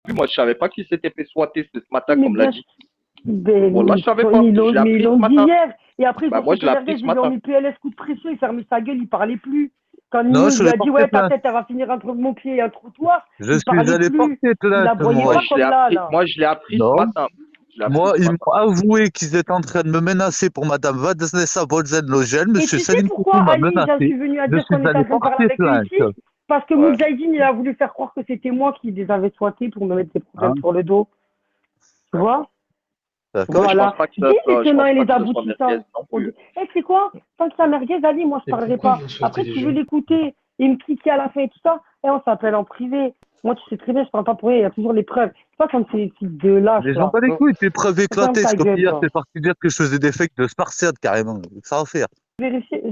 plus. Moi, je savais pas qu'il s'était fait squatter ce matin, Mais comme l'a bien dit. Ben, Bon, là, je savais pas. ils Je l'ai appris ce l'ont dit matin. hier. Et après, ils Bah, ont moi, fait je l'ai appris merguez, ce ils lui ont matin. mis PLS coup de pression, il fermait sa gueule, il parlait plus. Quand Non, Nino je lui l'ai a dit, porté ouais, ta plainte. tête, elle va finir entre mon pied et un trottoir, Je il suis parlait allé plus. porter Il la plainte, voyait Moi, moi. pas je l'ai comme là, appris. là. Moi, je l'ai appris ce Non. matin. Je l'ai appris Moi, ce ils matin. m'ont avoué qu'ils étaient en train de me menacer pour Madame Vanessa Bolzen-Logel. Et Monsieur tu sais Salim pourquoi, Koukou m'a Ali, j'en menacé. suis venu à Je dire suis qu'on était allé en train de parler porter avec eux plainte. ici? Parce que Ouais. Moudjahidine, il a voulu faire croire que c'était moi qui les avais soités pour me mettre des problèmes Hein, sur le dos. Tu vois? d'accord. Non, je Voilà. pense pas que Dis ça les soit, je tenants pense et pas les que ce soit aboutissants. merguez non plus. C'est quoi? Tant que ça merguez, Ali, moi je Et parlerai pourquoi pas. ils ont sauté Après, les tu veux gens? l'écouter et me cliquer à la fin et tout ça, et on s'appelle en privé. Moi, tu sais très bien, je parle pas pour rien, il y a toujours les preuves. C'est pas comme ces types de lâches Les gens là. pas les couilles, tes preuves Ferme éclatées. ta C'est comme gueule, hier, toi. c'est parti dire que je faisais des fakes de Spartiate carrément. Ça va faire. J'ai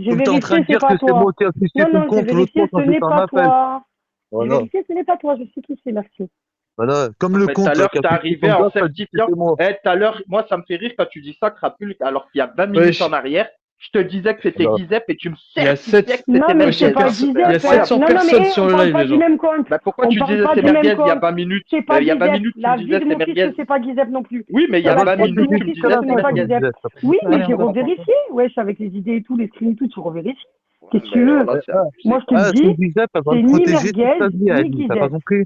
Comme t'es en train vérifié, de c'est dire que pas c'est moi toi. qui ai affiché Non, ton non, j'ai compte l'autre fois vérifié, ce quand n'est j'étais en pas appel. toi. J'ai Voilà. vérifié, ce n'est pas toi, je sais qui c'est, merci. Voilà. Comme le Mais tout à compte là l'heure, qui a t'es affiché arrivé ton en gars, t'as dit que certifiant. c'était moi. Tout à l'heure, moi, ça me fait rire quand tu dis ça, Crapule, alors qu'il y a 20 minutes Wesh, en arrière, je te disais que c'était Voilà. Guizep et tu me il y a certifiais 7... que c'était Non, mais Wesh, il y c'est a, merguez. pas il y a Gizep, ouais. 700 Non, non, personnes mais sur on le parle live, pas les du gens. même compte. Bah, pourquoi On tu parle disais pas c'est du même merguez il y a compte. 20 minutes? C'est pas Il y a 20 Gizep. minutes, tu me La vie disais de c'est mon fils, que merguez. c'est pas Gizep non plus. Oui, mais il y C'est a Elle va la 20 te tête de porter minutes, mon tu me fils, jusqu'à que disais la ce c'est n'est fin, pas toi, merguez. Gizep. Gizette. Ça Oui, sert à mais rien j'ai de raconter. revérifié. Wesh, avec les idées et tout, les screens et tout, tu revérifies. Ouais, Qu'est-ce que tu mais veux? là, c'est Moi, abusé, je te quoi. le Ah, c'est dis, Gizette, elle va c'est le ni protéger toute merguez, sa vie à ni lui. T'as pas Gizep. compris?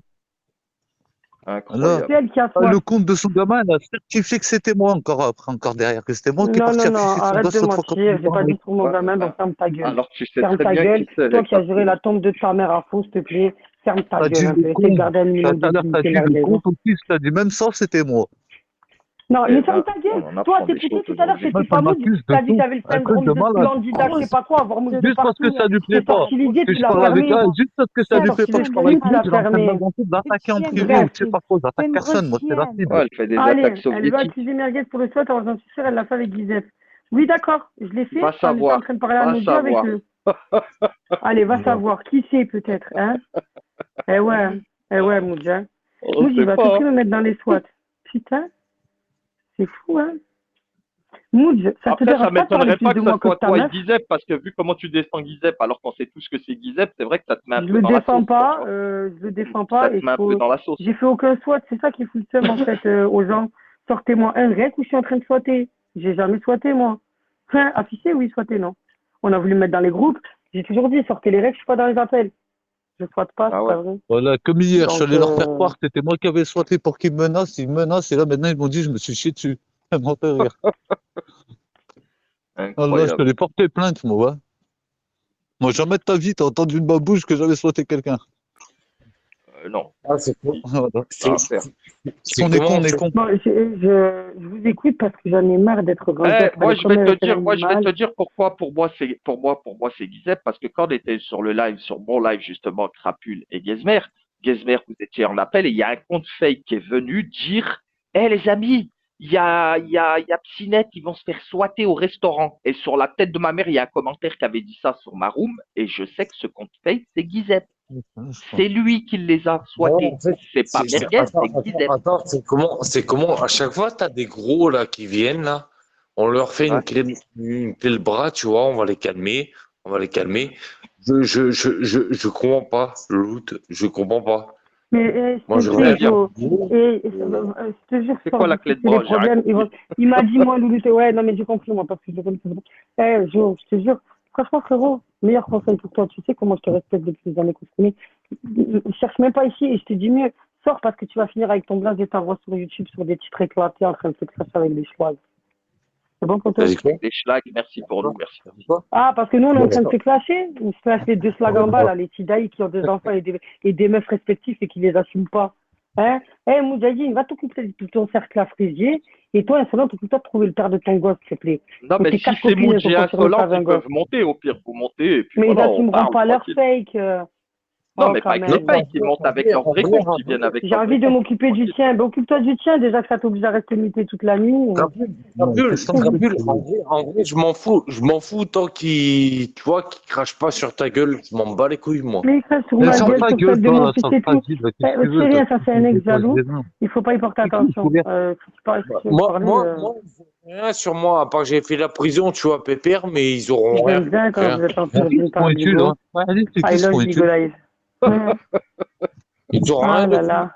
Voilà. C'est Incroyable. elle qui a Ah, le soif. compte de son gamin, elle a certifié que c'était moi encore après, encore derrière, que c'était moi qui est Non, parti non, non, afficher son arrête de gosse l'autre fois quand il mentir. était J'ai en pas live. dit sur mon Ouais, gamin, donc bah, ferme ta gueule. alors tu sais Ferme très ta bien gueule. qui c'est, Toi les qui as juré la Crapule. tombe de ta mère à faux, s'il te plaît, ferme ta T'as dit gueule un le peu. Essaie de compte. garder un minimum Tout de à l'heure, t'as dignité, dit le merguez. compte aussi, t'as dit même ça, c'était moi. Non, Eh mais ferme ben, ta on gueule. en Toi, apprend des t'écoutais choses tout à l'heure, aujourd'hui. Moi, c'était ça pas Mood. m'accuse de T'as dit que tout. t'avais le Un truc de syndrome de malade. Splendida, je sais pas quoi, avoir Mood de Juste parce que partout. ça lui plaît T'es pas. sorti l'idée, Que tu je l'as parle avec fermé. elle, juste parce que ça T'es lui plaît sorti pas que je l'idée, parle avec tu lui, l'as tu es en train de fermé. m'inventer, d'attaquer en privé Bref. ou je sais pas quoi, j'attaque personne, moi c'est la cible. Ouais, elle fait des Allez, attaques elle veut soviétiques. accuser merguez pour le SWAT, alors j'en suis sûr, elle l'a fait avec Gizef. Oui, d'accord, je l'ai fait Va en étant en savoir. train de parler à Va Nadia avec savoir. eux. Allez, va Non. savoir. Qui c'est peut-être, hein? Eh ouais, Moudja. On Moudj, il sait va tout pas. prix me mettre dans les SWAT. Putain, c'est fou, hein? Moudj, ça te Après, ça dérange pas de parler m'étonnerait plus pas de que ça moi que de soit ta toi et meuf? Guizep, parce que vu comment tu descends Guizep, alors qu'on sait tous que c'est Guizep, c'est vrai que ça te met un Je peu le dans la défends sauce, quoi, tu pas, vois. je le défends Ça pas te et met un peu dans la sauce. j'ai fait aucun SWAT, c'est ça qui fout le seum en fait aux gens. Sortez-moi un rec où je suis en train de swatter. J'ai jamais swaté moi. Hein, affiché, oui, swatter, non. On a voulu me mettre dans les groupes, j'ai toujours dit sortez les recs, je suis pas dans les appels. Je swatte pas, Ah c'est ouais. pas vrai. Voilà, comme hier, je suis Donc, allé leur faire croire que c'était moi qui avais souhaité pour qu'ils me menacent, ils me menacent, et là maintenant ils m'ont dit je me suis chié dessus. Ça m'a fait rire. Ah là, je te Incroyable. l'ai porté plainte, moi. Ouais. Moi, jamais de ta vie, t'as entendu de ma bouche que j'avais souhaité quelqu'un. Non. Ah, c'est quoi? Voilà. Ça va faire. Si on est con, on est con. bon, je vous écoute parce que j'en ai marre d'être rendu Eh, à parler comme un moi, je vais te animal. dire pourquoi pour moi c'est Guizep, parce que quand on était sur le live, sur mon live justement, Crapule et Gezmer, vous étiez en appel et il y a un compte fake qui est venu dire, les amis, il y a Psynet, ils vont se faire swatter au restaurant. Et sur la tête de ma mère, il y a un commentaire qui avait dit ça sur ma room, et je sais que ce compte fake, c'est Guizep. C'est lui qui les a Non, swatés. en fait, C'est pas Merguez, attends, c'est Guizep. attends, c'est comment, à chaque fois, t'as des gros, là, qui viennent, là, on leur fait Ouais. une clé le bras, tu vois, on va les calmer. Je comprends pas, Loot, je comprends pas. Mais Moi, je je te regarde plaît, Jo. vous. Je te jure, C'est sans quoi la clé de justifier les bras? J'ai rien problèmes. compris. Il m'a dit, moi, Loulou, ouais, non, mais j'ai compris, moi, parce que je le connais. Jo, je te jure, franchement, frérot, meilleur conseil pour toi. Tu sais comment je te respecte depuis les années qu'on se connaît. Je cherche même pas ici et je te dis mieux, sors parce que tu vas finir avec ton blaze et ta voix sur YouTube sur des titres éclatés en train de se cracher avec des choix. C'est bon pour toi? T'as dit quoi? Des schlags, merci pour nous, merci. Ah, parce que nous, on est en train de se clasher. On se clash les deux slags en bas, là, les Tidaï qui ont des enfants et des meufs respectifs et qui les assument pas. Hein? Moudjahidine, va t'occuper de ton cercle à fraisier. Et toi, insolent, t'occupe-toi de trouver le père de ton gosse, s'il te plaît. Non, mais tes si quatre c'est copines, elles Moudj sont et confirmées que insolent, t'avais un ils gosse. peuvent monter, au pire, vous montez, et puis Mais ils voilà, on n'assumeront parle pas leur tranquille. fake. Non, Oh, mais quand pas avec le même. fake, ils montent avec leur vrai compte, ils viennent avec J'ai leur envie vrai de compte. m'occuper du tien. Ben, occupe-toi du tien, déjà que ça t'oblige à rester muté toute la nuit. Crapule, en vrai, je m'en fous tant qu'il, tu vois, qu'il crache pas sur ta gueule, je m'en bats les couilles, moi. Mais il crache sur Mais ma sors gueule, ta sur gueule, celle de toi, mon là, fils sors et ta tout. gueule, qu'est-ce que tu C'est veux, rien, toi, ça c'est un ex jaloux. des mains. Il faut pas y porter attention. Moi, rien sur moi, à part que j'ai fait la prison, tu vois, pépère, mais ils auront rien. J'aime bien quand Rien. vous êtes en Ils turbine se par font études, Bigo. hein. Ouais, allez, c'est I qui se love font Bigo études. Live. Ils auront Ah rien de là là.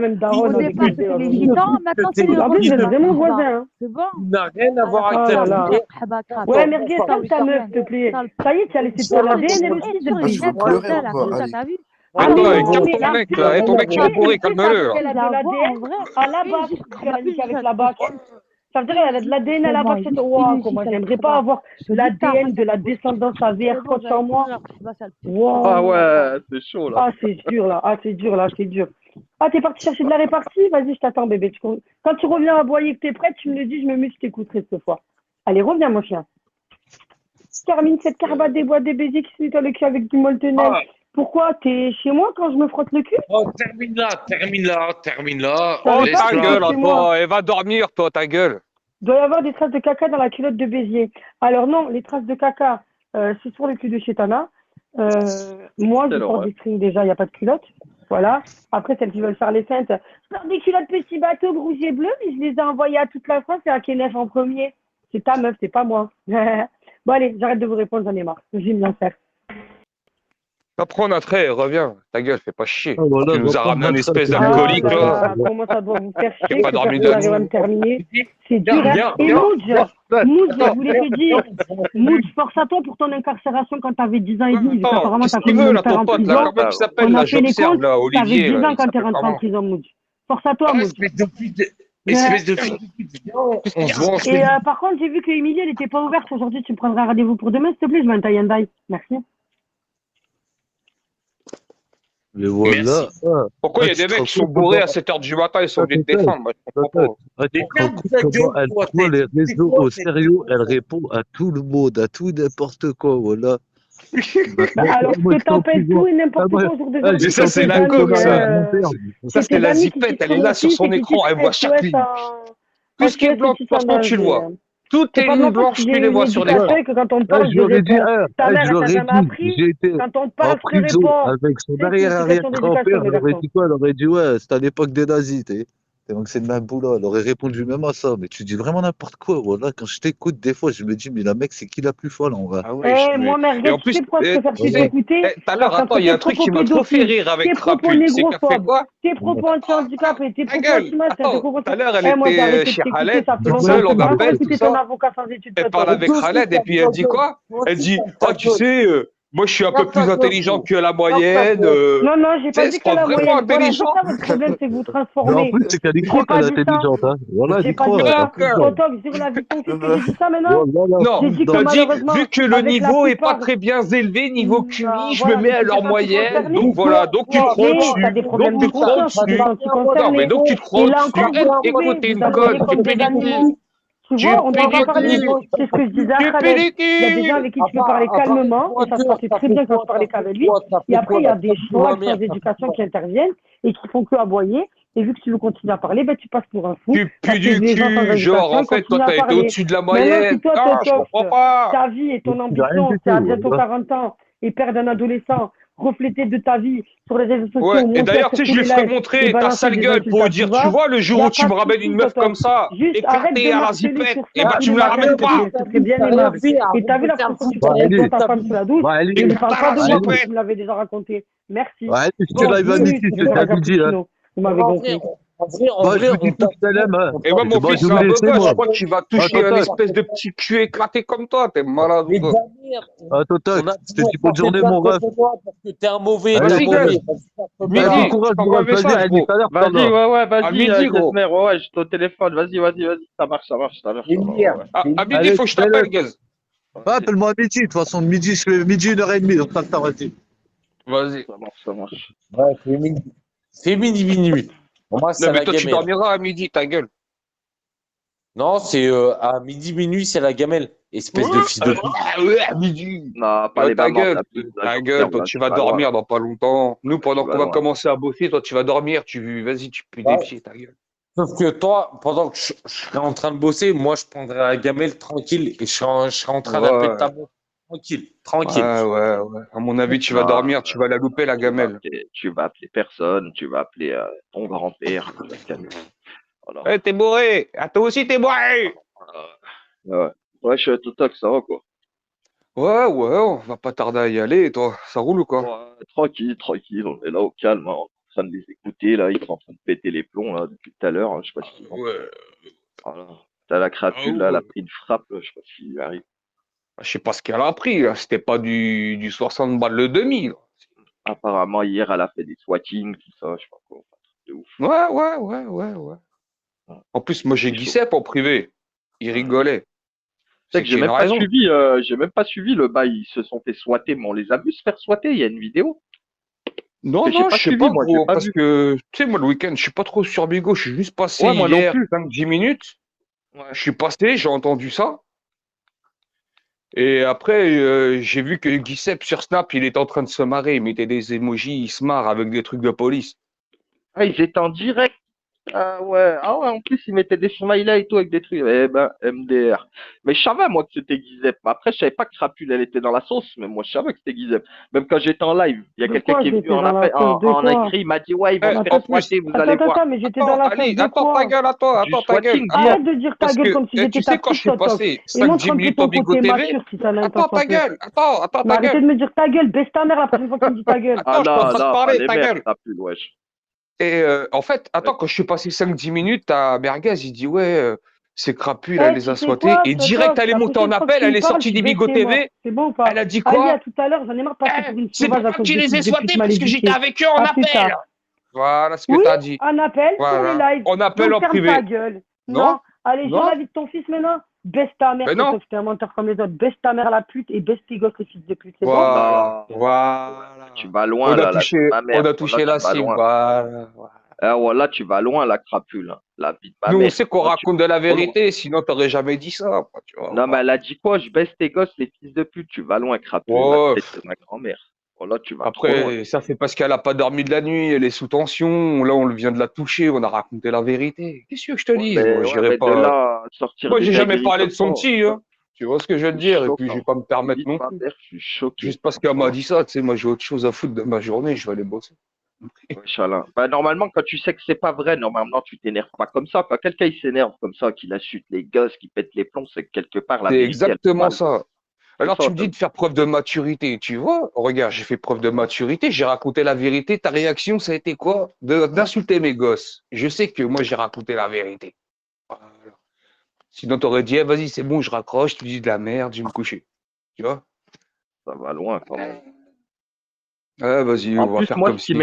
la même Au daronne avec départ, les c'était les deux. gitans, maintenant c'est les En plus, vous êtes Rhodésiens. vraiment Ça va. voisins. Hein. C'est bon. Il n'a rien à voir Oh avec là ta là. fille. Ouais, Ouais, Merguez, ça calme le ta meuf, rien. s'il te plaît. Ça le Ça y est, tu as laissé sur la les DN, elle et aussi, sur depuis. les Je veux gènes pleurer comme ça, encore, là, allez. t'as vu? Ah, Non, mais mais Attends, non, calme mais ton en mec, plus, là. Et ton mec, il va et bourrer, tu sais, ça veut dire calme-le. qu'elle a il de a voix en l'ADN vrai. à la BAC, Juste, avec la BAC. Ça veut dire qu'elle a de l'ADN à la BAC. Waouh, comment j'aimerais pas avoir l'ADN de la descendance AVR coach en moi. Ah Wow. ouais, c'est chaud là. Ah, c'est dur là. Ah, c'est dur là, c'est dur. Ah, t'es parti chercher de la répartie? Vas-y, je t'attends, bébé. Quand tu reviens à aboyer que t'es prête, tu me le dis, je me mets, je t'écouterai cette fois. Allez, reviens, mon chien. Termine cette carbate des bois des baisiers qui se met dans le cul avec du moltenel. Ah, Pourquoi? T'es chez moi quand je me frotte le cul? oh, termine là, termine là, termine là. Ça Oh, savais pas ta que gueule, c'était à chez moi. toi. Elle va dormir, toi, ta gueule. Il doit y avoir des traces de caca dans la culotte de Béziers. Alors non, les traces de caca, c'est sur le cul de Chétana. Moi, je Quelle porte horreur. des strings déjà, il n'y a pas de culotte. Voilà. Après, celles qui veulent faire les feintes, je porte des culottes petits bateaux rouge et bleu, mais je les ai envoyées à toute la France et à Kenneth en premier. C'est ta meuf, c'est pas moi. Bon, allez, j'arrête de vous répondre, j'en ai marre. Je vais bien faire. Va prendre un trait, reviens. Ta gueule, fais pas chier. Ah, voilà, Tu nous va as prendre ramené un notre espèce sérieux. Ah d'alcoolique, là là. là, comment ça doit vous faire J'ai chier pas que dormi personne de n'arrive à nuit. me terminer. C'est Viens, dur, hein. viens, Et viens. Moudj, je Attends. voulais te dire, Moudj, force à toi pour ton incarcération quand t'avais 10 ans et demi, vu Attends, qu'apparemment qu'est-ce t'as fait qu'il le veut, même là, père ton en pote, là? prison. Comment il s'appelle, On là? a fait les J'observe, comptes, là, t'avais Olivier, 10 là. ans Il quand t'es s'appelle rentré en comment? prison, Moudj. Force à toi, Ah, Moudj. espèce de pute. Ouais. Espèce de fille. On se voit en Et par contre, j'ai vu que Émilie, elle était pas ouverte aujourd'hui. Tu me prendras rendez-vous pour demain, s'il te plaît, je mets un tie and die. Merci. Mais voilà. Merci. Ah, Pourquoi il y a tu des te mecs rends qui sont compte bourrés comment- à 7 h du matin, ils sont Ah, venus te peut-être, défendre? Moi, je comprends peut-être. pas. Ah, tu Mais te rends ferme compte ta comment gueule, elle toi, prend les c'est réseaux quoi au cette sérieux, elle histoire? répond à tout le monde, à tout n'importe quoi, voilà. Bah, Maintenant, alors, moi, je j'étais en t'appelle prison. tout et Ah, n'importe moi, quoi au jour ah, Mais d'aujourd'hui. j'étais ça, en C'est c'est tes prison la avec amis, coke, ton ça. argumentaire. Ça, c'est c'est tes la amis qui zipette, titrent elle est sur là mon sur fils son et qui écran, elle titrent voit chaque SOS ligne. Tout ce qui est SOS blanc, de aussi toute sans façon, tu le danger. vois. Toutes C'est tes pas de lignes ma faute blanches, si tu j'ai les eu une vois sur éducation l'écran. et que quand on me Ah, parle, je je leur ai dit, réponds. Ta mère, je elle leur t'a ai jamais dit, appris. j'ai été Quand on te en parle, je te prison réponds. avec son C'est tout, c'est question arrière-arrière-grand-père. d'éducation, Je mes leur ai garçons. dit quoi? Je leur ai dit, ouais, c'était à l'époque des nazis, t'es. Donc c'est le même boulot. Elle aurait répondu même à ça. Mais tu dis vraiment n'importe quoi. Voilà, quand je t'écoute, des fois, je me dis, mais la mec, c'est qui la plus folle en vrai? Ah ouais, je me... Moi, Et Merguez, en tu plus, sais pourquoi je préfère plus Voilà. t'écouter? tout à l'heure, Parce attends, qu'entre il y a tes un truc propos qui m'a trop fait pédophiles, rire avec tes propos Crapule. C'est qu'elle fait négrophobes, quoi? tes propos anti-handicap et tes Ta propos gueule! anti-masques, tes Attends, propos... tout à l'heure, elle Moi, j'ai était arrêté de chez t'écouter, Khaled, ça fait toute longtemps. seule, Je on peux pas encore appelle, tout écouter ton ça. avocat sans études Elle parle préparées. avec Khaled et puis elle dit quoi? Elle dit, oh, tu sais, moi, je suis un peu plus intelligent que la moyenne. Non, non, j'ai Tu sais, pas elle dit se qu'elle croit a la vraiment moyenne. Voilà, c'est intelligent. ça votre problème, c'est que vous Mais en transformez. plus, c'est qu'elle y J'ai croit pas qu'elle est dit ça. intelligente. Hein. Voilà, elle J'ai y pas dit croit. Elle, en ça. plus. Au top, sur la vie de ton fils que j'ai dit ça maintenant. Voilà, Non, J'ai dit que t'as dit, malheureusement, vu que le avec la niveau est pas plupart, très bien élevé, niveau QI, je me voilà, mets mais à tu leur t'es pas fait moyenne, concerner. donc voilà, donc tu te crois Mais t'as au-dessus, des donc problèmes de tu te crois conscience, tu t'es au-dessus. senti Non, mais concerné. donc tu te crois Et là au-dessus. encore, vous Eh, écoute, pouvez t'es vous une abuser conne, tu comme pues des du cul, animaux. Tu tu vois, on pues doit pas du parler. cul, C'est ce que je disais à tu pues Khaled. du Il y a des gens cul. avec qui tu peux parler calmement et ça se passait très bien quand je parlais qu'avec lui. Et après, il y a des chevaux sans éducation qui interviennent et qui font que aboyer. Et vu que tu veux continuer à parler, ben, tu passes pour un fou. Tu Parce pues que du les gens sans cul, genre, éducation, en ils fait, toi, continuent à t'as été parler. au-dessus de la Maintenant, moyenne. si toi, Ah, je Totox, comprends pas. ta vie et ton rien ambition, du c'est à tout. bientôt Voilà. 40 ans et père d'un adolescent, refléter de ta vie sur les réseaux sociaux, Ouais, et monter d'ailleurs, sur tu sais, tous je les lui ferai lives et montrer ta balancer sale des gueule insultes pour à tout dire, tu va, vois, le il n'y jour a où tu pas me de ramènes une souci, meuf comme Totox. ça, Juste arrête éclatée de à la marceler zipette, sur et Snap bah, tous tu les me la matins, s'il ramènes te plaît. pas. Ce serait bien aimable. Et t'as vu la fois où tu Bah, parlais avec toi, allez, ta femme sous la douche, bah, et allez, ne parle pas de La moi allez, comme tu zipette. me l'avais déjà raconté. Merci. bah, allez, je te Bon, live à bienvenue, midi, c'est c'est Jean à midi, hein. Cappuccino. Vous m'avez compris. En Bah, je vrai, vous dis on tout t'a salam, hein. Et moi, mon Bah, fils, je c'est vais un vous beau laisser, gosse, je moi. crois qu'il va Ah, toucher un Total, espèce de petit cul éclaté comme toi. T'es malade ou Mais quoi? Damien, ah, Total, on a je te toujours dis pas bonne fait journée, mon plainte ref. contre toi parce que t'es un mauvais, t'es un Vas-y, Allez, mauvais. gueule. allez, bon Midi, je courage, mon t'envoie un ref. Vas-y, message, allez, gros. tout à l'heure, Vas-y, Inch'Allah. ouais, ouais, À vas-y, midi, gros. Gesner, ouais, ouais, j'étais au téléphone, vas-y, ça marche, tout à l'heure, C'est ouais, hier. ouais. À midi, Allez, faut que je tout à l'heure. t'appelle, Gaz. Ah, Vas-y, appelle-moi à midi, de toute façon, midi, je fais midi, 1h30, donc pas le temps, vas-y. Vas-y. ça marche. Ouais, c'est midi, minuit. Pour moi, Non, c'est mais la toi, tu gamelle. dormiras à midi, ta gueule. Non, c'est à midi, minuit, c'est la gamelle. Espèce de fils de pute. Ouais, à midi. Non, pas les Ta mamans, gueule, t'abuses, là, ta gueule, j'observe, toi là, tu tu vas vas loin, dormir dans pas longtemps. Nous, tu pendant vas qu'on va loin. commencer à bosser, toi tu vas dormir, vas-y, tu pues des Ouais. pieds, ta gueule. Sauf que toi, pendant que je serais en train de bosser, moi, je prendrais la gamelle tranquille et je serais en train d'appeler Ouais, ta boîte. Tranquille, ouais, tranquille. ouais. À mon avis, tu vas Non, dormir, tu vas la louper, la gamelle. tu vas appeler personne, tu vas appeler ton grand-père, tu vas te calmer. Voilà. Ouais, t'es bourré. Ah, toi aussi, t'es bourré. Ouais, ouais, je suis à Totoc, ça va quoi. Ouais, on va pas tarder à y aller, et toi, ça roule ou quoi? Ouais, tranquille, on est là au calme, hein, on est en train de les écouter, là, ils sont en train de péter les plombs, là, depuis tout à l'heure, hein, je sais pas si... Ouais. Voilà. T'as la crapule, là, elle a pris une frappe, je sais pas s'il arrive. Je sais pas ce qu'elle a pris, là. C'était pas du 60 balles le demi, là. Apparemment, hier, elle a fait des swatting, tout ça, je sais pas quoi, enfin, un truc de ouf. Ouais. En plus, moi, j'ai C'est chaud. Guisep en privé. Il rigolait. C'est que qu'il y a une raison. j'ai même pas suivi le bail, ils se sont fait swatter, mais on les a vus se faire swatter, il y a une vidéo. Non, J'ai pas je sais suivi, pas, moi, j'ai gros, pas parce vu. que, tu sais, moi, le week-end, je suis pas trop sur Bigo, je suis juste passé Ouais, moi non hier, plus. 5-10 minutes. Ouais. Je suis passé, j'ai entendu ça. Et après, j'ai vu que Guisep sur Snap, il était en train de se marrer, il mettait des emojis, il se marre avec des trucs de police. Ah, ils étaient en direct. Ah ouais, en plus, ils mettaient des smileys et tout avec des trucs. Eh ben, MDR. Mais je savais, moi, que c'était Gizep. Après, je savais pas que Crapule, elle était dans la sauce, mais moi, je savais que c'était Gizep. Même quand j'étais en live, il y a De quelqu'un quoi qui est venu j'étais dans la sauce? De en quoi? écrit, il m'a dit, ouais, ils vont se faire En Attends, plus, exploiter, vous attends, allez attends, voir. attends, mais j'étais dans attends, la sauce Ali, de attends ta quoi? gueule, Du attends ta gueule. swatting, dis. Arrête de dire ta Parce gueule que comme si j'étais tu ta sais, quand je petite suis totoc. passé Et 5 montre dix un peu minutes au ton Bigo côté TV, mature si t'en as un tant attends soit ta peu. gueule, attends Mais ta arrêtez gueule. de me dire ta gueule, baisse ta mère la prochaine fois que tu me dis ta gueule. Ah Attends, je suis en là, train de là, parler, les ta mères, gueule. Crapule, wesh. Et en fait, Ouais. attends, quand je suis passé 5 10 minutes, ta merguez, il dit, ouais, c'est Crapule, elle Eh, les tu a sais swattés. quoi, Et direct, totoc, elle est la montée en prochaine fois que appel, tu elle me est parles, sortie tu des baisses Bigo tes morts. TV. C'est bon ou Elle pas? a dit Allez, à quoi? tout à l'heure, j'en ai marre de passer Eh, pour une c'est sauvage pour à toi que cause tu de les fils ai de pute swattés mal parce que j'étais éduqués. avec eux en À plus appel. tard. Voilà ce que Oui, t'as dit. un appel sur les Voilà. lives. En appel Donc en ferme ta privé. gueule. Non? Non, allez, gère Non? la vie de ton fils maintenant. Baisse ta mère, Ben non. totoc, t'es un menteur comme les autres. Baisse ta mère la pute et baisse tes gosses les fils de pute, c'est bon? Voilà. Non, ouais, tu Voilà. vas loin, là, la vie de ma On mère. a Voilà, touché tu la vas cible. loin. Voilà. Voilà. Ah, voilà, tu vas loin, la Crapule, hein. La vie de ma Nous, on mère. sait qu'on Là, tu raconte de la vas trop loin. vérité, sinon t'aurais jamais dit ça. Tu Non, mais vois. elle a dit quoi? Je baisse tes gosses, les fils de pute. Tu vas loin, Crapule, la Ouais. tête de ma grand-mère. Voilà, tu vas trop loin. Après, ça, c'est parce qu'elle a pas dormi de la nuit, elle est sous tension. Là, on vient de la toucher, on a raconté la vérité. Qu'est-ce que je te dise? Moi, Ouais, j'irai mais de pas. là, à sortir Moi, des j'ai jamais dingueries parlé comme de ça, son petit, hein. Tu vois ce que je veux te je suis dire? Et puis, je vais choquant. pas me La permettre vie de non ma plus. mère, je suis choqué. Juste parce qu'elle m'a dit ça, tu sais, moi, j'ai autre chose à foutre de ma journée, je vais aller bosser. Inch'Allah. Bah, normalement, quand tu sais que c'est pas vrai, normalement, tu t'énerves pas comme ça. Quand quelqu'un il s'énerve comme ça, qu'il insulte les gosses, qu'il pète les plombs, c'est que quelque part, la C'est vérité, elle fait exactement mal. ça. C'est Alors, ça, tu me dis de faire preuve de maturité, tu vois? Regarde, j'ai fait preuve de maturité, j'ai raconté la vérité. Ta réaction, ça a été quoi? D'insulter mes gosses. Je sais que moi, j'ai raconté la vérité. Voilà. Sinon, t'aurais dit, eh, vas-y, c'est bon, je raccroche, tu dis de la merde, je vais me coucher. Tu vois? ça va loin quand même. Ouais, vas-y, En on va plus, faire comme si.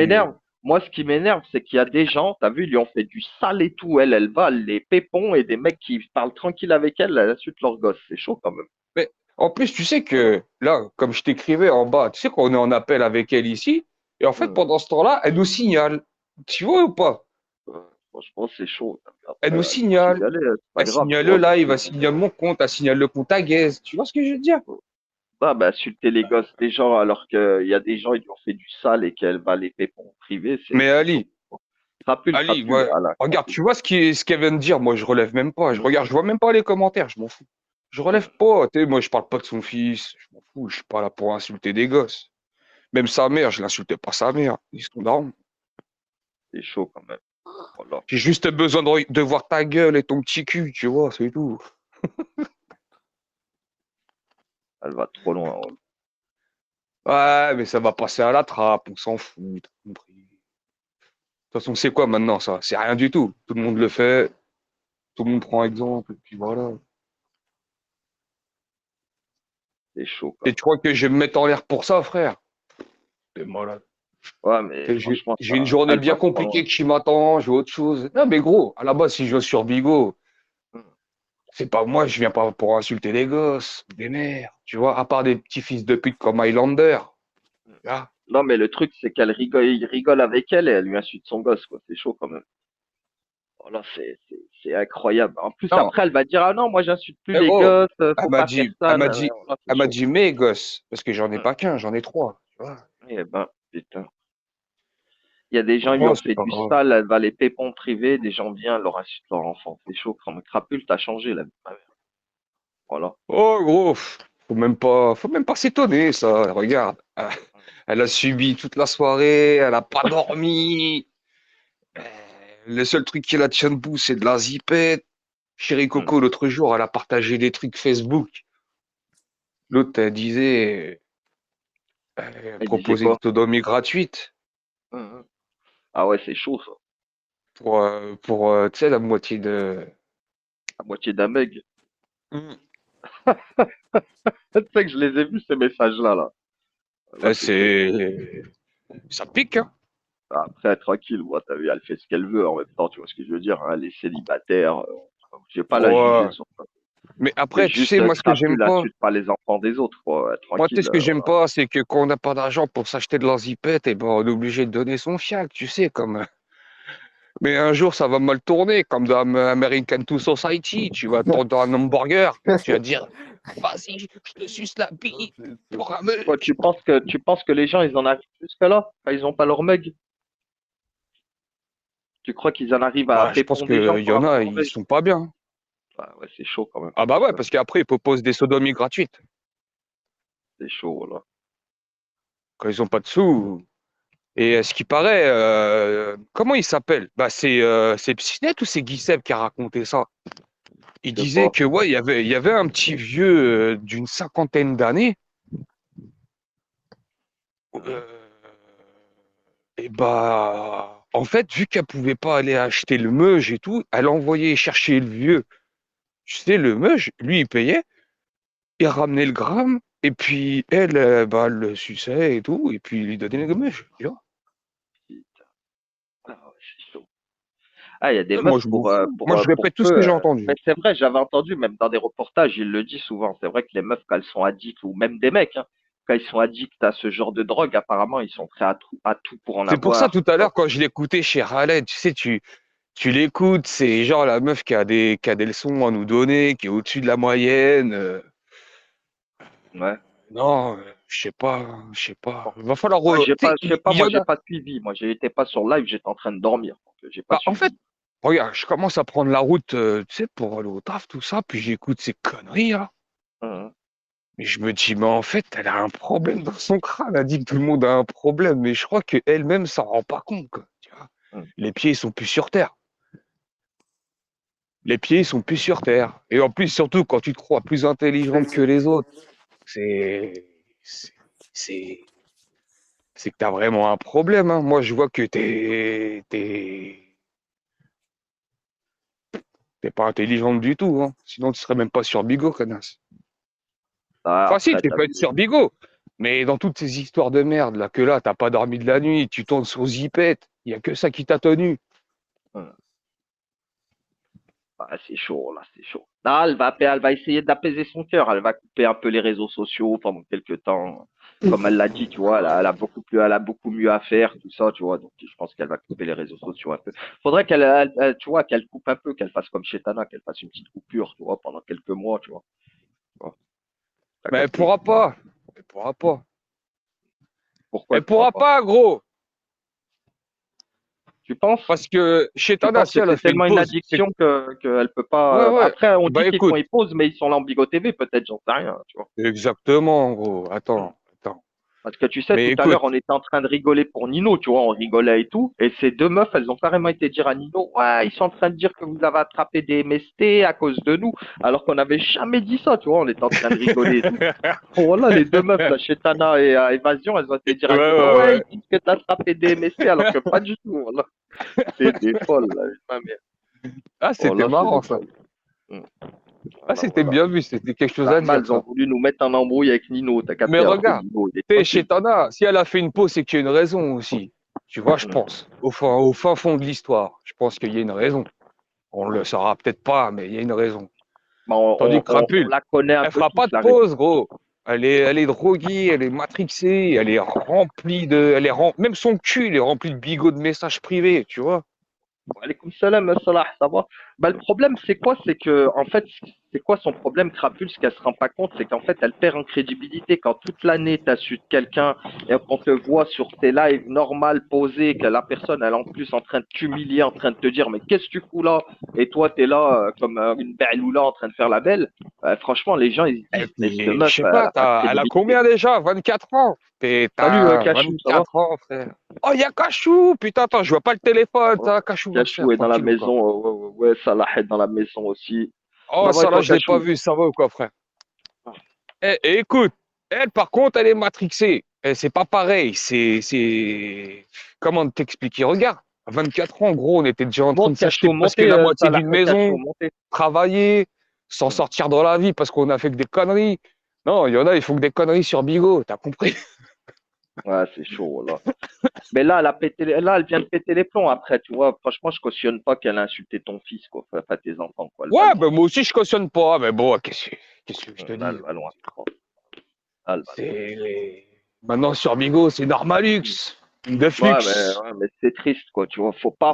moi, ce qui m'énerve, c'est qu'il y a des gens, t'as vu, ils lui ont fait du sale et tout. Elle va, les pépons et des mecs qui parlent tranquille avec elle, elle insulte leurs gosses. C'est chaud quand même. Mais en plus, tu sais Voilà. que là, comme je t'écrivais en bas, tu sais qu'on est en appel avec elle ici, et en fait, Hum. pendant ce temps-là, elle nous signale. Tu vois ou pas? Ouais, franchement, c'est chaud. Elle Après, nous elle peut signale. signaler, c'est pas Elle grave, tu signale le vois. live, elle signale mon compte, elle signale le compte à Guez. Tu vois ce que je veux dire? Ah, bah, insulter les gosses des gens alors qu'il y a des gens, ils lui ont fait du sale et qu'elle va les pépons privés, Mais c'est chaud. Ali, Crapule, Ali, crapule, moi, Allah, regarde, crapule. tu vois ce qu'elle vient de dire? Moi, je relève même pas. Je regarde, je vois même pas les commentaires, je m'en fous. Je relève pas. Tu sais, moi, je parle pas de son fils, je m'en fous. Je suis pas là pour insulter des gosses. Même sa mère, je l'insultais pas sa mère. Ils sont darons. C'est chaud quand même. Voilà. J'ai juste besoin de voir ta gueule et ton petit cul, tu vois, c'est tout. Elle va trop loin. Ouais. Ouais, mais ça va passer à la trappe, on s'en fout, t'as compris. De toute façon, c'est quoi maintenant ça? C'est rien du tout. Tout le monde le fait, tout le monde prend exemple, et puis voilà. C'est chaud quand Et tu crois que je vais me mettre en l'air pour ça, frère? T'es malade. même. Ouais, mais franchement, J'ai une journée elle bien va trop compliquée loin. qui m'attend, j'ai autre chose. Non, mais gros, à la base, si je vais sur Bigo, c'est pas moi, je viens pas pour insulter des gosses, des mères, tu vois, à part des petits fils de pute comme Highlander. Là. Non, mais le truc, c'est qu'elle rigole, il rigole avec elle et elle lui insulte son gosse, quoi. C'est chaud quand même. Voilà, c'est incroyable. En plus, Non, après, elle va dire, ah non, moi, j'insulte plus eh, les gros, gosses, faut pas faire ça. Voilà, c'est elle m'a chaud. dit mes gosses, parce que j'en ai Hum. pas qu'un, j'en ai trois. Tu vois. Eh ben, putain. Il y a des gens, ils lui Oh, ont c'est fait pas du grave. sale, elle va les pépons privés, des gens viennent, leur insultent leur enfant. C'est chaud quand même. Crapule, t'as changé, la vie de ma mère. Voilà. Oh, gros, faut même pas s'étonner, ça. Regarde, elle a subi toute la soirée, elle a pas dormi. Euh, Le seul truc qui la tient debout, c'est de la zipette. Chéri Hum. Coco, l'autre jour, elle a partagé des trucs Facebook. L'autre, elle disait, elle Elle disait proposait une quoi? sodomie gratuite Hum. Ah ouais, c'est chaud, ça. pour tu sais, la moitié de. À moitié d'un meg. Mm. Tu sais que je les ai vus, ces messages-là, là. Là, c'est chaud. C'est. Ça pique, hein. Après, tranquille, moi, t'as vu, elle fait ce qu'elle veut en même temps, tu vois ce que je veux dire, hein, elle est célibataire. J'ai pas la juger Ouais. sur ça. Mais C'est après, tu juste, sais, moi, ce que j'aime crapule, pas. insulte pas les enfants des autres, quoi. Moi, tu sais, Tranquille. ce que j'aime Voilà. pas, c'est que quand on n'a pas d'argent pour s'acheter de l'anzipette, eh ben, on est obligé de donner son fiac, tu sais, comme. Mais un jour, ça va mal tourner, comme dans American to Society. Tu vas tendre un hamburger, tu vas dire, vas-y, je te suce la bille pour un Quoi, mec. tu penses que les gens, ils en arrivent jusque-là, quand ils ont pas leur mug? Tu crois qu'ils en arrivent à Bah, je pense pépon des gens qu'il y pour en avoir a, une ils mauvaise? sont pas bien. Ouais, c'est chaud quand même. Ah bah ouais, parce qu'après, ils proposent des sodomies gratuites. C'est chaud, là. Quand ils ont pas de sous. Et ce qui paraît, comment il s'appelle? Bah, c'est Psynet ou c'est Guy Seb qui a raconté ça? Il Je sais disait pas. que ouais, il y avait un petit vieux d'une cinquantaine d'années. Mhm. Et bah, en fait, vu qu'elle pouvait pas aller acheter le meuge et tout, elle envoyait chercher le vieux. Tu sais, le meuge, lui, il payait, il ramenait le gramme, et puis elle, bah, elle le suçait et tout, et puis il lui donnait le meuge. Tu vois. Putain. Ah, ouais, c'est chaud. Ah, il y a des Moi, meufs je m'en fous. Moi, je pour répète tout ce peu. que j'ai Mais entendu. c'est vrai, j'avais entendu, même dans des reportages, il le dit souvent. C'est vrai que les meufs, quand elles sont addictes, ou même des mecs, hein, quand ils sont addicts à ce genre de drogue, apparemment, ils sont prêts à tout pour en C'est pour ça, avoir. tout à l'heure, quand je l'écoutais chez Khaled, tu sais, tu l'écoutes, c'est genre la meuf qui a des leçons à nous donner, qui est au-dessus de la moyenne. Ouais. Non, je sais pas, je sais Bon. pas. Il va falloir. Moi, Tu sais, je sais pas, il y moi, en j'ai a. pas suivi. Moi, j'étais pas sur live, j'étais en train de dormir. Donc, j'ai pas Bah, en fait, suivi. regarde, je commence à prendre la route, tu sais, pour aller au taf, tout ça, puis j'écoute ces conneries, là. Mhm. Mais je me dis, mais en fait, elle a un problème dans son crâne. Elle a dit que tout le monde a un problème, mais je crois qu'elle-même s'en rend pas compte, quoi. Tu vois. Mhm. Les pieds, ils sont plus sur terre. Les pieds, ils sont plus sur terre. Et en plus, surtout, quand tu te crois plus intelligente que les autres, c'est, c'est, c'est, c'est que t'as vraiment un problème, hein. Moi, je vois que t'es pas intelligente du tout, hein. Sinon, tu serais même pas sur Bigo, connasse. Ah, Enfin, si, après, tu t'as peux être vu. sur Bigo. Mais dans toutes ces histoires de merde, là, que là, t'as pas dormi de la nuit, tu tournes sur Zipette, il y a que ça qui t'a tenu. Mhm. Ah, c'est chaud, là, c'est chaud. Ah, elle va essayer d'apaiser son cœur. Elle va couper un peu les réseaux sociaux pendant quelques temps. Comme elle l'a dit, tu vois, elle a beaucoup mieux à faire, tout ça, tu vois. Donc, je pense qu'elle va couper les réseaux sociaux un peu. Faudrait tu vois, qu'elle coupe un peu, qu'elle fasse comme chez Tana, qu'elle fasse une petite coupure, tu vois, pendant quelques mois, tu vois. Bon, t'as Mais elle capté. pourra pas. Elle pourra pas. Pourquoi Elle elle pourra pourra pas? pas, gros. Tu penses? Parce que chez Tu Tana, penses si que elle a c'est fait une tellement une pause, c'est. addiction qu'elle peut Ouais, pas. ouais. Après, on Bah dit qu'ils font écoute, une pause, mais ils sont là en Bigo TV, peut-être, j'en sais rien, tu vois. exactement, gros. Attends, attends. Parce que tu sais, Mais tout à l'heure, écoute, on était en train de rigoler pour Nino, tu vois, on rigolait et tout. Et ces deux meufs, elles ont carrément été dire à Nino, ouais, ils sont en train de dire que vous avez attrapé des MST à cause de nous, alors qu'on n'avait jamais dit ça, tu vois, on était en train de rigoler et tout. Oh, voilà, les deux meufs, là, Chetana et Évasion, elles ont été dire ouais, à Nino, ouais, ouais, ouais. ils disent que t'as attrapé des MST, alors que pas du tout, voilà. C'est des folles, là, ma mère. Ah, Oh, c'était là, c'est des marrant, ça. folles. Hmm. Ah, Voilà, c'était voilà. bien vu, c'était quelque chose à Normal, dire, elles ont ça. voulu nous mettre en embrouille avec Nino, t'as Mais capté, alors que regarde, Nino, il est tu sais, chez tranquille. Tana, si elle a fait une pause, c'est qu'il y a une raison aussi. Tu vois, je Hmm. pense. Au fin fond de l'histoire, je pense qu'il y a une raison. On le saura peut-être pas, mais il y a une raison. Bah, Tandis que on Crapule, la connaît un elle peu fera tous, pas de la raison. pause, gros. Elle est droguée, elle est matrixée, elle est remplie de, même son cul, il est rempli de bigots de messages privés, tu vois. Alaykoum salam, Salah, ça va? Bah, le problème, c'est quoi? C'est que, en fait, c'est quoi son problème, Crapule? Ce qu'elle se rend pas compte, c'est qu'en fait, elle perd en crédibilité. Quand toute l'année, tu as su de quelqu'un et qu'on te voit sur tes lives normal, posé, que la personne, elle est en plus en train de t'humilier, en train de te dire, mais qu'est-ce que tu fous là? Et toi, tu es là, comme une belloula en train de faire la belle. Franchement, les gens, ils se Et disent, mais cette puis, je meuf, sais elle pas, a pas de elle a crédibilité. combien déjà? 24 ans? Salut, T'as Cachou, ça va? 24 ans, frère. Oh, il y a Cachou! Putain, attends, je vois pas le téléphone. Ouais. Ça, Cachou va se faire, Cachou est dans la tranquille ou quoi? maison, ouais, Salah est dans la maison aussi. Oh, Ça va et ça là, toi, je l'ai pas Cachou? vu, ça va ou quoi, frère? Et écoute, elle, par contre, elle est matrixée. C'est pas pareil. Comment t'expliquer? Regarde, à 24 ans, gros, on était déjà en train Monte, de s'acheter Cachou, presque montez, la moitié Salah, d'une Cachou, maison, montez. travailler, s'en Hmm. sortir dans la vie parce qu'on a fait que des conneries. Non, il y en a, ils font que des conneries sur Bigo, t'as compris? Ouais, c'est chaud, là. Mais là, là, elle vient de péter les plombs après, tu vois. Franchement, je cautionne pas qu'elle a insulté ton fils, quoi. Enfin, tes enfants, quoi. Elle va Ouais, loin. ben moi aussi, je cautionne pas. Mais bon, qu'est-ce que je te Là, dis? elle va loin. Là, elle va loin. C'est maintenant sur Bigo, c'est Normalux, de flux. Ouais, mais c'est triste, quoi. Tu vois, faut pas.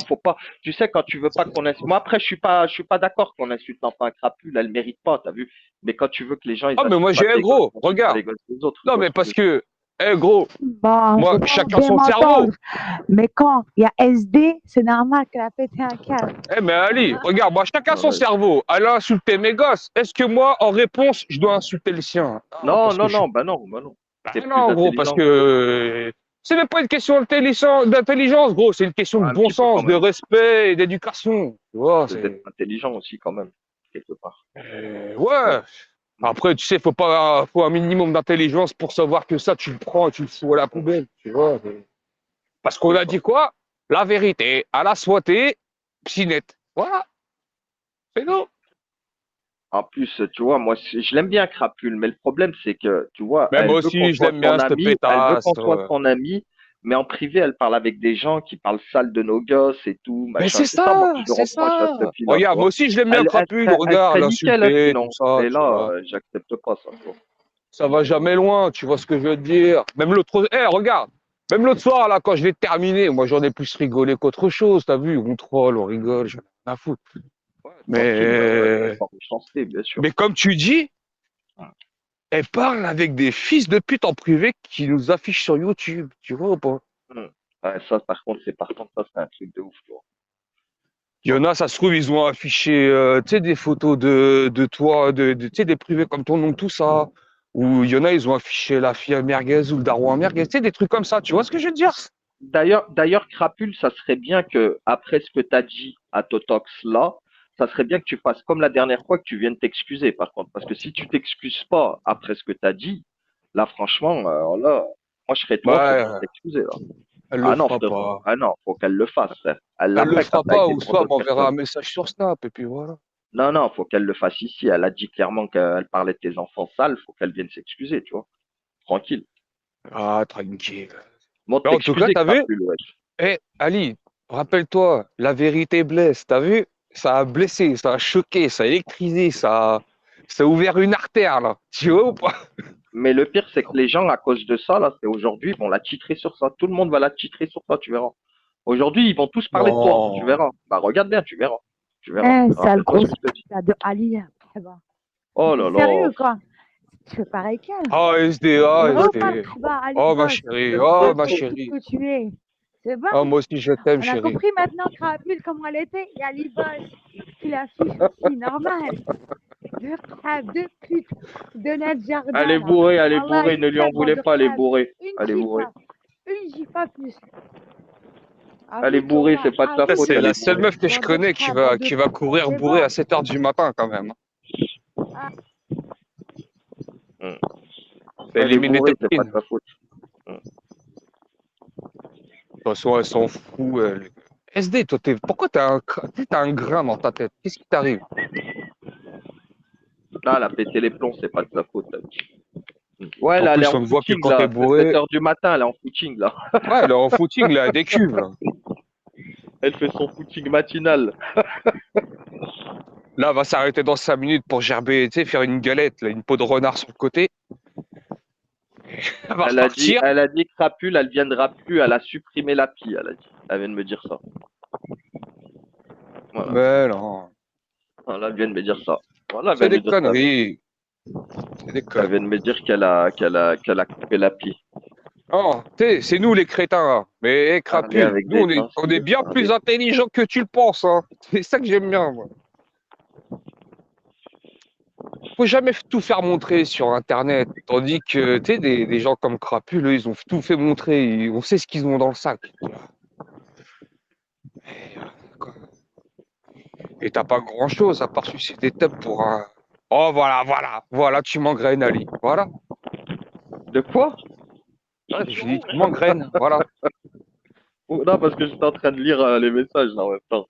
Tu sais, quand tu veux pas qu'on insulte. Moi, après, je suis pas d'accord qu'on insulte l'enfant crapule. Elle mérite pas, t'as vu. Mais quand tu veux que les gens, ils Ah, mais moi insultent pas j'ai un tes gosses, gros, ils insultent pas regarde. les gosses des autres, tu Non, vois mais ce que je parce veux dire. que Eh gros, Bon, moi, faut pas chacun bien son cerveau. m'entendre. Mais quand il y a SD, c'est normal qu'elle a pété un câble. Eh mais Ali, regarde, moi, chacun son Ouais. cerveau. Elle a insulté mes gosses. Est-ce que moi, en réponse, je dois insulter le sien? Non, Non, parce que non, je suis. non, bah non, bah non. Bah T'es plus non, gros, parce intelligent que que. c'est même pas une question d'intelligence, gros. C'est une question de Un bon petit peu quand sens, de même. respect et d'éducation. Tu vois, C'est d'être intelligent aussi quand même, quelque part. Ouais. Après, tu sais, faut un minimum d'intelligence pour savoir que ça, tu le prends et tu le fous à la poubelle. Tu vois. Parce qu'on C'est a ça. dit quoi? La vérité, à la soité, psy-net. Voilà, c'est tout. En plus, tu vois, moi, je l'aime bien Crapule, mais le problème, c'est que, tu vois, Mais moi elle veut qu'on aussi, je soit l'aime bien, son cette ami, elle veut pétasse. qu'on soit son ami, mais en privé, elle parle avec des gens qui parlent sale de nos gosses et tout, Mais machin. C'est ça, moi, que je c'est reproche à ça. cette fille-là, tu Regarde, moi vois. aussi, je l'aime bien, Crapule. Elle Regarde, serait nickel, hein, l'insulter, tout sinon. ça, Mais tu là, vois. j'accepte pas ça, tu vois. Ça va jamais loin, tu vois ce que je veux te dire. Même l'autre, regarde, même l'autre soir, là, quand je l'ai terminé, moi, j'en ai plus rigolé qu'autre chose, t'as vu? On troll, on rigole, j'en ai rien à foutre. Ouais, tranquille, Mais, par méchanceté, bien sûr. mais comme tu dis, elle parle avec des fils de pute en privé qui nous affichent sur YouTube, tu vois ou pas? Hmm. Ouais, ça, par contre, ça, c'est un truc de ouf, tu vois. Il y en a, ça se trouve, ils ont affiché, tu sais, des photos de toi, tu sais, des privés comme ton nom, tout ça. Ou il y en a, ils ont affiché la fille à merguez ou le daron à merguez, tu sais, des trucs comme ça, tu vois ce que je veux dire? D'ailleurs, Crapule, ça serait bien que, après ce que tu as dit à Totox là, ça serait bien que tu fasses comme la dernière fois, que tu viennes t'excuser, par contre. Parce que si tu t'excuses pas après ce que tu as dit, là, franchement, là, moi, je serais toi, faut que tu Ouais, t'excuses, là. elle le Ah non, fera frérot. pas. Ah non, faut qu'elle le fasse, frère. Elle l'a Elle le fait quand fera t'as pas, été ou devant soit elle d'autres m'enverra un personnes. message sur Snap, et puis voilà. Non, non, faut qu'elle le fasse ici. Elle a dit clairement qu'elle parlait de tes enfants sales, faut qu'elle vienne s'excuser, tu vois. Tranquille. Ah, tranquille. Montre Mais en tout cas, t'excuser, t'as vu? Crapule, ouais. Ali, rappelle-toi, la vérité blesse, t'as vu? Ça a blessé, ça a choqué, ça a électrisé, ça a ouvert une artère, là. Tu vois ou pas? Mais le pire, c'est que les gens, à cause de ça, là, c'est aujourd'hui, vont la titrer sur ça. Tout le monde va la titrer sur ça, tu verras. Aujourd'hui, ils vont tous parler de toi, tu Non. verras. Bah, regarde bien, tu verras. Tu verras. Sale Rappelle-toi ce grosse que je te dis. pute là, de Ali. Eh ben, Oh t'es là là. sérieux, quoi? Tu fais pareil qu'elle. Ah, SD, C'est ah, vrai ou pas, SD. Triba, Ali Oh, ma Boss? chérie, oh, ma Grosse pute chérie. que tu es. C'est bon? Oh, moi aussi, je t'aime, On a chérie. compris maintenant, Crapule, comment elle était. Il y a Ali Boss qui l'affiche aussi, normal. Deux crabes, deux putes de notre jardin, là. Elle est Wallah, bourrée, ne lui en ça, bande voulez de pas, elle est crabes. bourrée. Une Elle est bourrée. jifa. Une jifa plus. Elle est bourrée, Avoue-toi, c'est pas de sa Ça, faute, c'est elle avoue-toi. la est seule bourrée. meuf que je Bande de connais crabes, bande de qui va putes. courir C'est bourrée à bon. 7 heures du matin, quand même. Hmm. C'est Elle est éliminer bourrée, c'est pas toxine. de De sa faute. toute façon, elle s'en fout. SD, toi, pourquoi t'as un grain dans ta tête? Qu'est-ce qui t'arrive? Là, elle a pété les plombs, c'est pas de sa faute. Ouais, En là, elle est plus, en on ne voit que footing, quand t'es là. C'est 7 bourré. heures du matin, elle est en footing, là. Ouais, elle est en footing, là, des cubes, là. Elle fait son footing matinal. Là, elle va s'arrêter dans 5 minutes pour gerber, tu sais, faire une galette, là, une peau de renard sur le côté. Elle va repartir. Elle a dit que Crapule, elle viendra plus, elle a supprimé l'appli, elle a dit. Elle vient de me dire ça. Voilà. Mais non, Voilà, elle vient de me dire ça. Voilà, elle c'est vient de des me dire ça. conneries. C'est des Elle vient conneries. de me dire qu'elle a coupé l'appli. Oh, tu sais, c'est nous les crétins, là. Mais Parler crapule, avec nous, des on est insultes, bien plus intelligents que tu le penses, hein. C'est ça que j'aime bien, moi. Faut jamais tout faire montrer sur Internet. Tandis que, tu sais, des gens comme Crapule, eux, ils ont tout fait montrer. On sait ce qu'ils ont dans le sac. Et, quoi. Et t'as pas grand-chose à part sucer des tubs pour un. Oh, voilà, tu m'engraines, Ali. Voilà. De quoi? Ouais, je dis, tu m'engraines, voilà. Non, parce que j'étais en train de lire les messages là en même temps.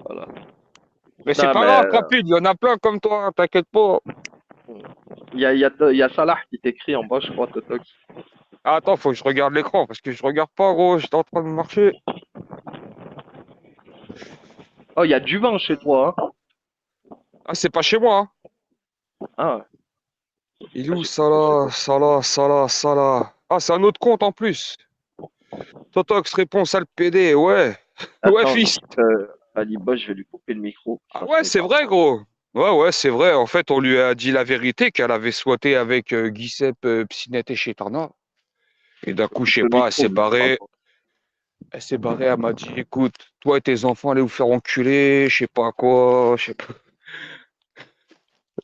Voilà. Mais c'est Non, pas mais grave, Crapule, il y en a plein comme toi, hein, t'inquiète pas. il y a Salah qui t'écrit en bas, je crois, Totox. Ah, attends, faut que je regarde l'écran parce que je regarde pas, gros, j'étais en train de marcher. Oh, il y a du vent chez toi, hein? Ah, c'est pas chez moi, hein. Ah, Il est ouais, où, j'ai cru que c'était chez toi. Salah. Ah, c'est un autre compte en plus. Totox, réponse à le PD, ouais. Ouais, Attends, fils. Ali Boss, je vais lui couper le micro. Ah Ça, ouais, il c'est parle vrai, pas. gros. Ouais, c'est vrai. En fait, on lui a dit la vérité qu'elle avait squatté avec Giuseppe, Psynet et Chetana. Et d'un coup, je sais Le pas, micro, mais je parle pas. elle m'a dit, écoute, toi et tes enfants, allez vous faire enculer, je sais pas quoi, je sais pas.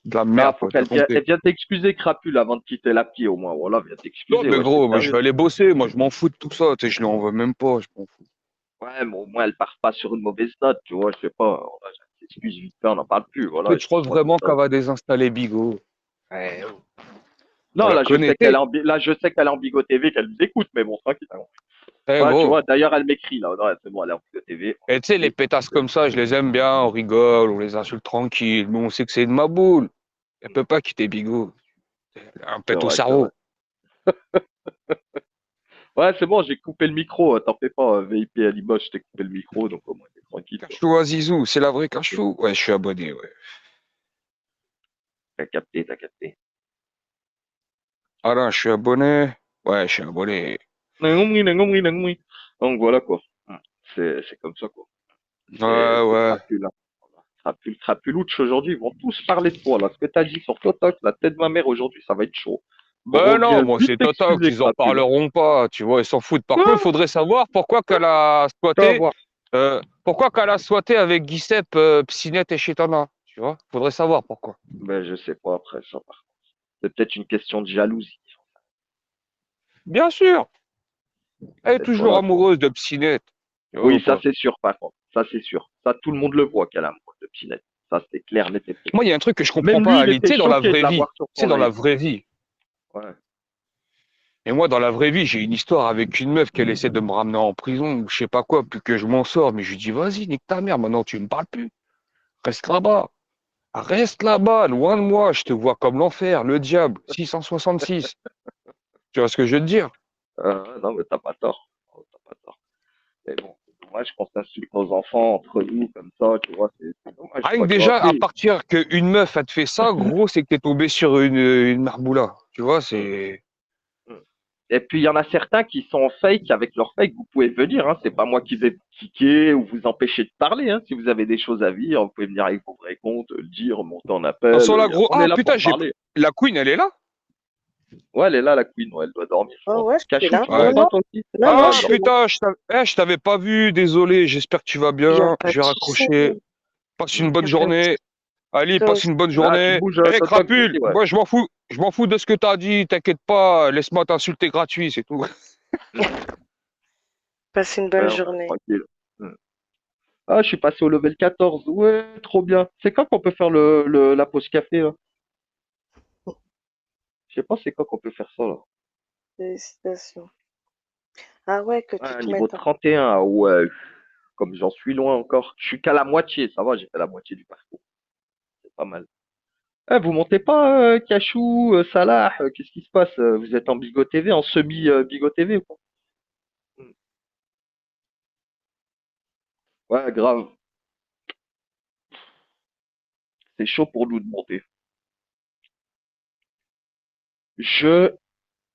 De la Non, merde, faut quoi, t'as elle compris. vienne t'excuser, crapule, avant de quitter l'appli, au moins. Voilà, viens Non, t'excuser, mais ouais, c'est gros, moi, je sérieux. vais aller bosser, moi, je m'en fous de tout ça, tu sais, je lui en veux même pas, je m'en fous. Ouais, mais au moins, elle part pas sur une mauvaise note, tu vois, je sais pas. Voilà, elle s'excuse vite fait, on n'en parle plus, voilà, Tu crois excuse-moi comme vraiment ça. qu'elle va désinstaller Bigot? Ouais, oh. On Non, la là, je connaît, sais qu'elle est là, je sais qu'elle est en Bigo TV, qu'elle nous écoute, mais bon, tranquille. Hein. Ouais, tu gros. vois, d'ailleurs, elle m'écrit, là. Non, c'est bon, elle est en Bigo TV. Et tu sais, les pétasses comme ça, je les aime bien, on rigole, on les insulte tranquille, mais on sait que c'est de ma boule. Elle peut pas quitter Bigot. Un C'est pète au vrai, c'est vrai. cerveau. Ouais, c'est bon, j'ai coupé le micro, t'en fais pas, VIP à Limoges, je t'ai coupé le micro, donc au moins, t'es tranquille, quoi. Cachou à Zizou, c'est la vraie Cachou? Ouais, je suis abonné, ouais. T'as capté, t'as capté. Ah là, je suis abonné. Ouais, je suis abonné. Donc voilà, quoi. C'est comme ça, quoi. Ouais, C'est ouais. crapule, hein. Crapule, crapulouche aujourd'hui, ils vont tous parler de toi, là. Ce que t'as dit sur Totoc, la tête de ma mère aujourd'hui, ça va être chaud. Ben Bon, non, viens moi vite c'est Totoc, t'excuser, ils en crapule. parleront pas, tu vois, ils s'en foutent. Par contre, il Quoi? faudrait savoir Quoi? pourquoi qu'elle a squatté avec Giuseppe, Psynet et Chetana, tu vois. Faudrait savoir pourquoi. Ben, je sais pas après ça, par contre. C'est peut-être une question de jalousie. Bien sûr, elle est Peut-être, toujours voilà, quoi. amoureuse de Psynet, tu vois ou Oui, ça pas. c'est sûr, par contre. Ça c'est sûr. Ça, tout le monde le voit qu'elle a amour de Pinette. Ça, c'est clair, net et Moi, il y précis. a un truc que je comprends Même pas, lui, il Ali, tu était sais, dans la choqué de vraie la vie, voir sur tu sais, son dans la live. vraie vie. Ouais. Et moi, dans la vraie vie, j'ai une histoire avec une meuf qu'elle essaie de me ramener en prison ou je sais pas quoi, puis que je m'en sors, mais je lui dis, vas-y, nique ta mère, maintenant tu me parles plus. Reste là-bas. Reste là-bas, loin de moi, je te vois comme l'enfer, le diable, 666. Tu vois ce que je veux te dire? Non, mais t'as pas tort. Oh, t'as pas tort. Mais bon, c'est dommage qu'on s'insulte nos enfants entre nous comme ça, tu vois, c'est dommage, Rien que quoi. Tu vois, déjà, à après, partir qu'une meuf a te fait ça, gros, c'est que t'es tombé sur une marboula. Tu vois, hum, c'est... et puis il y en a certains qui sont fake avec leur fake, vous pouvez venir, hein. C'est pas moi qui vais vous kicker ou vous empêcher de parler, hein. Si vous avez des choses à dire, vous pouvez venir avec vos vrais comptes, le dire, monter en Dans appel, son là, gros. on est Ah là putain, pour j'ai... parler. La Queen, elle est là? Ouais, elle est là, la queen, ouais, elle doit dormir, je Oh pense. ouais, je suis Cachou, là. tu Non, Ouais. dors pas non, toi aussi? non, Ah, non, elle je Ah dort. suis là. putain, je t'avais pas vu, désolé, j'espère que tu vas Il n'y a bien. pas de J'ai souci. raccroché. Passe une Il bonne a pas de journée. Ali, toi passe aussi. une bonne Ah, tu journée. bouges, Eh, Totox Crapule, aussi, ouais. moi je m'en fous de ce que t'as dit, t'inquiète pas, laisse-moi t'insulter gratuit, c'est tout. Passe une bonne Ouais, journée. tranquille. Hmm. Ah, je suis passé au level 14. Ouais, trop bien. C'est quand qu'on peut faire la pause café, là? Je sais pas c'est quand qu'on peut faire ça, là. Félicitations. Ah ouais, que tu Ah, te niveau mettes en... 31, ah ouais. Comme j'en suis loin encore. Je suis qu'à la moitié, ça va, j'ai fait la moitié du parcours. C'est pas mal. Eh, vous montez pas, Cachou, Salah, qu'est-ce qui se passe? Vous êtes en Bigo TV, en semi-Bigo TV, ou quoi? Hmm. Ouais, grave. C'est chaud pour nous de monter. Je,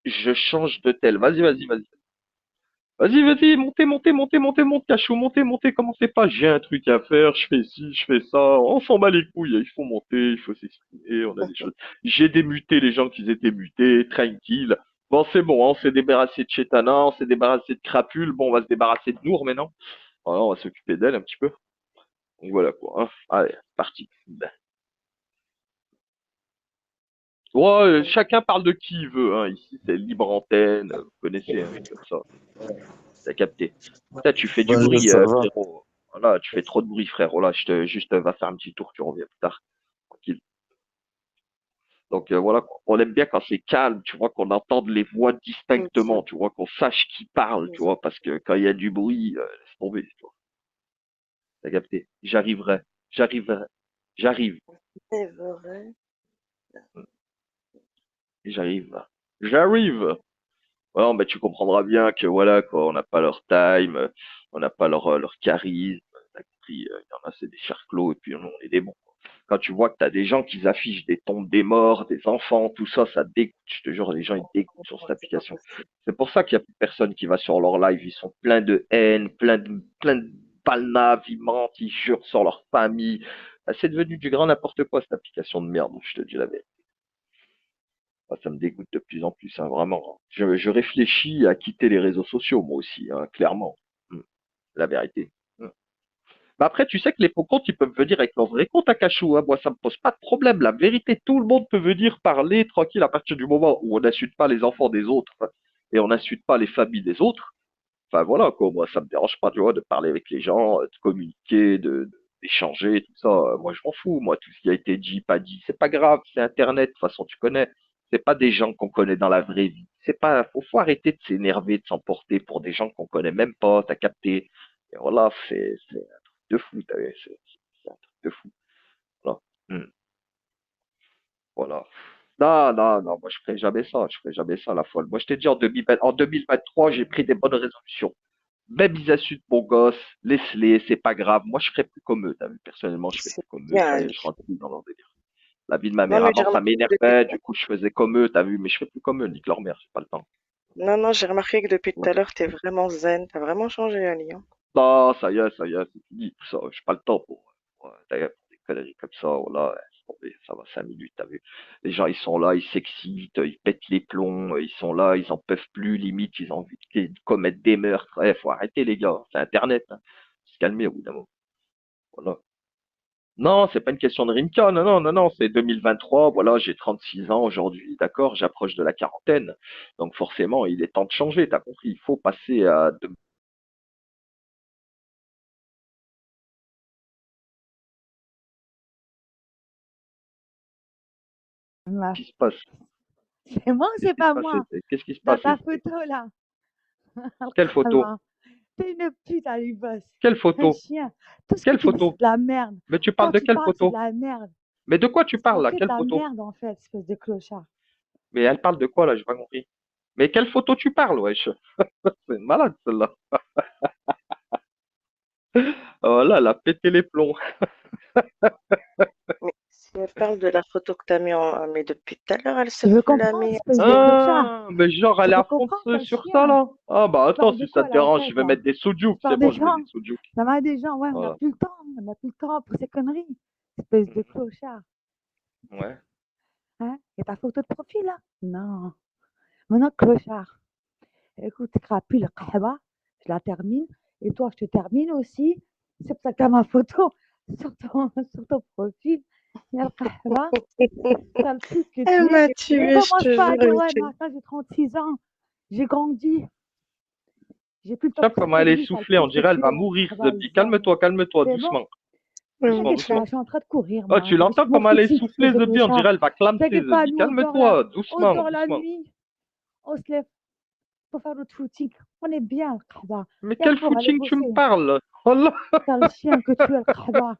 je change de tel. Vas-y, vas-y, vas-y. Vas-y, vas-y, montez, montez, montez, montez, montez, Cachou, montez, montez, commencez pas. J'ai un truc à faire, je fais ci, je fais ça. On s'en bat les couilles, il faut monter, il faut s'exprimer, on a des choses. J'ai démuté les gens qui étaient mutés, tranquille. Bon, c'est bon, hein, on s'est débarrassé de Chetana, on s'est débarrassé de Crapule, bon, on va se débarrasser de Nour maintenant. Voilà, on va s'occuper d'elle un petit peu. Donc voilà quoi, hein. Allez, c'est parti. Ben. Ouais, chacun parle de qui il veut, hein. Ici, c'est libre antenne, vous connaissez, hein, c'est comme ça. T'as capté. Putain, tu fais du Bonjour, bruit, ça va? frérot. Voilà, tu fais trop de bruit, frérot. Là, juste, va faire un petit tour, tu reviens plus tard. Tranquille. Donc, voilà, quoi. On aime bien quand c'est calme, tu vois, qu'on entende les voix distinctement, tu vois, qu'on sache qui parle, tu vois, parce que quand il y a du bruit, laisse tomber, tu vois. T'as capté. J'arriverai, j'arrive, C'est vrai. j'arrive, j'arrive. Ouais, mais tu comprendras bien que voilà, quoi, on n'a pas leur time, on n'a pas leur charisme. T'as compris, il y en a, c'est des charclos, et puis nous, on est des bons. Quand tu vois que t'as des gens qui affichent des tombes des morts, des enfants, tout ça, ça dégoûte. Je te jure, les gens, ils dégoûtent sur cette C'est pas application. possible. C'est pour ça qu'il y a plus personne qui va sur leur live. Ils sont pleins de haine, plein de palnaves, ils mentent, ils jurent sur leur famille. Ah, c'est devenu du grand n'importe quoi, cette application de merde, je te dis la vérité. Ah, ça me dégoûte de plus en plus, hein, vraiment. Je réfléchis à quitter les réseaux sociaux, moi aussi, hein, clairement. Hmm, la vérité. Hmm. Mais après, tu sais que les faux comptes, ils peuvent venir avec leur vrai compte à cachou, hein. Moi, ça me pose pas de problème. La vérité, tout le monde peut venir parler tranquille à partir du moment où on n'insulte pas les enfants des autres, hein, et on n'insulte pas les familles des autres. Enfin voilà quoi, moi ça me dérange pas, tu vois, de parler avec les gens, de communiquer, d'échanger, tout ça. Moi je m'en fous, moi tout ce qui a été dit, pas dit, c'est pas grave, c'est Internet, de toute façon tu connais. C'est pas des gens qu'on connaît dans la vraie vie. C'est pas, faut arrêter de s'énerver, de s'emporter pour des gens qu'on connaît même pas, t'as capté. Et voilà, c'est un truc de fou, t'as vu, c'est un truc de fou. Voilà. Hmm. Voilà. Non, non, non, moi je ferai jamais ça, je ferai jamais ça, la folle. Moi je t'ai dit en 2023, j'ai pris des bonnes résolutions. Même ils insultent mon gosse, laisse-les, c'est pas grave. Moi, je ferais plus comme eux, t'as vu. Personnellement, je ferais C'est plus comme eux. bien, Ça y est, Ali. je rentre plus dans leur délire. La vie de ma Non, mère, mais j'ai avant, ça remarqué que depuis... m'énervait. Du coup, je faisais comme eux, t'as vu. Mais je fais plus comme eux, nique leur mère, j'ai pas le temps. Non, non, j'ai remarqué que depuis tout à Voilà. l'heure, t'es vraiment zen. T'as vraiment changé, Ali, hein. Non, ça y est, c'est fini, tout ça. J'ai pas le temps d'ailleurs, pour des conneries comme ça. Voilà, laisse tomber, ça va 5 minutes, t'as vu. Les gens, ils sont là, ils s'excitent, ils pètent les plombs, ils sont là, ils en peuvent plus, limite, ils ont envie de commettre des meurtres. Faut arrêter, les gars. C'est Internet, hein. Faut se calmer au bout d'un moment. Voilà. Non, c'est pas une question de Rimka, non, non, non, non, c'est 2023, voilà, j'ai 36 ans aujourd'hui, d'accord, j'approche de la quarantaine, donc forcément, il est temps de changer, t'as compris, il faut passer à de Ma- ce qui se passe. C'est moi ou Qu'est-ce c'est qui se pas passe, moi? Qu'est-ce qui se Dans passe, ta photo là. Quelle photo? Alkhalwa. T'es une pute, Ali Boss. Quelle Un photo? chien. Tout ce que Quelle tu dis, c'est photo? de la merde. Mais tu parles Quand de tu quelle parles, c'est de photo? la merde. Mais de quoi tu C'est parles là? que de Quelle la photo? merde, en fait, espèce de clochard. Mais elle parle de quoi là? J'ai pas compris. Mais quelle photo tu parles, wesh? C'est une malade celle-là. Oh là, elle a pété les plombs. Mais si elle parle de la photo que t'as mis en... Mais depuis tout à l'heure, elle se Tu veux blâmer. comprendre, espèce de clochard? Ah, mais genre, elle Tu est veux à fond comprendre, de- sale sur ça, chien? là. Ah, bah, Tu attends, parles de si ça quoi te là, en dérange, fait, je vais là? mettre des soujouks. Tu C'est parles bon, des je mets gens? des soujouks. Ça va des gens, ouais, on n'a Voilà. plus le temps. On n'a plus le temps pour ces conneries. Espèce de Mhm. clochard. Ouais. Hein? Et ta photo de profil, là? Non. Maintenant, clochard. Écoute, crapule, kahwa, je la termine. Et toi, je te termine aussi. C'est pour ça que t'as ma photo sur ton profil. Il y a le kahwa, sale pute que Elle tu es. m'a Et tuée, je commence te pas à jure, dire, elle ouais, tue. mais attends, j'ai 36 ans. J'ai grandi. J'ai plus le temps Tiens, pour ces comment elle est conneries, sale soufflée, on pute que dirait elle tu va es. Là. mourir, Kahwa, Zebdi. zen. Calme-toi, C'est bon? doucement. Doucement, T'inquiète pas, doucement. je suis en train de courir, Oh, moi. tu Je suis l'entends mon comment elle est footing, soufflée, espèce de Zebdi, on clochard. dirait elle va clamser, T'inquiète pas, Zebdi. nous, Calme-toi, on doucement, dort la doucement. nuit, on se lève pour faire notre footing. On est bien, kahwa. Mais Il y a quel pour aller footing tu me bosser. parles? Oh là, Sale chien que tu es, le kahwa.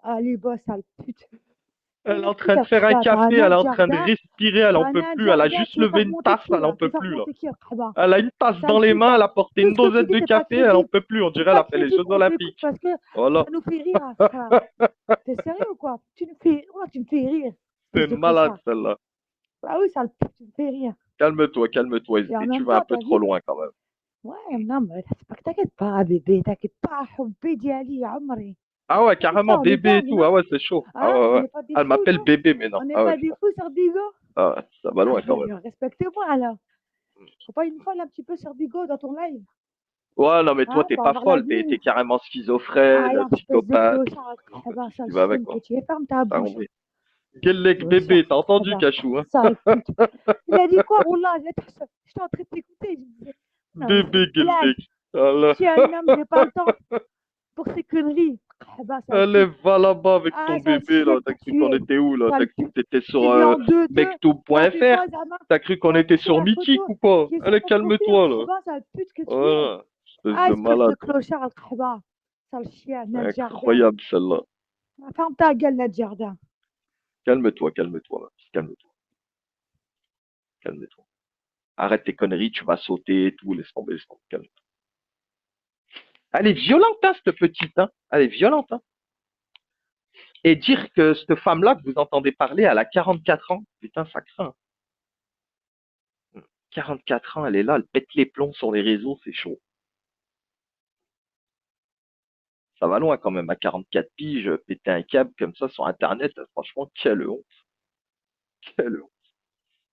Allez, bosse, sale pute. T'es elle est une en pute, train de le faire un kahwa. T'as un café, elle nain est de en train de jardin. respirer, elle T'as en un peut nain de plus. Elle a jardin. juste Tu veux levé faire une monter tasse, qui, elle en là? Tu veux peut faire plus, là. monter qui, le kahwa? Elle a une tasse dans Sale les pute, mains, hein. elle a porté Tout une ce que tu dosette dis, de c'est pas café, elle en crédible. peut plus. On C'est dirait elle pas a fait les Jeux crédible, on t'écoute Olympiques. parce que Voilà. ça nous fait rire, hein, frère. T'es sérieux ou quoi? Tu me fais rire, C'est espèce une de malade, clochard. celle-là. Ah oui, sale pute, tu me fais rire. Calme-toi, Et en Zbi. Tu même vas un temps, peu t'as trop vu? loin quand même. Ouais, non, mais t'inquiète pas, bébé, t'inquiète pas, حبي ديالي يا عمري. Ah ouais, T'inquiète carrément, pas, on est bébé bien, et on est tout. là. Ah ouais, c'est chaud. Ah Hein? ouais, On ouais. n'est pas des Elle fous, m'appelle nous? bébé maintenant. On n'est Ah ouais, pas des fous sur Bigo? ah ouais, ça va loin quand même. Respectez-moi, là. Faut pas une folle un petit peu sur Bigo dans ton live. Ouais, non, mais toi, Hein? t'es Faut pas avoir folle. T'es l'admin. carrément Ah, schizophrène, là, espèce de psychopathe. clochard, C'est tout ce sale qui va avec, chien que quoi. tu es. Ferme ta T'as bouche. compris. Quel leg Clochard, bébé, t'as entendu, Cachou, hein? sale pute. Il a dit quoi, Wallah? J'étais en train de t'écouter. Je disais, non, mais c'est une Bébé, quel blague. leg. Voilà. Je suis un homme, j'ai pas le temps pour ces conneries. Sale Allez, pute. va là-bas avec Ah, ton sale bébé, là. chienne T'as que cru tu qu'on es. était où, là? T'as Sale cru pute. que t'étais Je t'ai sur vu en 2-2. T'as vu mectub.fr? quoi, Zama? T'as cru qu'on T'as était vu sur sur la Mythique photo ou quoi? qui est sur Allez, ton profil, calme-toi, là. sale pute que tu es. Voilà. Espèce Ah, de espèce de malade. clochard, al-Khaba. Sale chien, nain de jardin. Incroyable, celle-là. Ferme ta gueule, nain de jardin. Calme-toi, calme-toi, ma fille. Calme-toi, calme-toi. Arrête tes conneries, tu vas sauter et tout. Laisse tomber, calme-toi. Elle est violente, hein, cette petite, hein. Elle est violente, hein. Et dire que cette femme-là que vous entendez parler, elle a 44 ans, putain, ça craint. 44 ans, elle est là, elle pète les plombs sur les réseaux, c'est chaud. Ça va loin quand même, à 44 piges, péter un câble comme ça sur Internet, franchement, quelle honte, quelle honte.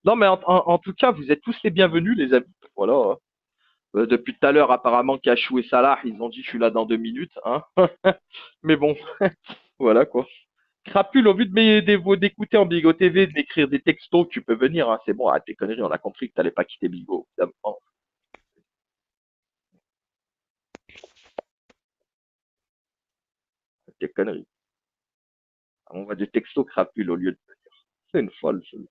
Non, mais en tout cas, vous êtes tous les bienvenus, les amis. Voilà, hein. Depuis tout à l'heure, apparemment, Cachou et Salah, ils ont dit je suis là dans 2 minutes, hein. Mais bon, voilà quoi. Crapule, au lieu d'écouter en Bigo TV, d'écrire des textos, tu peux venir, hein. C'est bon, ah, tes conneries, on a compris que t'allais pas quitter Bigo, évidemment. Tes conneries. On voit des textos crapule au lieu de venir. C'est une folle, celle.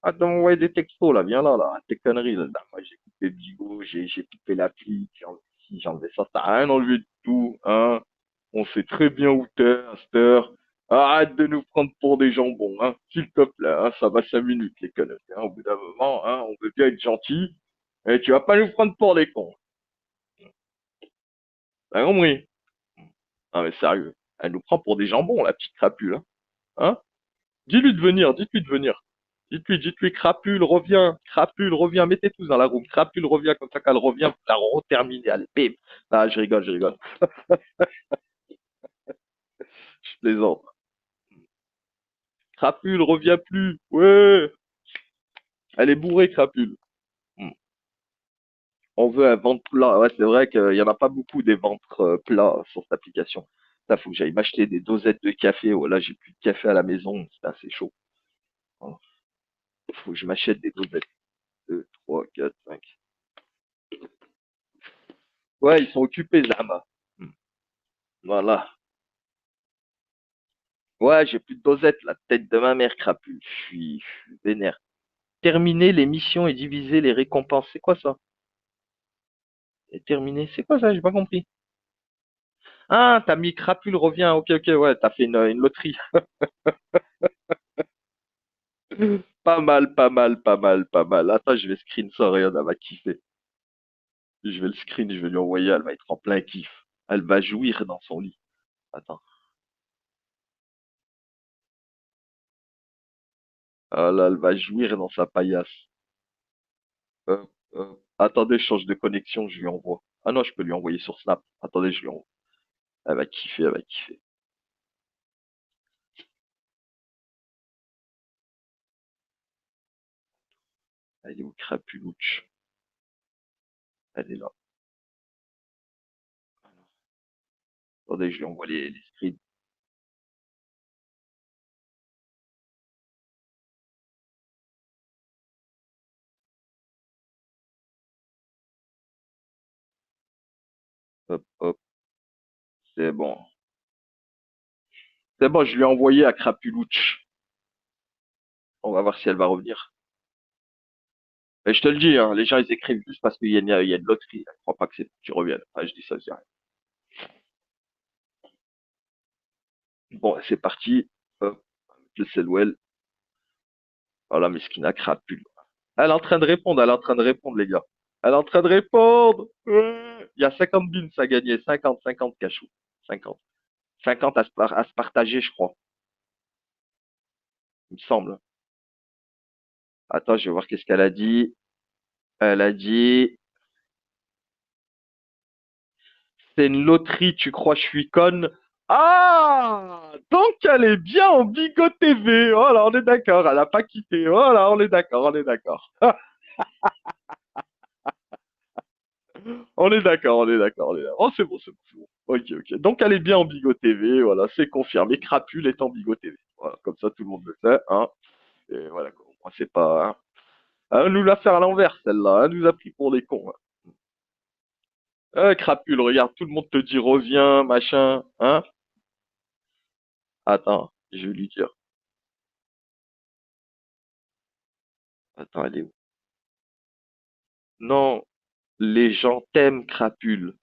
Attends, on voit des textos là, viens là, là, tes conneries là. Moi j'ai coupé Bigo, j'ai coupé l'appli, j'ai enlevé ci, j'ai enlevé ça, t'as rien enlevé de tout, hein. On sait très bien où t'es à cette heure. Arrête de nous prendre pour des jambons, hein. S'il te plaît, hein, ça va 5 minutes, les conneries, hein. Au bout d'un moment, hein, on veut bien être gentil, et tu vas pas nous prendre pour des cons. T'as compris? Non mais sérieux, elle nous prend pour des jambons, la petite crapule, hein. Hein. Dis-lui de venir, dites-lui de venir. Dites-lui, Crapule, reviens, mettez tous dans la room, Crapule, reviens, comme ça qu'elle revient, pour la reterminer, allez, bim. Ah, je rigole, je rigole. Je plaisante. Crapule, reviens plus, ouais. Elle est bourrée, Crapule. Hmm. On veut un ventre plat. Ouais, c'est vrai qu'il y en a pas beaucoup des ventres plats sur cette application. Ça, faut que j'aille m'acheter des dosettes de café. Oh, là, j'ai plus de café à la maison, c'est assez chaud. Hein. Faut que je m'achète des dosettes. 2, 3, 4, 5. Ouais, ils sont occupés, Zama. Hmm. Voilà. Ouais, j'ai plus de dosette, la tête de ma mère crapule. Je suis vénère. Terminer les missions et diviser les récompenses. C'est quoi ça? Et terminer, c'est quoi ça? J'ai pas compris. Ah, t'as mis crapule revient. Ok, ok, ouais, t'as fait une loterie. Pas mal, pas mal, pas mal, pas mal. Attends, je vais screen ça, regarde, elle va kiffer. Je vais le screen, je vais lui envoyer, elle va être en plein kiff. Elle va jouir dans son lit. Attends. Ah là, elle va jouir dans sa paillasse. Attendez, je change de connexion, je lui envoie. Ah non, je peux lui envoyer sur Snap. Attendez, je lui envoie. Elle va kiffer, elle va kiffer. Elle est où, Crapulouche? Elle est là. Attendez, je lui envoie les screens. Hop, hop, c'est bon. C'est bon, je lui ai envoyé à Crapulouche. On va voir si elle va revenir. Et je te le dis, hein, les gens ils écrivent juste parce qu'il y a une loterie. Je crois pas que c'est pour que tu reviennes. Ah, je dis ça, je dis rien. Bon, c'est parti. Hop, le Selwell. Voilà, Miskina Crapule. Elle est en train de répondre, elle est en train de répondre, les gars. Elle est en train de répondre. Ouais. Il y a 50 bins à gagner. 50, 50 cachou. 50. 50 à se partager, je crois. Il me semble. Attends, je vais voir qu'est-ce qu'elle a dit. Elle a dit, c'est une loterie, tu crois que je suis conne? Ah! Donc elle est bien en Bigo TV. Voilà, on est d'accord. Elle a pas quitté. Voilà, on est d'accord, on est d'accord. On est d'accord, on est d'accord, on est d'accord. Oh, c'est bon, c'est bon, c'est bon. Ok, ok. Donc elle est bien en Bigo TV. Voilà, c'est confirmé. Crapule est en Bigo TV. Voilà, comme ça tout le monde le sait, hein. Et voilà, quoi. Moi, c'est pas, hein. Elle nous l'a fait à l'envers, celle-là. Elle nous a pris pour des cons, hein. Crapule, regarde, tout le monde te dit reviens, machin, hein. Attends, je vais lui dire. Attends, elle est où? Non, les gens t'aiment, crapule.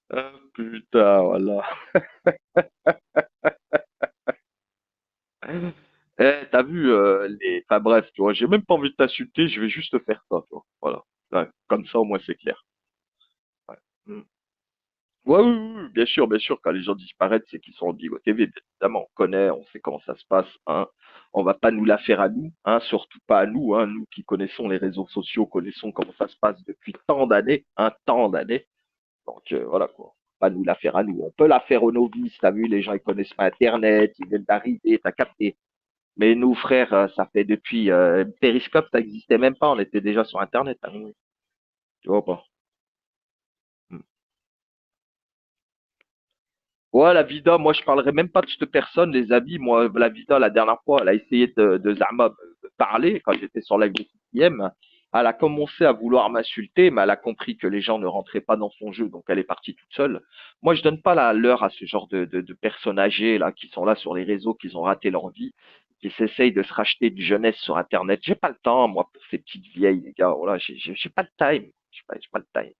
Ah, putain, voilà. T'as vu Enfin bref, tu vois, j'ai même pas envie de t'insulter, je vais juste faire ça, tu vois. Voilà. Ouais, comme ça, au moins, c'est clair. Ouais. Mm. Ouais, oui, oui, oui, bien sûr, quand les gens disparaissent, c'est qu'ils sont en Bigo TV, bien évidemment, on connaît, on sait comment ça se passe, hein. On va pas nous la faire à nous, hein, surtout pas à nous, hein, nous qui connaissons les réseaux sociaux, connaissons comment ça se passe depuis tant d'années, un tant d'années. Donc voilà quoi. Pas nous la faire à nous. On peut la faire aux novices, t'as vu, les gens ils connaissent pas Internet, ils viennent d'arriver, t'as capté. Mais nous, frères, ça fait depuis Periscope, ça existait même pas, on était déjà sur Internet, hein, nous. Tu vois pas. Hmm. Ouais, la Vida, moi je parlerai même pas de cette personne, les amis. Moi, la Vida, la dernière fois, elle a essayé de Zama parler quand j'étais sur live de 6e. Elle a commencé à vouloir m'insulter, mais elle a compris que les gens ne rentraient pas dans son jeu, donc elle est partie toute seule. Moi, je donne pas l'heure à ce genre de personnes âgées là qui sont là sur les réseaux, qui ont raté leur vie, qui s'essayent de se racheter du jeunesse sur Internet. J'ai pas le temps, moi, pour ces petites vieilles, les gars. Voilà, j'ai pas le time. J'ai pas le time.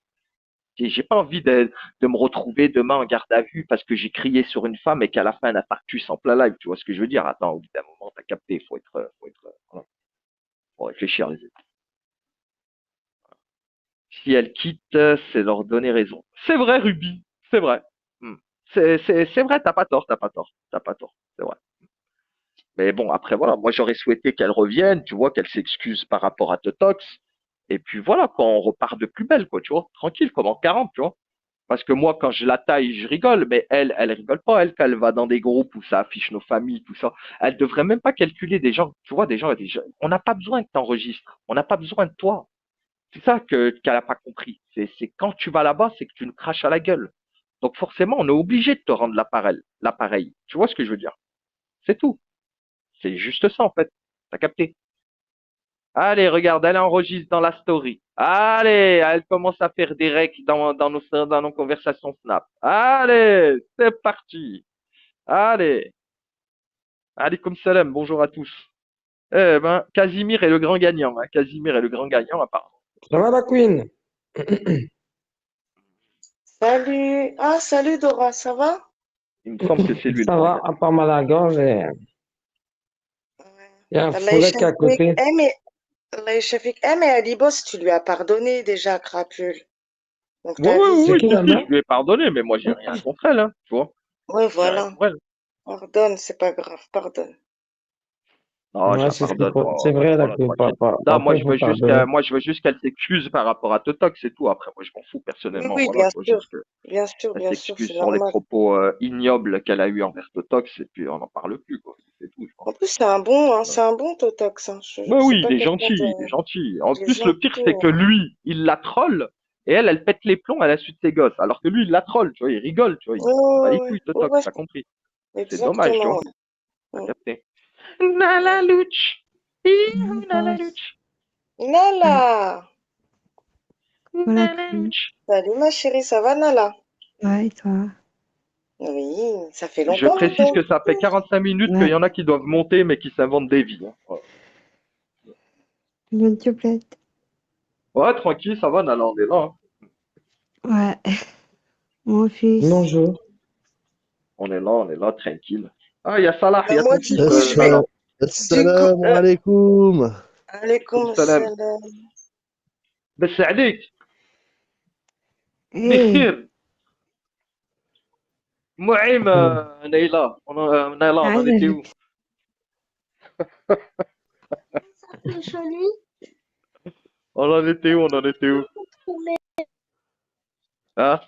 J'ai pas envie de me retrouver demain en garde à vue parce que j'ai crié sur une femme et qu'à la fin un infarctus en plein live. Tu vois ce que je veux dire? Attends, au bout d'un moment, t'as capté. Voilà, faut réfléchir les autres. Si elles quittent, c'est leur donner raison. C'est vrai, Ruby. C'est vrai. Hmm. C'est vrai, t'as pas tort, t'as pas tort, t'as pas tort. C'est vrai. Mais bon, après, voilà, moi j'aurais souhaité qu'elle revienne, tu vois, qu'elle s'excuse par rapport à Totox. Et puis voilà, quand on repart de plus belle, quoi, tu vois, tranquille, comme en 40, tu vois. Parce que moi, quand je la taille, je rigole, mais elle rigole pas, elle, quand elle va dans des groupes où ça affiche nos familles, tout ça. Elle devrait même pas calculer des gens, tu vois, des gens. On n'a pas besoin que tu enregistres. On n'a pas besoin de toi. C'est ça qu'elle a pas compris. C'est quand tu vas là-bas, c'est que tu nous craches à la gueule. Donc forcément, on est obligé de te rendre l'appareil. Tu vois ce que je veux dire? C'est tout. C'est juste ça, en fait. T'as capté? Allez, regarde, elle enregistre dans la story. Allez, elle commence à faire des recs dans nos conversations Snap. Allez, c'est parti. Allez, alaikum salam, bonjour à tous. Eh ben, Casimir est le grand gagnant, hein. Casimir est le grand gagnant, apparemment. Ça va la Queen? Salut. Ah, salut Dora, ça va? Il me semble que c'est lui le Ça grand va, gagnant. à part mal à la gorge, et Ouais. il y a un Allah foulette à يشافيك. côté. Allah يشافيك. Mais Ali Boss, tu lui as pardonné déjà, Crapule. Donc Oui, ta oui, vie, C'est oui, c'est qui si, la si, fini. mère? je lui ai pardonné, mais moi, j'ai rien contre elle, hein, tu vois. Ouais, J'ai rien voilà. pour elle. Pardonne, c'est pas grave, pardonne. Non, je Ouais, la c'est ce qu'il pardonne, faut. C'est non, vrai, la voilà, Queen. tranquille. Non, Parfois, il faut pardonner. moi, je veux juste qu'elle s'excuse par rapport à Totok, c'est tout. Après, moi, je m'en fous Oui, personnellement, oui, voilà, quoi, juste bien qu'elle sûr, s'excuse c'est sur les normal. propos ignobles qu'elle a eu envers Totox, et puis on n'en parle plus, quoi. C'est tout, je pense. En plus, hein, Voilà. c'est un bon Totox, hein. Je te Bah jure, c'est oui, pas quelqu'un de... il est gentil. En Il est plus, le pire, gentil, c'est que hein. lui, il la troll, et elle pète les plombs à la suite de ses gosses. Alors que lui, il la troll, tu vois, il rigole, tu vois, il Ouais, s'en bat les ouais, couilles, ouais, Totox, ouais, t'as compris. C'est dommage, tu exactement, vois, ouais. t'as Mm, capté. Nala ouais. Luch. Nala Boss. Luch. Nala! Ouais. Voilà, Nala Queen. Luch. Salut ma chérie, ça va Nala? Ouais, et toi? Oui, ça fait Je longtemps, dis précise donc. que ça fait 45 minutes qu'il Ouais. y en a qui doivent monter, mais qui s'inventent des vies, hein. Voilà. Une doublette. Ouais, tranquille, ça va, Nala, on est là, hein. Ouais. Mon fils. Bonjour. On est là, tranquille. Ah, il y a Salah, il Bah, y a moi, ton du fils, coup, je vais... Nala. Du coup, Assalamu alaikum. Comme alaykoum salam. salam. بس عليك Hé. بخير معيم نيلة نيلة on en était où Alex. on en était où hein.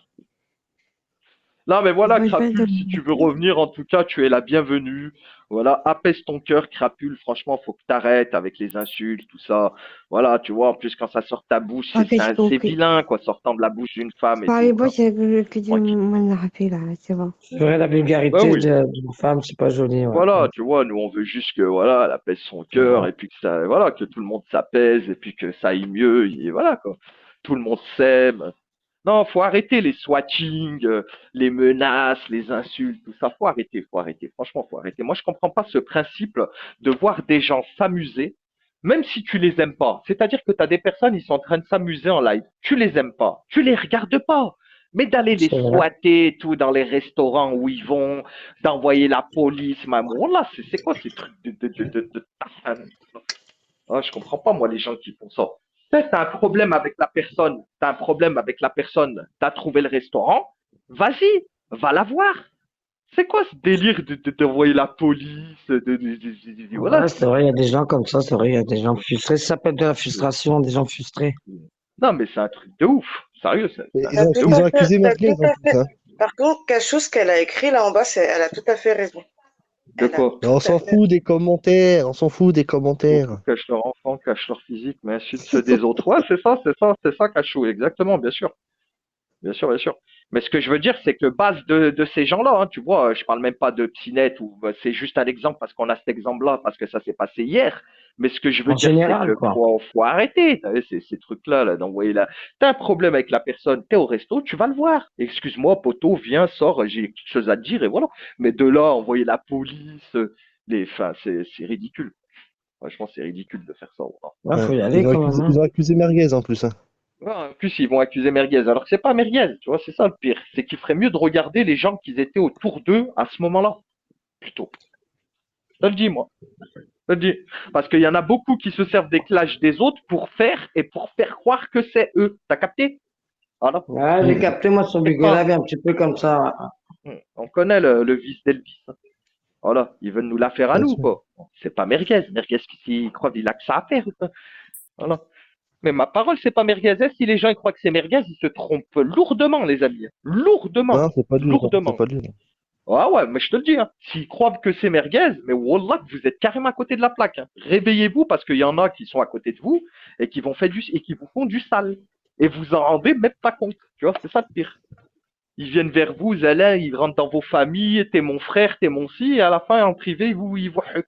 Non, mais voilà, Bonne fin de Crapule, si tu veux revenir, en tout cas, tu es la bienvenue. Voilà, apaise ton cœur, Crapule. Franchement, faut que t'arrêtes avec les insultes, tout ça. Voilà, tu vois, en plus, quand ça sort de ta bouche, Ok, j'ai c'est compris. vilain, quoi, sortant de la bouche d'une femme et Parlez tout. moi, Voilà, c'est que tu tranquille. m'en as rappelé là, c'est bon. C'est vrai, la Bah vulgarité oui. d'une femme, c'est pas joli, ouais. Voilà, tu vois, nous, on veut juste que, voilà, elle apaise son cœur Ouais. et puis que ça, voilà, que tout le monde s'apaise et puis que ça aille mieux. Et voilà, quoi. Tout le monde s'aime. Non, faut arrêter les swatchings, les menaces, les insultes, tout ça. Faut arrêter, faut arrêter. Franchement, faut arrêter. Moi, je comprends pas ce principe de voir des gens s'amuser, même si tu les aimes pas. C'est-à-dire que tu as des personnes, ils sont en train de s'amuser en live. Tu les aimes pas. Tu les regardes pas. Mais d'aller les C'est vrai. squatter, et tout, dans les restaurants où ils vont, d'envoyer la police, même. Voilà, c'est quoi ces trucs de tafane. Ah, je comprends pas, moi, les gens qui font ça. Peut-être t'as un problème avec la personne, t'as un problème avec la personne, t'as trouvé le restaurant, Vas-y, va la voir. C'est quoi ce délire d'envoyer la police, voilà. Ouais, c'est vrai, il y a des gens comme ça, c'est vrai, il y a des gens frustrés. Ça s'appelle de la frustration, des gens frustrés. Non, mais c'est un truc de ouf. Sérieux, c'est Et un Ils ont, truc de ils ouf. ont accusé t'as Merguez tout en à plus, fait. hein. Par contre, Cachou, ce qu'elle a écrit là en bas, elle a tout à fait raison. De Elle a quoi? Mais tout on à s'en fait. fout des commentaires, on s'en fout des Beaucoup commentaires. cachent leur enfant, cachent leur physique, mais insultent ceux des autres. Ouais, c'est ça, Cachou, exactement, bien sûr. Bien sûr, bien sûr. Mais ce que je veux dire, c'est que base de ces gens-là, hein, tu vois, je parle même pas de Psynet ou c'est juste un exemple parce qu'on a cet exemple-là, parce que ça s'est passé hier. Mais ce que je veux En dire, c'est général, que quoi. faut arrêter. T'as vu, ces trucs-là, là, d'envoyer là. T'as un problème avec la personne, t'es au resto, tu vas le voir. Excuse-moi, poteau, viens, sors, j'ai quelque chose à te dire et voilà. Mais de là, envoyer la police, enfin, c'est ridicule. Franchement, c'est ridicule de faire ça. Voilà. Ouais, Ouais. faut y aller quand même, hein. Ils ont accusé Merguez en plus, hein. Ouais, en plus, ils vont accuser Merguez. Alors que c'est pas Merguez, tu vois, c'est ça le pire. C'est qu'il ferait mieux de regarder les gens qui étaient autour d'eux à ce moment-là, plutôt. Je te le dis, moi. Je te le dis. Parce qu'il y en a beaucoup qui se servent des clashs des autres pour faire croire que c'est eux. T'as capté? Voilà. Ouais, j'ai capté, moi, sur C'est Bigo pas. Live, un petit peu comme ça. On connaît le vice d'Elvis. Voilà. Ils veulent nous la faire à Bien nous, sûr. quoi. C'est pas Merguez. Merguez, qui croit qu'il a que ça à faire. Voilà. Mais ma parole, c'est pas Merguez. Si les gens ils croient que c'est Merguez, ils se trompent lourdement, les amis. Lourdement. Non, c'est pas lui, non, c'est Lourdement. pas lui, non. Ah ouais, mais je te le dis, hein. S'ils croient que c'est merguez, mais wallah, que vous êtes carrément à côté de la plaque, hein. Réveillez-vous parce qu'il y en a qui sont à côté de vous et qui vous font du sale. Et vous en rendez même pas compte. Tu vois, c'est ça le pire. Ils viennent vers vous, ils rentrent dans vos familles, t'es mon frère, t'es mon si, et à la fin, en privé, ils vous huck.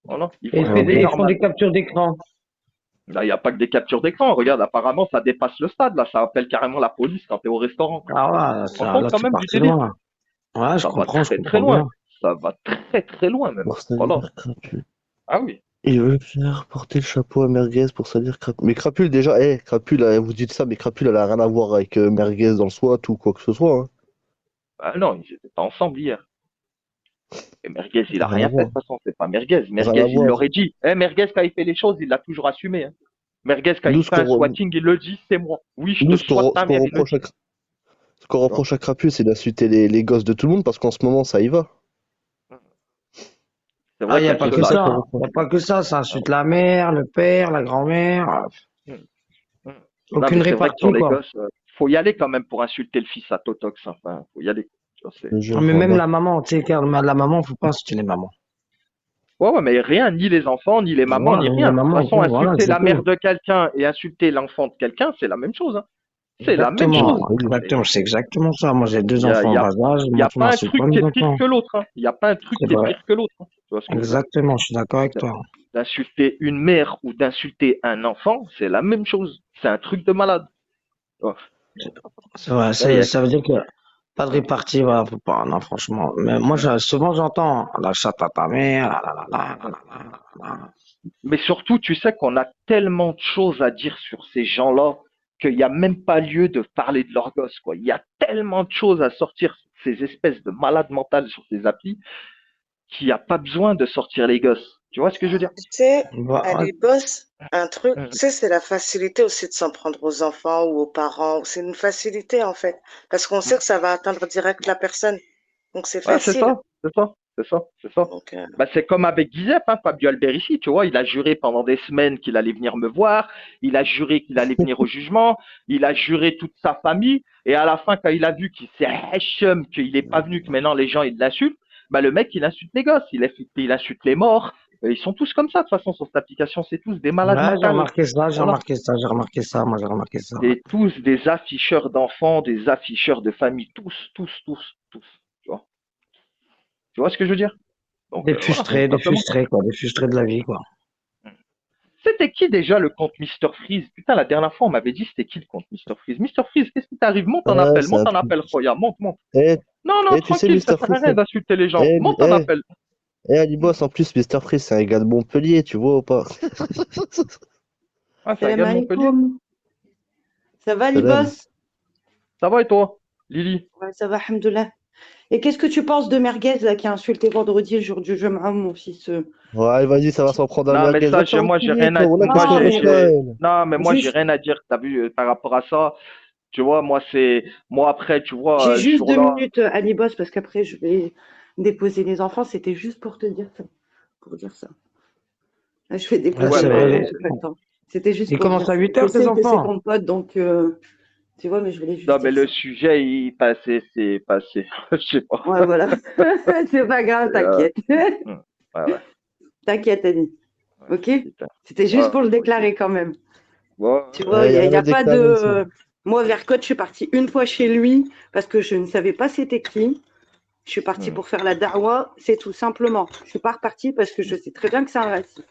Voilà. Ils Et font ils le font baiser ils font normal. des captures d'écran. Là, il n'y a pas que des captures d'écran. Regarde, apparemment, ça dépasse le stade. Là, ça appelle carrément la police quand t'es au restaurant, quoi. Ah ouais, Tu te rends compte là, quand c'est même du parti délire? loin. Ouais, je Ça va comprends très bien. loin. Ça va très très loin même. Pour salir Voilà. Crapule. Ah oui. Il veut faire porter le chapeau à Merguez pour salir Crapule. Mais Crapule, déjà, Crapule, vous dites ça, mais Crapule, elle a rien à voir avec Merguez dans le SWAT ou quoi que ce soit, hein. Ah non, ils étaient pas ensemble hier. Et Merguez, il a Rien à rien fait de voir. toute façon, c'est pas Merguez. Rien Merguez, à il voir. l'aurait dit. Merguez, quand il fait les choses, il l'a toujours assumé, hein. Merguez, quand Nous, il ce fait un qu'on swatting, il le dit, c'est moi. Oui, je te nous, swat ce ta qu'on mère, il le reproche dit. ce qu'on Tu vois. reproche à Crapule, c'est d'insulter les gosses de tout le monde parce qu'en ce moment, ça y va. C'est Ah, vrai il n'y qu'il a y a pas que C'est que que ça ça. ça. qu'on Il n'y reproche. a pas que ça. Ça Ah insulte ouais. la mère, le père, la grand-mère. Hum, hum. Non, Aucune mais c'est vrai que sur répartie, les quoi. gosses, faut y aller quand même pour insulter le fils à Totox. Enfin, faut y aller. Tu vois, Je te Ah, jure, mais même voilà. la maman, tu sais, car la maman, faut pas insulter les mamans. Ouais, ouais, mais rien, ni les enfants, ni les mamans, Voilà, ni même la rien. De toute maman, façon, voilà, insulter c'est la mère tout. de quelqu'un et insulter l'enfant de quelqu'un, c'est la même chose, hein. C'est la même Oui, chose. Exactement, oui. exactement, c'est exactement ça. Moi, j'ai Il deux y a, enfants y en a, bas âge. y Moi, a tu pas un m'insultes truc pas qui mes est pire enfants. que l'autre, hein. Il n'y a pas un truc C'est qui est vrai. pire que l'autre, hein. Tu vois ce que je veux dire? Exactement, je suis d'accord avec toi. D'insulter une mère ou d'insulter un enfant, c'est la même chose. C'est un truc de malade. Tu vois. C'est vrai, Là, y a- ça veut dire que pas de répartie, voilà, faut pas, non, franchement. Mais moi, souvent, j'entends la chatte à ta mère, la. Mais surtout, tu sais qu'on a tellement de choses à dire sur ces gens-là qu'il n'y a même pas lieu de parler de leurs gosses, quoi. Il y a tellement de choses à sortir sur ces espèces de malades mentales sur ces applis qu'il n'y a pas besoin de sortir les gosses. Tu vois ce que je veux dire? Tu sais, Bah, ouais, Ali Boss, un truc, Hum, tu sais, c'est la facilité aussi de s'en prendre aux enfants ou aux parents. C'est une facilité, en fait. Parce qu'on sait hum. que ça va atteindre direct la personne. Donc, c'est Ouais, c'est facile. ça, c'est ça, c'est ça, c'est ça. Donc, Bah, c'est comme avec Giuseppe, hein, Fabio Alberici, tu vois, il a juré pendant des semaines qu'il allait venir me voir, il a juré qu'il allait venir au jugement, il a juré toute sa famille, et à la fin, quand il a vu qu'il s'est hachum, qu'il n'est pas venu, que maintenant les gens ils l'insultent, bah le mec il insulte les gosses, il insulte les morts, ils sont tous comme ça de toute façon sur cette application, c'est tous des malades ouais, mentales, voilà. j'ai remarqué ça, moi, j'ai remarqué ça. C'est tous des afficheurs d'enfants, des afficheurs de famille, tous, tu vois. Tu vois ce que je veux dire? Donc voilà, tout simplement. Des frustrés de la vie, quoi. C'était qui déjà le compte Mister Freeze? Putain, la dernière fois, on m'avait dit c'était qui le compte Mister Freeze? Mister Freeze, qu'est-ce qui t'arrive? Ouais, c'est Monte un en truc. appel, Roya, monte. Eh, Non, non, tu sais, tranquille, ça Mr. sert à Freeze, rien d'insulter les gens. eh, Monte en appel. Ali Boss, en plus, Mr. Freeze, c'est un gars de Montpellier, tu vois ou pas? Ah, c'est un Salam gars de Montpellier. alaikum. Ça va, Salam. Libos? Ça va et toi, Lily? Ouais, ça va, alhamdoulilah. Et qu'est-ce que tu penses de Merguez là, qui a insulté vendredi le jour du Jumu'ah, mon fils? Ouais, vas-y, ça va s'en prendre à Non, mais Merguez. ça, Va te faire moi, j'ai enculer, rien toi. à, Voilà, moi, qu'est-ce qu'elle Non, est mais là, elle. non, mais moi, j'ai juste, rien à dire. T'as vu, par rapport à ça, Tu vois, moi après, tu vois, J'ai ce juste 2 jour-là, minutes, Ali Boss, parce qu'après, je vais déposer les enfants. C'était juste pour te dire ça. Pour dire ça. Là, je vais Ouais, ouais, déposer c'est les mais enfants, vrai. j'ai pas le temps. C'était juste Ils pour dire commencent à ça. 8 Je heures, tes sais que c'est enfants. ton pote, donc tu vois, mais je voulais non, juste mais dire le ça. sujet, il passé, c'est passé. Je sais pas. Ouais, voilà. C'est pas grave, Euh, t'inquiète. ouais, ouais, T'inquiète, Ali. ouais, Ok? putain. C'était juste Ouais, pour le tranquille. déclarer quand même. Ouais, Tu vois, Ouais, il il y a n'y rien a, à pas déclarer ici. de. Moi, vers Côte, je suis partie une fois chez lui parce que je ne savais pas c'était qui. Je suis partie hmm. pour faire la dawa, c'est tout simplement. Je suis pas repartie parce que je sais très bien que c'est un raciste.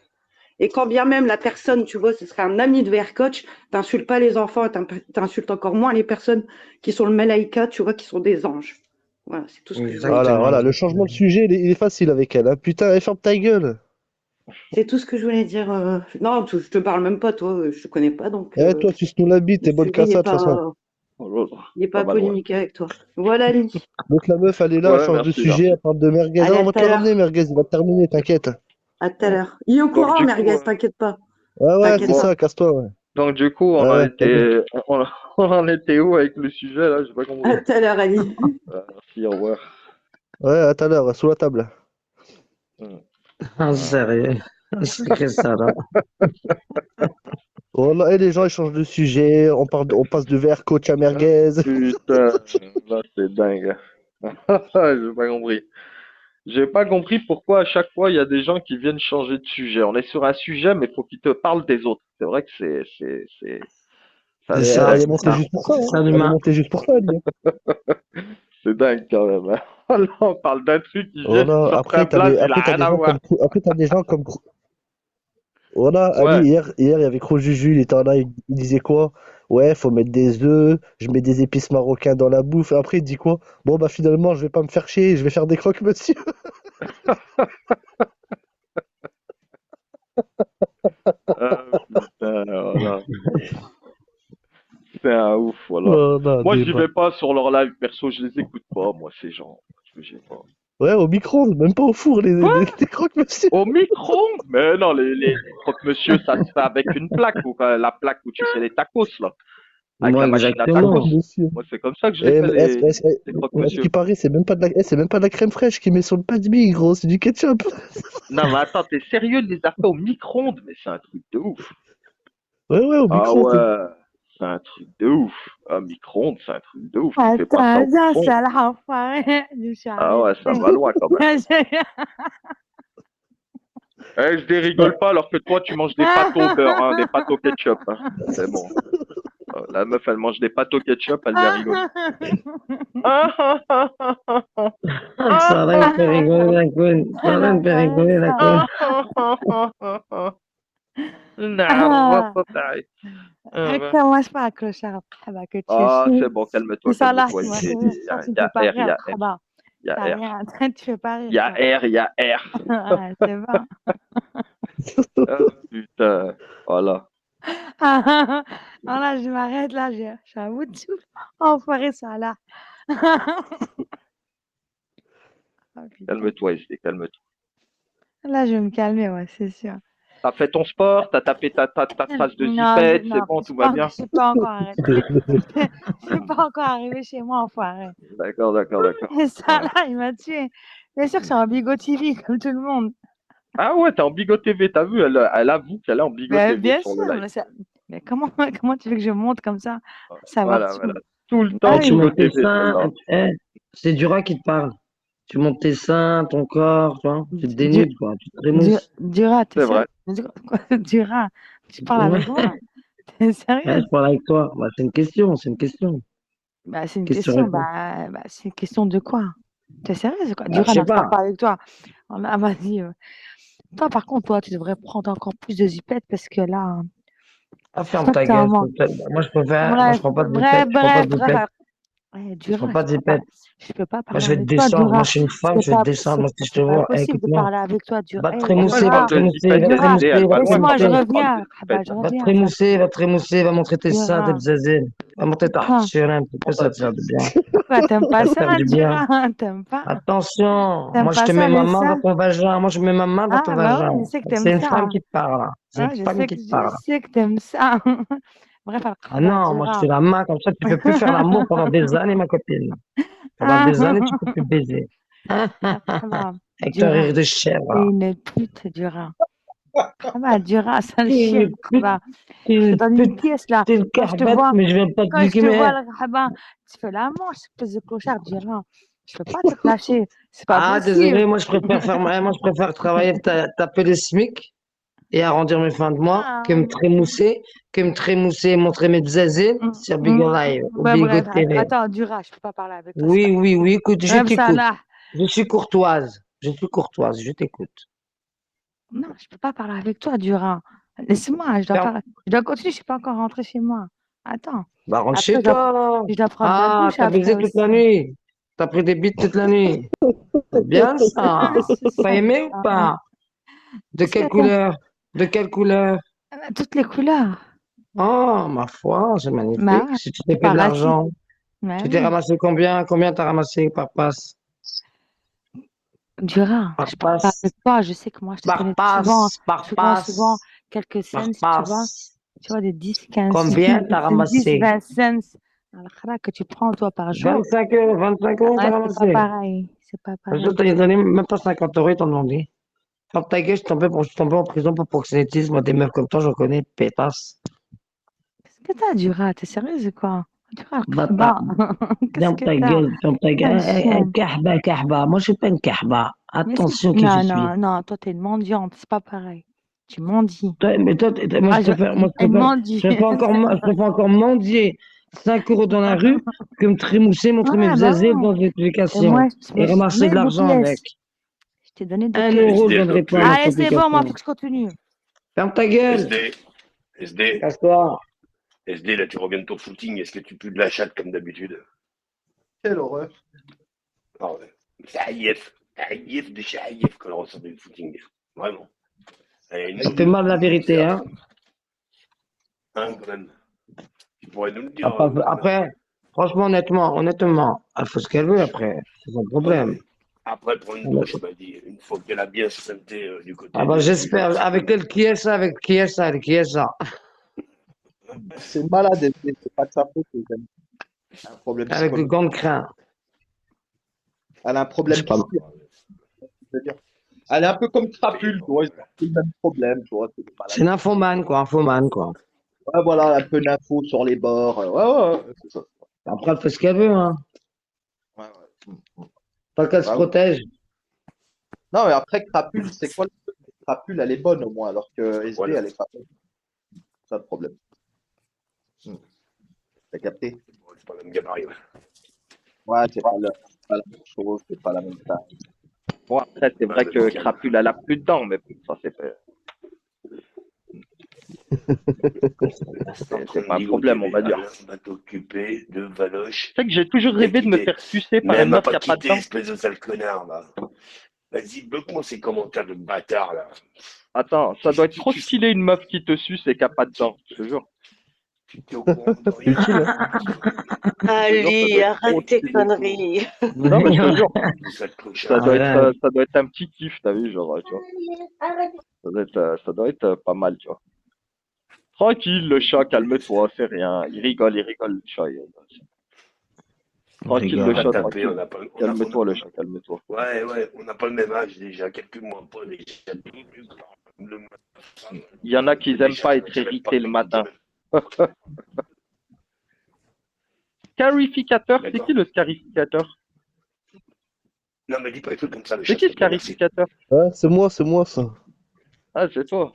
Et quand bien même la personne, tu vois, ce serait un ami de VR Coach, t'insultes pas les enfants, t'insultes encore moins les personnes qui sont le Malaïka, tu vois, qui sont des anges. Voilà, c'est tout ce que je voulais dire. Voilà, Exactement, voilà, le changement de exactement. sujet, il est facile avec elle. Hein. Putain, ferme ta gueule. C'est tout ce que je voulais dire. Non, je te parle même pas, toi, je te connais pas, donc Eh, toi, tu se nous l'habites, le t'es bonne sujet qu'à ça, de toute façon. Oh là là, il est pas pas mal, ouais. polémique avec toi. Voilà, Ali. Donc la meuf, elle est là, elle Ouais, change de merci, sujet, merci. elle parle de merguez. Allez, Ah, on à va tout te à le ramener, l'heure. merguez, il va te terminer, t'inquiète. À tout à Hmm. l'heure. Il est au Donc, courant, du coup, Merguez, t'inquiète pas. Ouais, ouais, T'inquiète c'est pas. ça, casse-toi, ouais. donc, du coup, on en Ouais, t'inquiète. était, on en était où avec le sujet, là? J'ai pas compris. À tout à l'heure, Ali. Merci, au revoir. Ouais, à tout à l'heure, sous la table. Hmm. Ah, Ah. sérieux. Sacré ça, là. Voilà, et les gens, ils changent de sujet, on passe de verre coach à Ah, merguez. putain, là, c'est dingue. J'ai pas compris. J'ai pas compris pourquoi à chaque fois il y a des gens qui viennent changer de sujet. On est sur un sujet, mais faut qu'ils te parlent des autres. C'est vrai que c'est C'est Et assez ça, elle est dingue. c'est montée ça. juste pour ça, C'est hein. ça Elle est l'humain. montée juste pour ça, lui. C'est dingue quand même. Hein. Là, on parle d'un truc, ils viennent, ils Voilà, sortent un blast, il a rien à voir. après, t'as des gens comme, voilà, Ali, Ouais. hier, il y avait Gros Juju, il était en live, il disait quoi? Ouais, faut mettre des œufs, je mets des épices marocains dans la bouffe. Et après, il dit quoi? Bon, bah finalement, je vais pas me faire chier, je vais faire des croque-monsieur. Ah, putain, voilà. C'est un ouf, voilà. Voilà, Moi, j'y débat. vais pas sur leur live, perso, je les écoute pas, moi, ces gens. Je sais pas. Ouais, au micro-ondes, même pas au four, Quoi? les croque-monsieur. Au micro-ondes? Mais non, les croque-monsieur, ça se fait avec une plaque, ou la plaque où tu fais les tacos, là. Avec Moi, la machine à tacos. exactement. Croque-monsieur. Moi, c'est comme ça que je les Et, fais, les à ce qui croque-monsieur. paraît, c'est même pas de la crème fraîche qu'il met sur le pain de mie, gros, c'est du ketchup. Non, mais attends, t'es sérieux, il les a fait au micro-ondes? Mais c'est un truc de ouf. Ouais, ouais, au Ah micro-ondes. ouais, c'est un truc de ouf. Un micro-ondes, c'est un truc de ouf. Tu fais pas ça au Attends, micro-ondes. ça l'a enfoiré. Je me suis Ah ouais, ça arrêtée. va loin quand même. Eh, je Ouais. dérigole pas alors que toi, tu manges des pâtes au beurre, hein, des pâtes au ketchup. Hein. C'est bon. La meuf, elle mange des pâtes au ketchup, elle vient rigoler. Ça là, il me fait rigoler la coune. Ça là, il me fait rigoler la coune. نعرف بتاعي. Commence pas à accrocher après que tu Ah, chies. c'est bon, calme-toi, Ça là, calme-toi. moi, Il ça, tu y me fais a pas R, il y rire. a R, il y a T'as R. rien, tu fais pas Il y rire, a toi. R, il y a R. Ouais, c'est bon. Ah, putain, voilà. Non, là, je m'arrête, là, je suis à bout de souffle. Enfoiré, ça là. Oh, putain. Calme-toi, SD, calme-toi. Là, je vais me calmer, ouais, c'est sûr. T'as fait ton sport, t'as tapé ta phase de Non, zipette, c'est non, bon, tout va bien? je suis pas encore arrêtée. Je suis pas encore arrivée chez moi, enfoiré. D'accord, d'accord, d'accord. Et ça, Voilà. là, il m'a tué. Bien sûr que c'est en Bigot TV, comme tout le monde. Ah ouais, t'es en Bigot TV, t'as vu, elle avoue qu'elle est en Bigot Mais TV bien sur sûr, le live. mais comment, comment tu veux que je monte comme ça? Savoir Voilà, tout. voilà. Tout le Ah temps Tu oui. Bigot montes tes TV, seins. celle-là. C'est Dura qui te parle. Tu montes tes seins, ton corps, tu vois. Tu te dénudes, quoi. Tu te remousses. Dura, t'es C'est sérieux? vrai. Dura, tu parles Ouais, avec moi? T'es ouais, sérieux? je parle avec toi. Bah, c'est une question, c'est une question. Bah, c'est une question. Question-réponse. C'est une question de quoi? T'es sérieux? C'est quoi? Ah, je Dura, sais non, je parle pas. pas avec toi. Ah, vas-y. Toi, par contre, toi, tu devrais prendre encore plus de zipettes parce que là, Ah, je ferme crois que ta t'es en gueule. manque. Moi, je préfère. Moi, je Bref, prends pas de bref, zipette. Je prends pas bref, de bref. zipette. Ouais, Je prends Dura, pas de zipette. je peux pas Moi, parler je vais te avec toi, descendre. Moi, Dura. je suis une femme, je vais te descendre. Moi, si je te C'est pas vois, possible de écoute-moi. parler avec toi, Dura. Va te Hey, Pourquoi elle trémousser, va parle te Dura, de trémousser, zipette, va te Dura, SD? trémousser, Elle va va te loin laisse-moi, quand je trémousser. même, elle parle reviens. de zipette. Va te Je reviens. trémousser, va montrer tes seins, tes Dura, bzazines. Va montrer ta ah, chérie, pourquoi ça va te faire du bien? quoi, t'aimes Ça pas va te ça, faire du bien. Dura? T'aimes pas? Attention, T'aimes moi je pas te mets ça, ma les main dans seins? ton vagin. Moi je mets ma main dans ton Ah, bah vagin. ouais, je sais que C'est t'aimes une ça. femme qui te parle, là. C'est une Ouais, femme qui te je parle. sais que t'aimes ça. Bref, Ah non, moi je fais la main comme ça, tu peux plus faire l'amour pendant des années, ma copine. Pendant Ah, des années, tu peux plus baiser. Marhaba, Avec ton Dura, rire de t'es chèvre. une pute, Dura. Marhaba, Dura, sale T'es chien, une pute, Marhaba. t'es Je te une donne une pute, pièce là. t'es une Quand je te carbette, vois, mais je vais pas te quand je niquer, te mais. vois, le Marhaba, tu fais la manche, espèce de clochard, Dura. Je peux pas te lâcher, c'est pas Ah, possible. désolé, moi je préfère faire, moi je préfère travailler, taper les SMIC et arrondir mes fins de mois Ah, que me trémousser et montrer mes zazines sur Bigo Live ou ouais, Bigo bref, TV. attends, Dura, je peux pas parler avec toi, c'est Oui, pas oui, oui, écoute, je Bref, t'écoute. Salah. Je suis courtoise. Je suis courtoise, je t'écoute. Non, je peux pas parler avec toi, Dura. Laisse-moi, je dois continuer, je suis pas encore rentrée chez moi. Attends. Bah, rentre Après, chez toi. je dois prendre la Ah, douche t'as après baisé toute la aussi. nuit. T'as pris des bites toute la nuit. C'est bien ça. C'est ça. Pas aimé ou pas? De Qu'est-ce quelle que t'as? couleur? De quelle couleur? Toutes les couleurs. Oh, ma foi, c'est Bah, magnifique. Si tu t'es c'est fait pas de raciste. l'argent, Bah tu t'es oui. ramassé combien? Combien t'as ramassé par passe? Dura, Par je parle pas passe. avec toi, je sais que moi, je te Par connais passe. Par souvent, passe. quelques Par cents, passe. tu vois, des 10, 15 cents, Combien t'as 10, ramassé? 20 cents. Alors, là, que tu prends, toi, par jour, 25 euros, t'as ouais, c'est pas ramassé. pareil. C'est pas Un jour, pareil. t'as donné même pas 50 euros, ils t'en ont dit. Ferme ta gueule, je suis tombé en prison pour proxénétisme. Moi, des meufs comme toi, j'en connais, pétasse. Qu'est-ce que t'as, Dura? T'es sérieuse ou quoi? Dura, Bâtard. bah, qu'est-ce Ferme que ta t'as? gueule, ferme ta gueule. Sale Un chienne. kahba, kahba. Moi, je suis pas une kahba. Mais si Attention qui je non, suis. non, non, toi, t'es une mendiante, c'est pas pareil. Tu mendies. Mais toi, moi, Ah, elle mendie. je préfère encore mendier 5 euros dans la rue que me trémousser, montrer mes Ouais, bah bzazés ouais. dans Et l'application moi, je et me suis ramasser de donné des l'argent pièces. avec. Je t'ai donné des 1 pièces. euro, je SD, donnerai pas à l'enculé. notre Allez, c'est bon, moi, faut application. que je continue. Ferme ta gueule. SD, SD, Casse-toi. SD, là tu reviens de ton footing, est-ce que tu pues de la chatte comme d'habitude? Quelle horreur. Ah ouais. Chaïef de chaïef quand on ressort du footing. Vraiment. Allez, Ça fait mal la vérité, hein. Hein, quand même. Tu pourrais nous le dire. Quand même. Après, franchement, honnêtement, elle fait ce qu'elle veut après. C'est son problème. Après, prendre une douche, m'a dit, une fois qu'elle a bien senti du côté. Ah bah, j'espère. Avec elle, qui est ça? Avec qui est ça? Avec qui est ça? C'est malade, c'est pas de sa faute. Elle a un problème Avec le psychologique. gant de crin. Elle a un problème Je sais pas. psychique. Je veux dire. Elle est un peu comme Crapule, tu vois, ils ont le même problème, tu vois. C'est une infomane, quoi. Infomane, quoi. Ouais, voilà, un peu d'infos sur les bords. Ouais, c'est ça. Après, elle fait ce qu'elle veut, hein. Ouais. Pas qu'elle se Bah oui. protège. Non, mais après, Crapule, c'est quoi le truc? Crapule, elle est bonne au moins, alors que SD, Voilà. elle est pas bonne. C'est ça le problème. T'as capté? C'est pas le même gabarit. Ouais, c'est pas la même chose, c'est pas la même taille. Bon, après, c'est vrai que Crapule, elle a plus de dents, mais ça, c'est pas... c'est pas un problème, on va dire. On va t'occuper de Valoche. C'est que j'ai toujours rêvé de me faire sucer par une meuf qui a pas de dents. Espèce de sale connard, là. Vas-y, bloque-moi ces commentaires de bâtard, là. Attends, ça doit être trop stylé une meuf qui te suce et qui a pas de dents, je te jure. Tu t'es au courant de rien. Ali, arrête tes conneries. Non, mais je te jure, ça doit Arrête. être un petit kiff, t'as vu, genre, tu vois. Ça doit être pas mal, tu vois. Tranquille, le chat, calme-toi, c'est rien. Il rigole, le chat. Tranquille, le chat, tranquille. Calme-toi, le chat, calme-toi. Ouais, on n'a pas le même âge déjà, quelques mois pas déjà. Il y en a qui n'aiment pas être irrités le matin. Scarificateur, c'est qui le scarificateur? Non, mais dis pas des trucs comme ça, le C'est chat. qui scarificateur? Ouais, c'est moi, ça. Ah, c'est toi.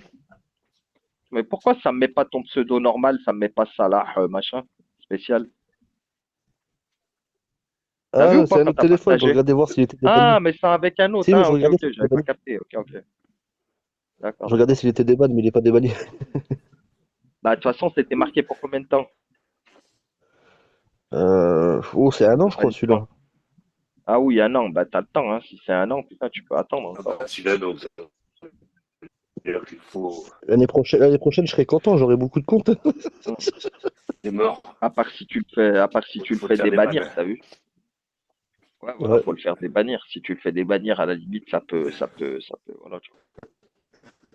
Mais pourquoi ça me met pas ton pseudo normal, ça me met pas Salah, machin, spécial? T'as vu Ah, ou pas c'est un quand autre t'as téléphone, je partagé? regardais voir s'il était débanni. Ah, mais c'est avec un autre, Si, mais je ok, regardais s'il était j'avais pas débanni. capté, ok. D'accord. Je regardais s'il était débanni, mais il est pas débanni. Bah, de toute façon, c'était marqué pour combien de temps? Oh, c'est un an, je crois, celui-là. Ah oui, un an, bah t'as le temps, hein. Si c'est un an, putain, tu peux attendre. Ah bah, celui-là, donc, c'est-à-dire qu'il faut. L'année prochaine, je serai content, j'aurai beaucoup de comptes. T'es mort. À part si tu le fais débannir, t'as vu? Ouais, voilà, Ouais. faut le faire débannir. Si tu le fais débannir, à la limite, ça peut, voilà, tu vois.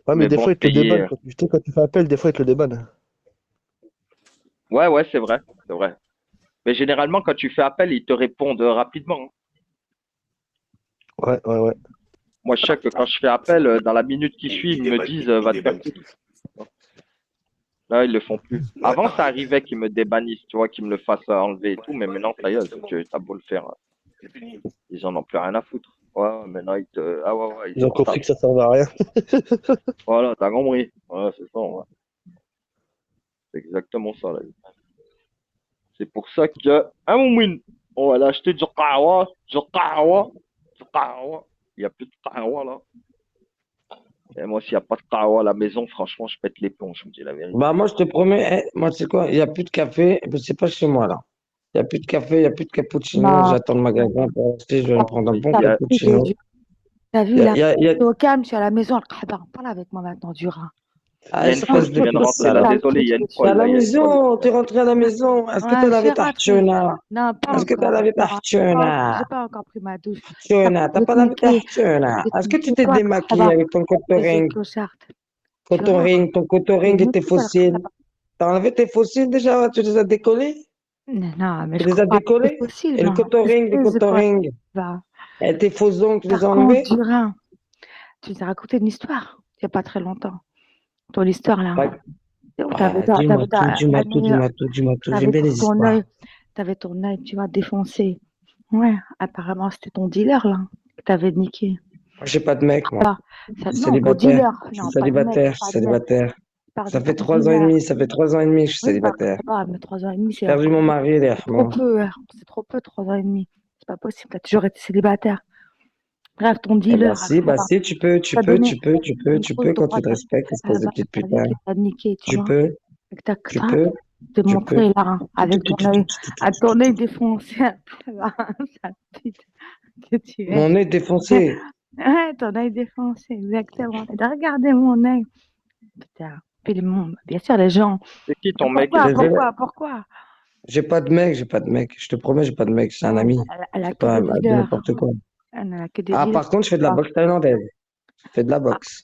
Ouais, mais des bon, fois, il te le payer, débanne. Quand tu fais appel, des fois, il te le débanne. Ouais, c'est vrai, c'est vrai. Mais généralement, quand tu fais appel, ils te répondent rapidement, hein. Ouais. Moi, je sais que quand je fais appel, dans la minute qui suit, ils me disent Il va te faire débanne foutre. Là, ils le font plus. Ouais, Avant, ça pareil. arrivait qu'ils me débannissent, tu vois, qu'ils me le fassent enlever et tout, mais maintenant, ça y est, Exactement. tu as beau le faire, C'est fini. ils en ont plus rien à foutre. Ouais, maintenant, ah ouais, ils Ils ont s'en compris tapent. que ça servait à rien. Voilà, t'as compris. Voilà, c'est ça, ouais. C'est exactement ça, là. C'est pour ça que, à mon win, on va l'acheter du kahwa, du kahwa, du kahwa. Il n'y a plus de kahwa, là. Et moi, s'il n'y a pas de kahwa à la maison, franchement, je pète les plombs, je me dis la vérité. Bah, moi, je te promets, moi, tu sais quoi, il n'y a plus de café, mais c'est pas chez moi, là. Il n'y a plus de café, il n'y a plus de cappuccino. Non, J'attends le magasin pour acheter, je vais me prendre un bon Il y a, cappuccino. t'as vu, Il y a, là, il y a, il y a- t'es au calme, je suis à la maison, parle avec moi maintenant, du rat. il y a une espèce folle de qui vient de rentrer, là. puce, là. Désolé, il y a une T'es à folle, la là. Il y a une folle. maison, t'es rentré à la maison. Est-ce que Ouais, t'as je lavé suis ta rentrée. hartiona? Non, pas Est-ce que t'as encore. lavé ta J'ai hartiona? pas encore pris ma douche. Hartiona, t'as Je vais pas te lavé ta niquer. hartiona? Je vais te Est-ce que tu niquer, t'es toi, démaquillé avec ton espèce de cotoring? clocharde. Tu Cotoring, ton C'est cotoring et une tes pute, elle fossiles. T'as enlevé tes fossiles déjà? Tu les as décollés? Non, mais Tu je les crois as pas que c'est décollés? possible, Et le hein. cotoring, les Espèce de quoi, cotoring? va. Et tes faux ongles, tu les as Par contre, enlevés? du rein, tu nous as raconté une histoire il n'y a pas très longtemps. Ton histoire, là. Bah, T'avais dis-moi tout, dis-moi tout, dis-moi tout, dis-moi tout. J'aime bien les ton histoires. œil, t'avais ton œil, tu vois, défoncé. Ouais, apparemment, c'était ton dealer, là, que t'avais niqué. Moi, j'ai pas de mec, moi. Ah, Je suis non, ton célibataire. dealer. Je suis Non, pas de mec, célibataire, je suis pas de mec. célibataire. Je parle Ça de fait ton 3 ans et dealer. demi, ça fait 3 ans et demi que je suis Oui, bah, célibataire. mais 3 ans et demi, J'ai perdu mon mari, les c'est trop peu, hein. C'est trop peu, 3 ans et demi. C'est pas possible, t'as toujours été célibataire. Bref, ton Eh dealer, bah si, tu peux, t'a donné une grosse quand tu droite, te respectes, espèce de petite t'as vu putain. qu'il t'a niqué, tu Tu vois. peux, Et que t'as tu hein, peux, te tu montrer peux. là, hein, avec ton œil défoncé, là, sale pute que tu es. Mon nez défoncé. Ouais, ton œil défoncé, exactement. T'as regardé mon œil. Putain, puis le monde, bien sûr, les gens. C'est qui ton mec? Pourquoi? J'ai pas de mec, j'ai pas de mec. Je te promets, j'ai pas de mec, c'est un ami. Elle a C'est que pas des dealers. n'importe quoi. Elle n'a que des Ah, dealers. par contre, je fais de la boxe thaïlandaise. Je fais de la boxe.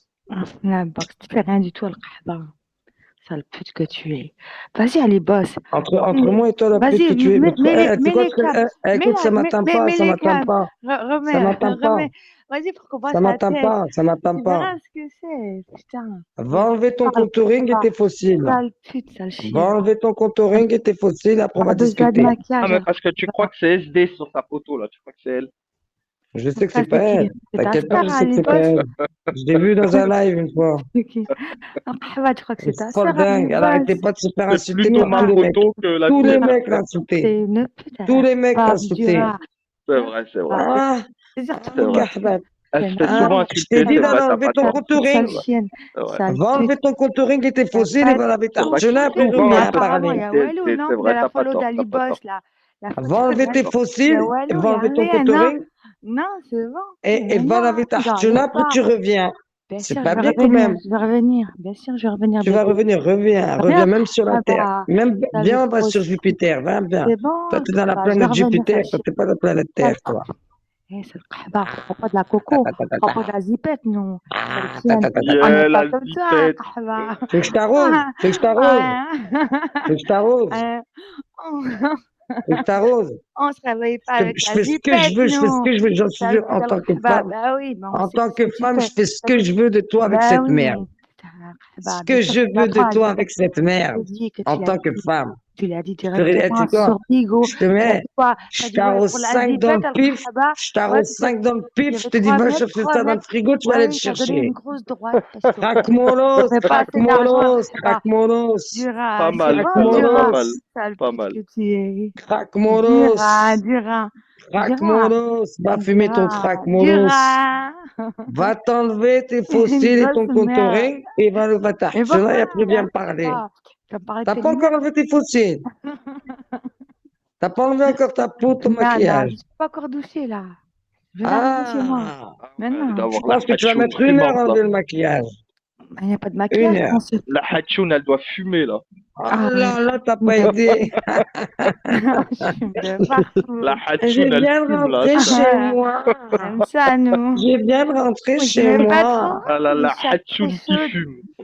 La boxe, tu fais rien du tout, Al-Qahba. Sale pute que tu es. Vas-y, allez, bosse. Entre moi et toi, la pute que Vas-y, tu es. mets Tu sais quoi, les câbles. écoute, ça m'atteint pas, ça les m'atteint câbles. pas. Ça m'atteint pas. Remets. Vas-y, pour qu'on voit Ça sa m'atteint tête. pas, ça m'atteint Tu pas. verras ce que c'est, putain. Va enlever ton contouring et tes fossiles. Sale pute, sale chien. Va enlever ton contouring et tes fossiles, après on va Besoin de discuter. maquillage. Ah, mais parce que tu crois que c'est SD sur sa photo, là. Tu crois que c'est elle. Je sais que Ça, c'est pas c'est qui? elle. C'est ta T'inquiète pas, star, je sais que Ali c'est pas Boss? elle. Je l'ai vu dans un live une fois. Al-Qahba, tu crois que c'est ta Folle sœur, Ali dingue. Elle Boss? arrêtait pas de se faire C'est insulter plutôt par ma tous les mecs. photo que la Tous les tienne. mecs l'insultaient. C'est une pute. Tous les mecs Ah, l'insultaient. Dura. C'est vrai, c'est vrai. Ah, C'est sûr, C'est vrai. Kahbat. Elle se fait Ah, souvent je t'ai insulter, dit c'est d'aller vrai, t'as enlever pas ton tort. sale contouring. chienne. C'est vrai. Sale Va enlever pute. ton contouring et tes fossiles et va laver ta C'est vrai. hartiona, après Ouais, reviens ouais, Apparemment, il y parler. a Walou, non? c'est De vrai, la t'as pas follow tort, d'Ali t'as pas Boss, tort. là. La Va photo, enlever tes il y fossiles, a Walou, va il y a enlever ton rien, non? contouring Non, c'est bon. et va laver ta J'en ai hartiona, après pas. tu reviens. Bien C'est sûr, pas je vais bien quand revenir. même. Je vais revenir. Bien sûr, je vais revenir, Tu vas bébé. revenir, reviens Reviens. même sur la Ah Terre. bah, Même, sale viens, on va grosse sur pute. Jupiter, viens. C'est bon, Toi, t'es dans la bah, je vais planète revenir, Jupiter, sale toi, chienne. t'es pas dans la planète Terre, toi. Eh, c'est le Kahba, on prend pas de la coco, on prend pas de la zipette, nous. Sale chienne. On Yeah, n'est la pas comme toi, zipette. Kahba. Tu veux que je t'arrose? Tu veux que je t'arrose? Tu veux que je t'arrose? Tu veux que je t'arrose? On se réveille pas Je avec la fais ce que je zipette, veux, je fais ce nous. que je veux, j'en suis Sale sûr, pute, en tant que Kahba. femme. Bah oui, bah on En sait tant ce que que tu femme, fais. je fais ce que je veux de toi avec Bah cette oui. merde. Putain, Ce Kahba, que bien sûr je que tu veux de apprends la toi zipette. avec cette Je merde. te dis que En tu l'as tant que dit. femme. Tu l'as dit Tu sais directement quoi? sur Bigo. Je te T'as mets, dit quoi? T'as je dit ouais, t'arrose pour la 5 dans zipette, le pif, Al-Khaba. je Ouais, t'arrose tu sais, 5 dans le il y pif, je avait te dis, trois va mecs, chercher ça dans le frigo, tu vas aller Ouais, le il t'a donné chercher. une grosse droite parce que Craque mon os, t'avais pas craque assez mon d'argent, os, Al-Khaba. craque mon os, Dura, Pas c'est mal, bon, craque mon celle-là, pas Dura. mal. os, Sale Pas pute mal. que tu es. craque mon Dura, os, Dura. craque mon Dura, os, va fumer ton Dura, craque mon os. Dura. Va t'enlever tes Une fossiles et ton grosse merde. contouring et va le Mais t'artiona pourquoi, et après viens me parler. Al-Khaba? Tu vas me parler de T'as tes pas encore lunettes? enlevé tes fossiles. T'as pas enlevé encore ta peau, ton Non, maquillage. je suis pas encore douchée là. Je vais arriver chez moi. Ah, Mais Elle non, je doit avoir la pense que tu vas hatchoun mettre 1 heure à fumante, là. enlever le maquillage. il n'y a pas de 1 maquillage, heure. bien sûr. La hatchoun, elle doit fumer, là. Ah Arrête. là, t'as pas été. Je fume de partout. La Je hatchoun, elle viens de fume, là. rentrer chez Ouais, moi. on aime ça, nous. Je viens de rentrer Moi, chez j'aimais pas trop. moi. Ah là, Les la chats très hatchoun qui chaudes. fume.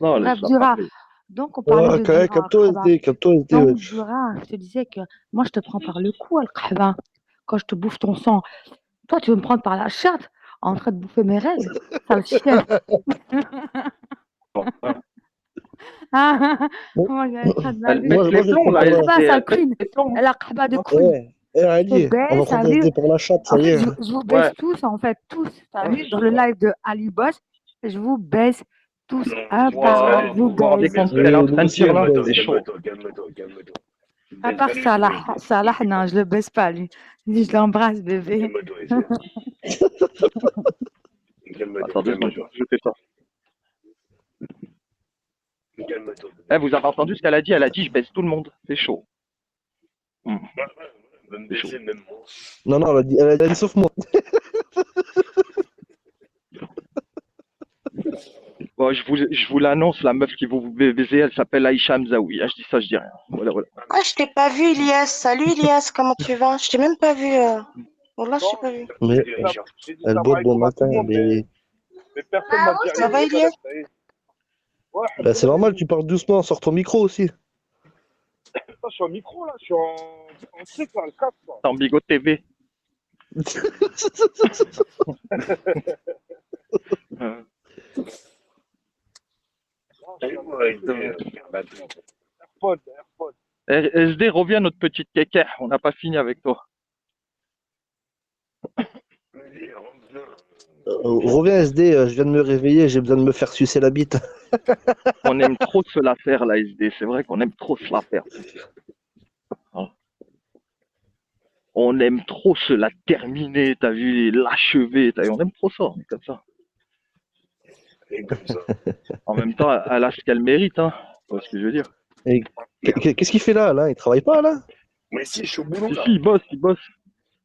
Non, Bref, laisse-la Dura. parler. Donc, on parlait Ouais, de Dura calme-toi, Al-Qahba. SD, calme-toi, SD, Donc, wesh. Dura, je te disais que moi, je te prends par le cou, Al-Qahba. Quand je te bouffe ton sang, toi, tu veux me prendre par la chatte en train de bouffer mes rêves. Sale chienne. Bon, hein. Oh, il est en train de Elle m'abuser. pète Moi, les je vais te plombs, prendre là, par la... Qahba, SD, sale elle pète prune. les plombs. Elle a Qahba de prune. Ouais, Ali, Je te on va baisse, prendre t'as vu? SD pour la chatte, ça En y fait, est. je vous baisse Ouais. tous, en fait, tous. T'as Ouais, vu? je Dans sais le pas. live de Ali Boss, je vous baisse tous Non, un tu par baisses un, rien, je vous Vous vous rendez baisse. compte ce qu'elle est en Nous train de aussi, dire, on là? baise. C'est chaud. calme-toi. Tu À baisses part rien, Salah, je baise. Salah, non, je le baisse pas, lui. Lui, je l'embrasse, bébé. Calme-toi, SD. Attendez, je vais Calme-toi. rajouter ça. Calme-toi. Eh, vous avez entendu ce qu'elle a dit? Elle a dit, je baisse tout le monde. C'est chaud. Va me C'est chaud. baisser même moi. Non, non, elle a dit sauf moi. Bon, je vous l'annonce, la meuf qui vous baiser, elle s'appelle Aïcha Hamzaoui. Ah, je dis ça, je dis rien. Voilà, voilà. Ah, je t'ai pas vu, Ilias. Salut, Ilias, comment tu vas? Je t'ai même pas vu. Wallah, je t'ai pas vu. Mais Salut, Aïcha. elle boit bon matin, mais Ça va, Ilias? bah, c'est normal, tu parles doucement, sors ton micro aussi. Dans Bigot TV. Euh, SD, reviens notre petite kéké. On n'a pas fini avec toi. Reviens SD, je viens de me réveiller, j'ai besoin de me faire sucer la bite. On aime trop se la faire, la SD. C'est vrai qu'on aime trop se la faire. Hein. On aime trop se la terminer, t'as vu, l'achever. On aime trop ça, on est comme ça. En même temps, elle a ce qu'elle mérite, hein. Tu vois ce que je veux dire? Et qu'est-ce qu'il fait là, là? Il travaille pas, là? Mais si, je suis au boulot, là. Si, il bosse, il bosse.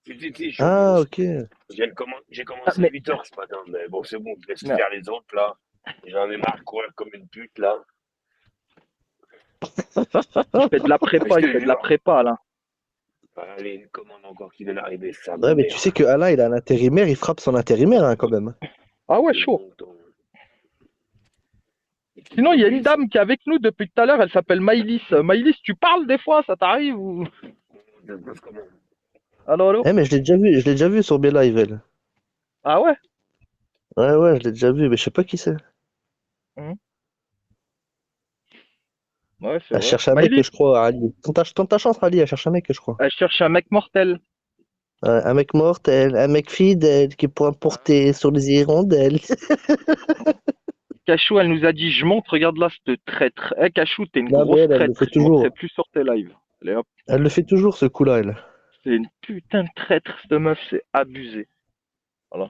Si, je suis au Ah, boulot. ok. J'ai commencé mais- à 8 h ce matin, mais bon, c'est bon, je laisse Non. faire les autres, là. J'en ai marre de courir comme une pute, là. Il fait de la prépa, il fait de la prépa, là. Allez, une commande encore qui vient d'arriver, ça Ouais, mais tu sais que Alain, il a un intérimaire, il frappe son intérimaire, hein, quand même. Ah ouais, chaud. Sinon, il y a une dame qui est avec nous depuis tout à l'heure, elle s'appelle Maïlis. Maïlis, tu parles des fois, ça t'arrive ou... Allô, allô? Eh, mais je l'ai déjà vu sur mes lives, elle. Ah ouais? Ouais, je l'ai déjà vu, mais je sais pas qui c'est. Ouais, c'est Elle vrai. cherche un mec, Maïlis, je crois, Ali. Tente ta chance, Ali, elle cherche un mec, je crois. elle cherche un mec mortel. Un mec mortel, un mec fidèle qui pourra porter sur les hirondelles. Cachou, elle nous a dit, je monte, regarde là, cette traître. Eh, Cachou, t'es une Non, mais grosse elle le traître. fait Je montrerai toujours. plus sur tes lives. Allez hop. Elle le fait toujours, ce coup-là, elle. C'est une putain de traître, cette meuf, c'est abusé. Voilà.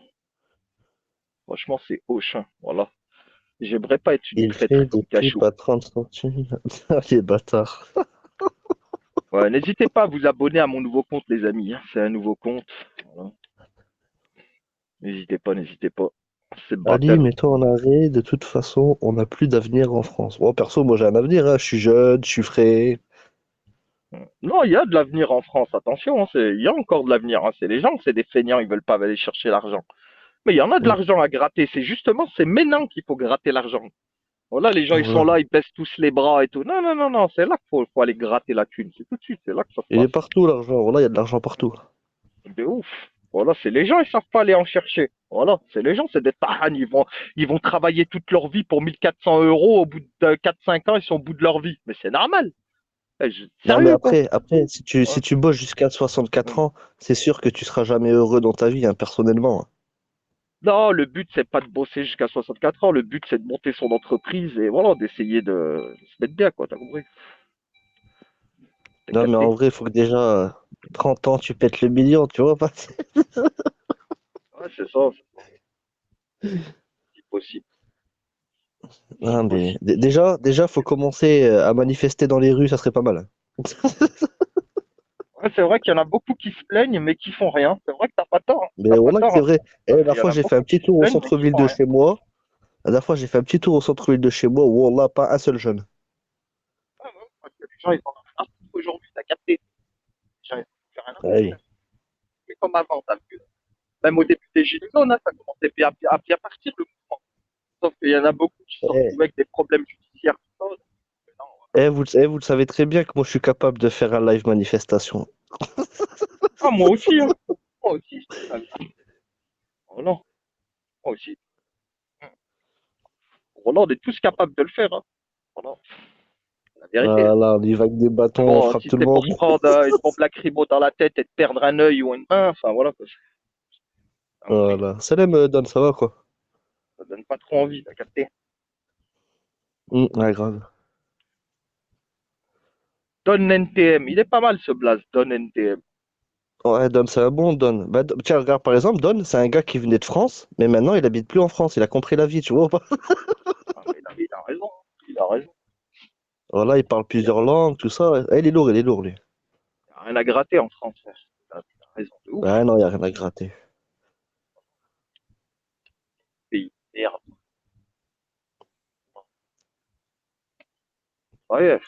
Franchement, c'est hoche, hein. Voilà. J'aimerais pas être une Il traître fait comme des Cachou. pipes à 30 centimes. Ah, les bâtards. Ouais, n'hésitez pas à vous abonner à mon nouveau compte, les amis. Hein. C'est un nouveau compte. Voilà. N'hésitez pas, n'hésitez pas. C'est le Ali, baptême. mets-toi en arrêt. De toute façon, on n'a plus d'avenir en France. Bon, perso, moi, j'ai un avenir, hein. Je suis jeune, je suis frais. Non, il y a de l'avenir en France, attention, hein, il y a encore de l'avenir. Hein. C'est les gens, c'est des feignants, ils veulent pas aller chercher l'argent. Mais il y en a de l'argent à gratter. C'est justement, c'est maintenant qu'il faut gratter l'argent. Voilà, les gens, ils sont Voilà. là, ils baissent tous les bras et tout. Non, non, non, non, c'est là qu'il faut aller gratter la thune. C'est tout de suite, c'est là que ça se Il est passe. partout, l'argent. Voilà, il y a de l'argent partout. De ouf. Voilà, c'est les gens, ils savent pas aller en chercher. Voilà, c'est les gens, c'est des tahanes. Ils vont travailler toute leur vie pour 1400 euros. Au bout de 4-5 ans, ils sont au bout de leur vie. Mais c'est normal. Non, mais Sérieux, quoi. après, si Ouais. tu bosses jusqu'à 64 ans, c'est sûr que tu seras jamais heureux dans ta vie, hein, personnellement. Non, le but, c'est pas de bosser jusqu'à 64 ans. Le but, c'est de monter son entreprise et voilà, d'essayer de se mettre bien, quoi. T'as compris? T'as Non, mais en capté? vrai, il faut que déjà, 30 ans, tu pètes le million, tu vois. Ouais, c'est ça. C'est possible. Non, mais déjà, faut commencer à manifester dans les rues, ça serait pas mal. Ouais, c'est vrai qu'il y en a beaucoup qui se plaignent, mais qui font rien. C'est vrai que t'as pas tort. Hein. Mais T'as pas voilà que tort. c'est Hein. vrai. Et la Il dernière y en fois, a j'ai fait un beaucoup petit qui se tour au plaignent, mais qui centre-ville font de rien. chez moi. La dernière fois, j'ai fait un petit tour au centre-ville de chez moi. Wallah, pas un seul jeune. Ouais, ouais, parce que les gens, ils en ont marre aujourd'hui, t'as capté. Les gens, ils font rien à Ah foutre. oui. Hein. C'est comme avant, t'as vu. Même au début des Gilets jaunes, hein, ça commençait à bien partir le mouvement. Sauf qu'il y en a beaucoup qui se Eh, retrouvaient avec des problèmes judiciaires. Tout ça. Non, vous le savez très bien que moi, je suis capable de faire un live manifestation. ah, moi aussi, hein. Moi aussi. Oh non, moi aussi. Voilà, on est tous capables de le faire. Hein. Voilà, la vérité. Hein. Voilà, on y va avec des bâtons, on Bon, frappe si tout le c'est pour monde. se prendre une bombe lacrymo dans la tête et de perdre un œil ou une main, enfin voilà, quoi. Voilà. Salam, Don, ça va quoi? Ça donne pas trop envie, t'as capté. Ouais, grave. Don NTM, il est pas mal ce blaze, Don NTM. Ouais, Don, c'est un bon Don. Bah, tiens, regarde, par exemple, Don, c'est un gars qui venait de France, mais maintenant, il habite plus en France. Il a compris la vie, tu vois ou pas? Ah, mais il a raison, hein. Il a raison. Voilà, il parle plusieurs langues, tout ça. Eh, il est lourd, lui. Il a rien à gratter en France, frère. Il a raison de ouf. Ouais, non, il n'y a rien à gratter. Pays de merde. Ouais,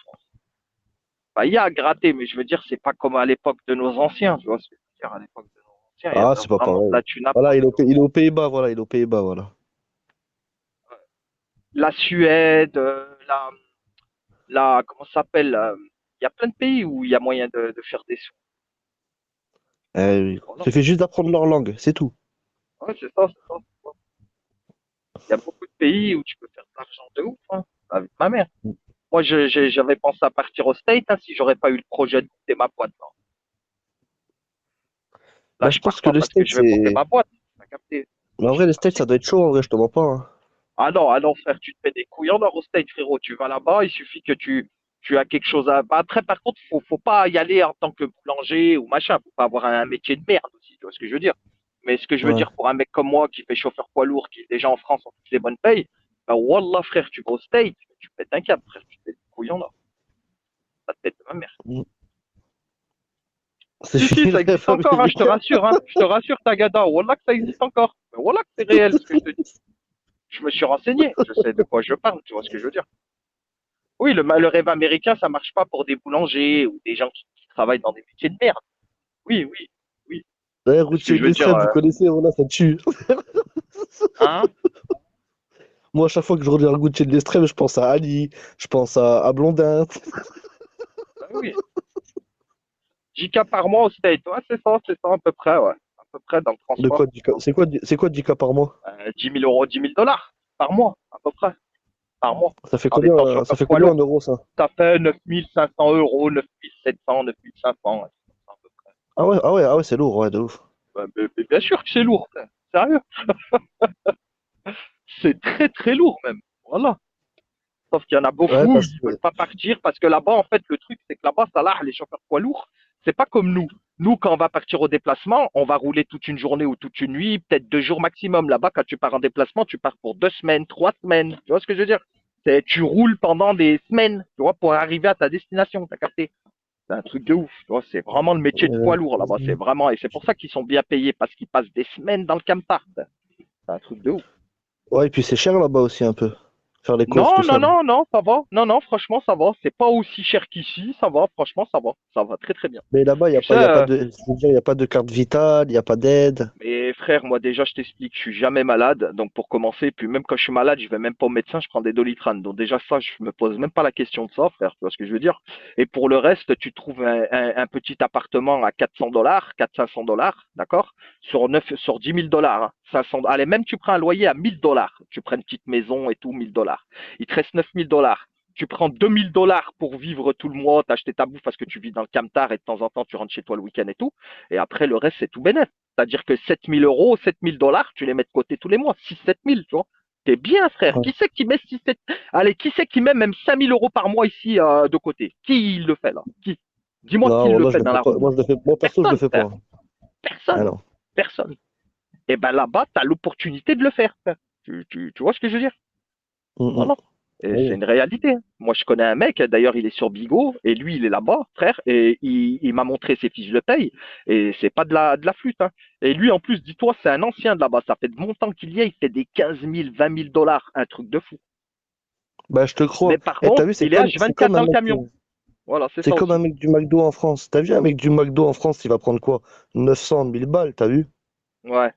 bah, il y a à gratter, mais je veux dire, c'est pas comme à l'époque de nos anciens, tu vois ce que je veux dire, à l'époque de nos anciens, il y Ah, avait c'est pas vraiment de pareil. la thune à Voilà, prendre. il est aux Pays-Bas, voilà, il est aux Pays-Bas, voilà. La Suède, comment ça s'appelle, il y a plein de pays où il y a moyen de faire des sous. Eh oui. Il Voilà. suffit juste d'apprendre leur langue, c'est tout. Ouais, c'est ça, c'est ça. Il y a beaucoup de pays où tu peux faire de l'argent de ouf, hein, avec ma mère. Moi, j'avais pensé à partir au States, hein, si j'aurais pas eu le projet de monter ma boîte. Non. Là, Bah, je je pense pars que pas le parce que State, je vais monter c'est. ma boîte. T'as capté? Mais en Je vrai, suis le State, parti. ça doit être chaud, en vrai, je te mens pas, hein. Ah non, frère, tu te mets des couilles en or au States, frérot. Tu vas là-bas, il suffit que tu as quelque chose à. Bah, après, par contre, faut pas y aller en tant que boulanger ou machin. Faut pas avoir un métier de merde aussi, tu vois ce que je veux dire. Mais ce que je veux Ouais. dire pour un mec comme moi qui fait chauffeur poids lourd, qui déjà en France ont toutes les bonnes payes, bah wallah, frère, tu vas au States, tu pètes un câble, frère, tu te mets des couilles en or. Ça te tête de ma mère. Mm. C'est Si, si, fini le ça rêve existe encore, hein, je te américain. rassure, hein. Je te rassure, Tagada. Wallah que ça existe encore. Mais wallah que c'est réel ce que je te dis. Je me suis renseigné, je sais de quoi je parle, tu vois ce que je veux dire. Oui, le rêve américain, ça marche pas pour des boulangers ou des gens qui travaillent dans des métiers de merde. Oui, oui, oui. Ouais, Ce que routier je de veux dire, l'estrade, vous connaissez, voilà, ça tue. hein, Moi, à chaque fois que je regarde Routier de l'estrade, je pense à Ali, je pense à Blondin. bah oui. 10K par mois au State, ouais, c'est ça à peu près, ouais. À peu près dans le De transport. quoi, 10K? C'est quoi 10K par mois? 10 000 euros, 10 000 dollars par mois, à peu près, par mois. En étant Ça chauffeur fait poids combien en lourd, euros, ça? ça fait 9 500 euros, 9 700, 9 500, ouais, à peu près. Ah ouais, c'est lourd, ouais, de ouf. Mais bien sûr que c'est lourd, frère. Sérieux. C'est très très lourd même. Voilà. Sauf qu'il y en a Ouais, beaucoup, parce ils que. veulent pas partir parce que là-bas, en fait, le truc, c'est que là-bas, ça là, les chauffeurs poids lourds, c'est pas comme nous. Nous, quand on va partir au déplacement, on va rouler toute une journée ou toute une nuit, peut-être 2 jours maximum. Là-bas, quand tu pars en déplacement, tu pars pour 2 semaines, 3 semaines. Tu vois ce que je veux dire? Tu roules pendant des semaines, tu vois, pour arriver à ta destination. T'as capté? C'est un truc de ouf. Tu vois, c'est vraiment le métier de poids lourd là-bas. C'est vraiment, et c'est pour ça qu'ils sont bien payés parce qu'ils passent des semaines dans le camtar. C'est un truc de ouf. Ouais, et puis c'est cher là-bas aussi un peu. Faire les courses, Non, tout non, ça. non, non, ça va. Non, non, franchement, ça va. C'est pas aussi cher qu'ici. Ça va, franchement, ça va. Ça va très, très bien. Mais là-bas, Tu sais, y a pas de, je veux dire, y a pas de carte vitale, il n'y a pas d'aide. mais frère, moi déjà, je t'explique, je suis jamais malade. Donc pour commencer, puis même quand je suis malade, je vais même pas au médecin, je prends des Doliprane. Donc déjà ça, je me pose même pas la question de ça, frère. Tu vois ce que je veux dire? Et pour le reste, tu trouves un petit appartement à 400 dollars, 400-500 dollars, d'accord? Sur 10 000 dollars, hein, 500. Allez, même tu prends un loyer à 1000 dollars. Tu prends une petite maison et tout, 1000 dollars. Il te reste 9 000 dollars. Tu prends 2000 dollars pour vivre tout le mois, t'acheter ta bouffe parce que tu vis dans le camtar et de temps en temps tu rentres chez toi le week-end et tout. Et après, le reste, c'est tout bénef. C'est-à-dire que 7000 euros, 7000 dollars, tu les mets de côté tous les mois. 6 7 000, tu vois. T'es bien, frère. Ouais. Qui c'est qui met 6 7 Allez, qui c'est qui met même 5000 euros par mois ici de côté? Qui le fait là? Qui? Dis-moi qui Non, le voilà, je fait le dans fais la pas. rue. Moi, moi, perso, je le Personne, fais frère. pas. Ah Personne. non. Personne. Et ben là-bas, tu as l'opportunité de le faire, frère. Tu vois ce que je veux dire? Mm, mm. Voilà. Et c'est Oui. une réalité. Moi, je connais un mec, d'ailleurs, il est sur Bigo, et lui, il est là-bas, frère, et il m'a montré ses fiches de paye, et c'est pas de la flûte, hein. Et lui, en plus, dis-toi, c'est un ancien de là-bas, ça fait de longtemps qu'il y est, il fait des 15 000, 20 000 dollars, un truc de fou. Bah, je te Mais crois. par Eh, t'as contre, vu, il est c'est H24 comme un dans le mec, camion. Voilà, c'est c'est ça comme un aussi. mec du McDo en France. T'as vu un mec du McDo en France, il va prendre quoi? 900, 1000 balles, t'as vu? Ouais,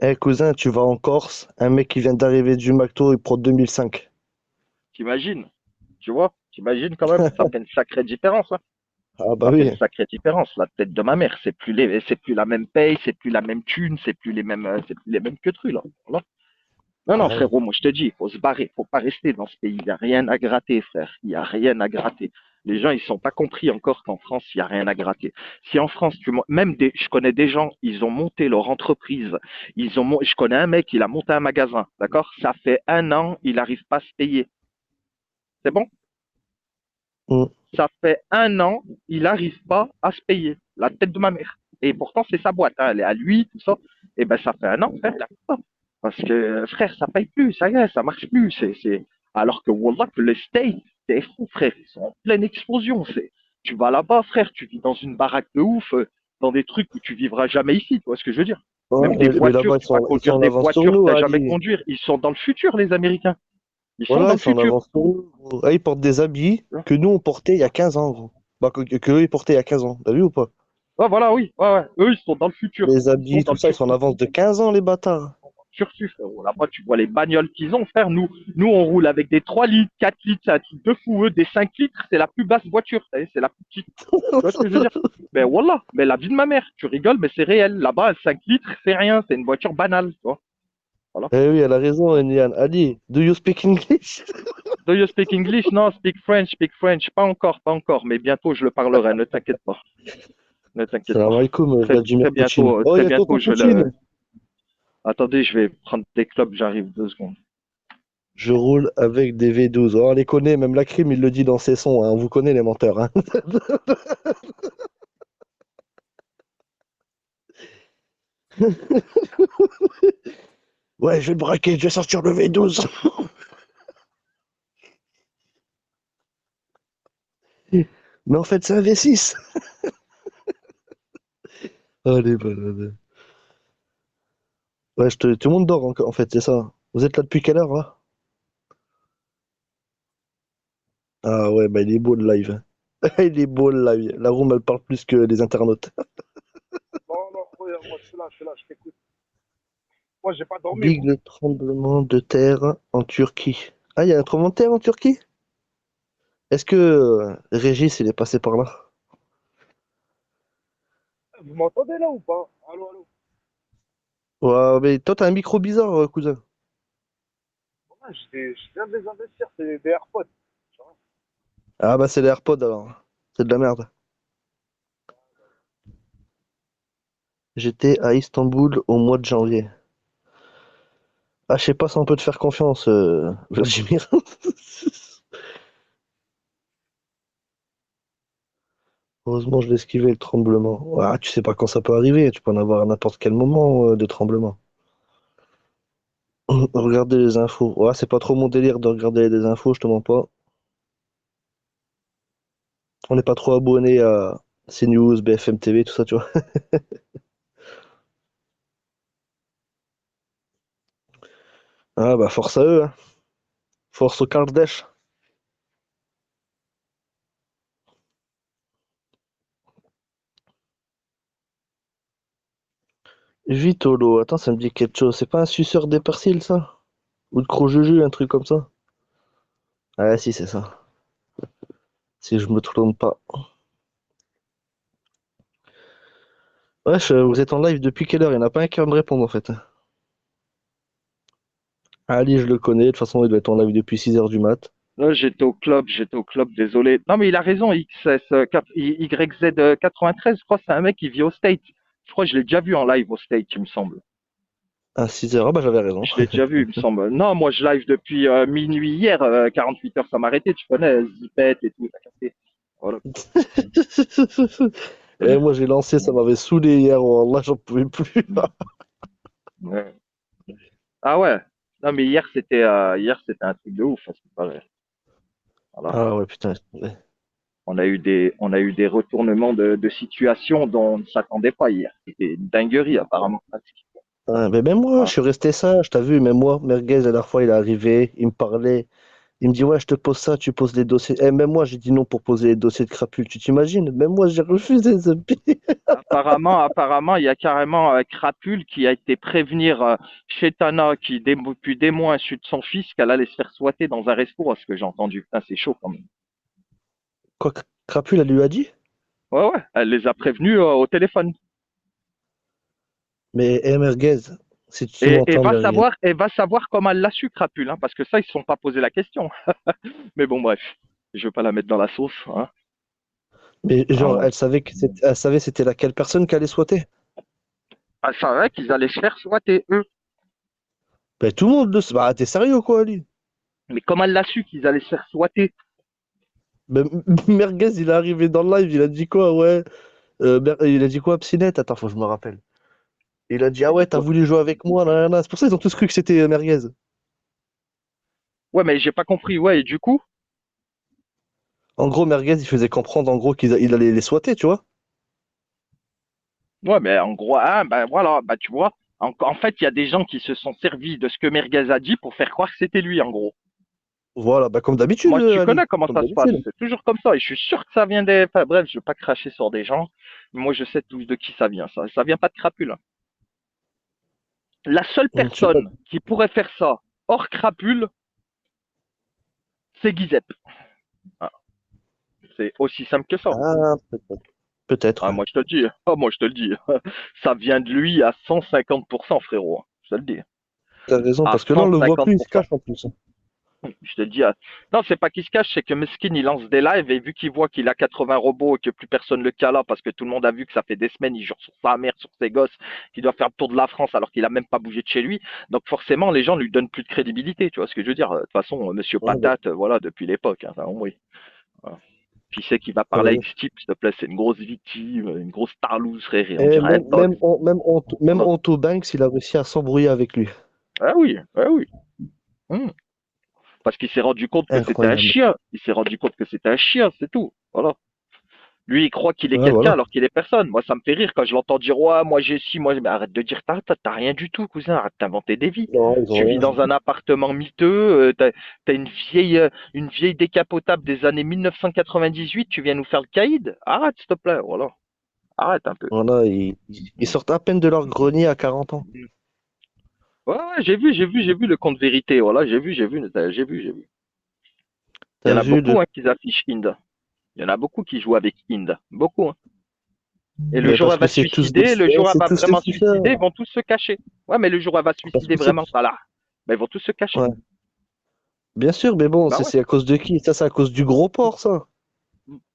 Eh, cousin, tu vas en Corse, un mec qui vient d'arriver du McDo, il prend 2005. t'imagines, tu vois, t'imagines quand même, ça fait une sacrée différence, hein. Ah bah Ça fait oui. une sacrée différence. La tête de ma mère, c'est plus la même paye, c'est plus la même thune, c'est plus les mêmes que trucs là. Voilà. Non, non, Ah oui. frérot, moi je te dis, il faut se barrer, faut pas rester dans ce pays. Il n'y a rien à gratter, frère. Il n'y a rien à gratter. Les gens, ils sont pas compris encore qu'en France, il n'y a rien à gratter. Si en France, je connais des gens, ils ont monté leur entreprise. Je connais un mec, il a monté un magasin, d'accord? Ça fait 1 an, il n'arrive pas à se payer. C'est bon? Mm. Ça fait 1 an, il n'arrive pas à se payer. La tête de ma mère. Et pourtant, c'est sa boîte, hein, elle est à lui, tout ça. Et ben, ça fait 1 an, frère, il n'arrive pas. Parce que, frère, ça paye plus, ça y est, ça marche plus. Alors que, Wallah, que les States, c'est fou, frère, ils sont en pleine explosion. Tu vas là-bas, frère, tu vis dans une baraque de ouf, dans des trucs où tu vivras jamais ici, tu vois ce que je veux dire? Ouais, Même des mais voitures, là-bas, tu vas ils sont conduire en des avance sur voitures que nous, tu n'as jamais Ali. conduire. Ils sont dans le futur, les Américains. Ils sont dans Voilà, le ils sont en futur. avance sur nous, gros. Ah, ils portent des habits que nous, on portait il y a 15 ans, gros. Bah, que eux, ils portaient il y a 15 ans. T'as vu ou pas? Ouais, voilà, oui. Ouais, ouais. Eux, ils sont dans le futur. Les Ils sont habits, dans tout le ça, ils sont en sursu. avance de 15 ans, les bâtards. Sursu, frérot. Là-bas, tu vois les bagnoles qu'ils ont, frère. Nous, on roule avec des 3 litres, 4 litres, c'est un truc de fou. Eux, des 5 litres, c'est la plus basse voiture. C'est la plus petite. Tu vois ce que je veux dire? Mais voilà, mais la vie de ma mère. Tu rigoles, mais c'est réel. Là-bas, 5 litres, c'est rien. C'est une voiture banale. Tu vois? Voilà. Eh oui, elle a raison, Nian. Ali, do you speak English? Do you speak English? Non, speak French, speak French. Pas encore, pas encore. Mais bientôt, je le parlerai. Ne t'inquiète pas. Ne t'inquiète Salam pas. alaikum, Très, Vladimir très Poutine. bientôt, Oh, il très y a bientôt, tonton je vais le. Poutine. Attendez, je vais prendre des clubs. J'arrive 2 secondes. Je roule avec des V12. Oh, on les connaît, même la crime, il le dit dans ses sons, hein. On vous connaît, les menteurs, hein. Ouais, je vais le braquer, je vais sortir le V12. Mais en fait, c'est un V6. Allez, balade. Ouais, tout le monde dort encore, en fait, c'est ça. Vous êtes là depuis quelle heure, là? Ah ouais, bah il est beau le live. Il est beau le live. La room, elle parle plus que les internautes. Non, non, regarde, moi je suis là, je t'écoute. Moi, j'ai pas dormi, Big moi. le tremblement de terre en Turquie. Ah, il y a un tremblement de terre en Turquie? Est-ce que Régis, il est passé par là? Vous m'entendez là ou pas? Allô, allô? Ouais, mais toi, t'as un micro bizarre, cousin. Ouais, je viens de les investir, c'est des AirPods. Tu vois. Ah bah c'est les AirPods alors. C'est de la merde. J'étais à Istanbul au mois de janvier. Ah, je sais pas si on peut te faire confiance, Vladimir. Heureusement, je l'ai esquivé le tremblement. Ah, tu sais pas quand ça peut arriver. Tu peux en avoir à n'importe quel moment de tremblement. Regarder les infos. Ouais, c'est pas trop mon délire de regarder les infos, je te mens pas. On n'est pas trop abonné à CNews, BFM TV, tout ça, tu vois. Ah bah force à eux, hein. Force au Kardashian. Vitolo, attends, ça me dit quelque chose. C'est pas un suceur des persils, ça? Ou de gros juju, un truc comme ça? Ah si, c'est ça. Si je me trompe pas. Wesh, vous êtes en live depuis quelle heure? Il n'y en a pas un qui va me répondre en fait. Ali, je le connais. De toute façon, il doit être en live depuis 6 heures du mat. Là, j'étais au club, désolé. Non, mais il a raison, YZ 93, je crois que c'est un mec qui vit au State. Je crois que je l'ai déjà vu en live au State, il me semble. À 6 heures, ah bah j'avais raison. Je l'ai déjà vu, il me semble. Non, moi, je live depuis minuit hier, 48 heures, ça m'a arrêté, tu connais, Zipette et tout, t'as capté. Voilà. Et moi, j'ai lancé, ça m'avait saoulé hier. Wallah, j'en pouvais plus. Ouais. Ah ouais. Non, mais hier, c'était un truc de ouf, à ce qui paraît. Voilà. Ah ouais, putain. Ouais. On a eu des retournements de situation dont on ne s'attendait pas hier. C'était une dinguerie, apparemment. Ah, mais même moi, je Voilà. suis resté sage, t'as vu, même moi, Merguez, la dernière fois, il est arrivé, il me parlait, il me dit, ouais, je te pose ça, tu poses les dossiers. Et même moi, j'ai dit non pour poser les dossiers de crapule, tu t'imagines? Même moi, j'ai refusé ce billet. Apparemment, il y a carrément Crapule qui a été prévenir Chetana qui, depuis des mois, insulte son fils, qu'elle allait se faire souhaiter dans un resto, à ce que j'ai entendu. Putain, c'est chaud quand même. Quoi, crapule, elle lui a dit? Ouais, ouais, elle les a prévenus au téléphone. Mais, Merguez, si tu Et m'entends, Merguez. va savoir comment elle l'a su, Crapule, hein, parce que ça, ils ne se sont pas posé la question. Mais bon, bref, je ne veux pas la mettre dans la sauce. Hein. Mais genre, Voilà. elle savait c'était laquelle personne qui allait souhaiter. Elle savait qu'ils allaient se faire souhaiter, eux. Ben, tout le monde le sait. Bah, t'es sérieux, quoi, Ali? Mais comment elle l'a su qu'ils allaient se faire souhaiter? Ben, Merguez, il est arrivé dans le live, il a dit quoi, ouais? Il a dit quoi, Psynet? Attends, faut que je me rappelle. Il a dit, ah Elle ouais, dit t'as quoi? voulu jouer avec moi, nanana. C'est pour ça qu'ils ont tous cru que c'était Merguez. Ouais, mais j'ai pas compris. Ouais, et du coup? En gros, Merguez, il faisait comprendre, en gros, il allait les swatter, tu vois? Ouais, mais en gros, ah, bah voilà, bah tu vois. En fait, il y a des gens qui se sont servis de ce que Merguez a dit pour faire croire que c'était lui, en gros. Voilà, bah comme d'habitude, Moi, tu Ali. connais comment Comme ça se passe. d'habitude. C'est toujours comme ça. Et je suis sûr que ça vient des. Enfin, bref, je veux pas cracher sur des gens. Mais moi, je sais tous de qui ça vient. Ça vient pas de Crapule, hein. La seule Je sais pas. personne qui pourrait faire ça hors Crapule, c'est Guizep. Ah, c'est aussi simple que ça. Ah, peut-être. Peut-être, Ah, ouais. moi, je te le dis. Ah, moi, je te le dis. Ça vient de lui à 150%, frérot. Je te le dis. T'as raison, À parce que là, on le voit plus, il se 150%. cache en plus. Je te dis, non, c'est pas qu'il se cache, c'est que Meskin, il lance des lives et vu qu'il voit qu'il a 80 robots et que plus personne le cala parce que tout le monde a vu que ça fait des semaines, il jure sur sa mère, sur ses gosses, qu'il doit faire le tour de la France alors qu'il a même pas bougé de chez lui. Donc forcément, les gens lui donnent plus de crédibilité, tu vois ce que je veux dire. De toute façon, Monsieur Ouais, bah, Patate, voilà, depuis l'époque, hein, ça, oui. Voilà. Qui c'est qui va parler ouais. avec ce type, s'il te plaît, c'est une grosse victime, une grosse tarlouse, frère, et on Et dirait un dog. même Voilà. Anto Banks, il a réussi à s'embrouiller avec lui. Ah oui, ah oui. Hum. Parce qu'il s'est rendu compte que c'était un Incroyable. chien. Il s'est rendu compte que c'était un chien, c'est tout. Voilà. Lui, il croit qu'il est Ouais, quelqu'un voilà. alors qu'il est personne. Moi, ça me fait rire quand je l'entends dire, ouais, moi j'ai ci, moi. Mais arrête de dire, t'as rien du tout, cousin. Arrête d'inventer des vies. Non, ils ont Tu vis rien. dans un appartement miteux, t'as une vieille décapotable des années 1998, tu viens nous faire le caïd. Arrête, s'il te plaît. Voilà. Arrête un peu. Voilà, ils sortent à peine de leur grenier à 40 ans. Ouais, ouais, j'ai vu le compte vérité. Voilà, j'ai vu. Il y en T'as a vu beaucoup, hein, qui affichent Inde. Il y en a beaucoup qui jouent avec Inde. Beaucoup, hein. Et le Mais jour où parce elle que va se c'est tous des... suicider, le eh, jour où elle c'est va tous des vraiment se suceurs. suicider, ils vont tous se cacher. Ouais, mais le jour où elle va se Parce suicider que c'est... vraiment, ça là, ben, ils vont tous se cacher. Ouais. Bien sûr, mais bon, Bah ouais. c'est à cause de qui? Ça, c'est à cause du gros porc, ça.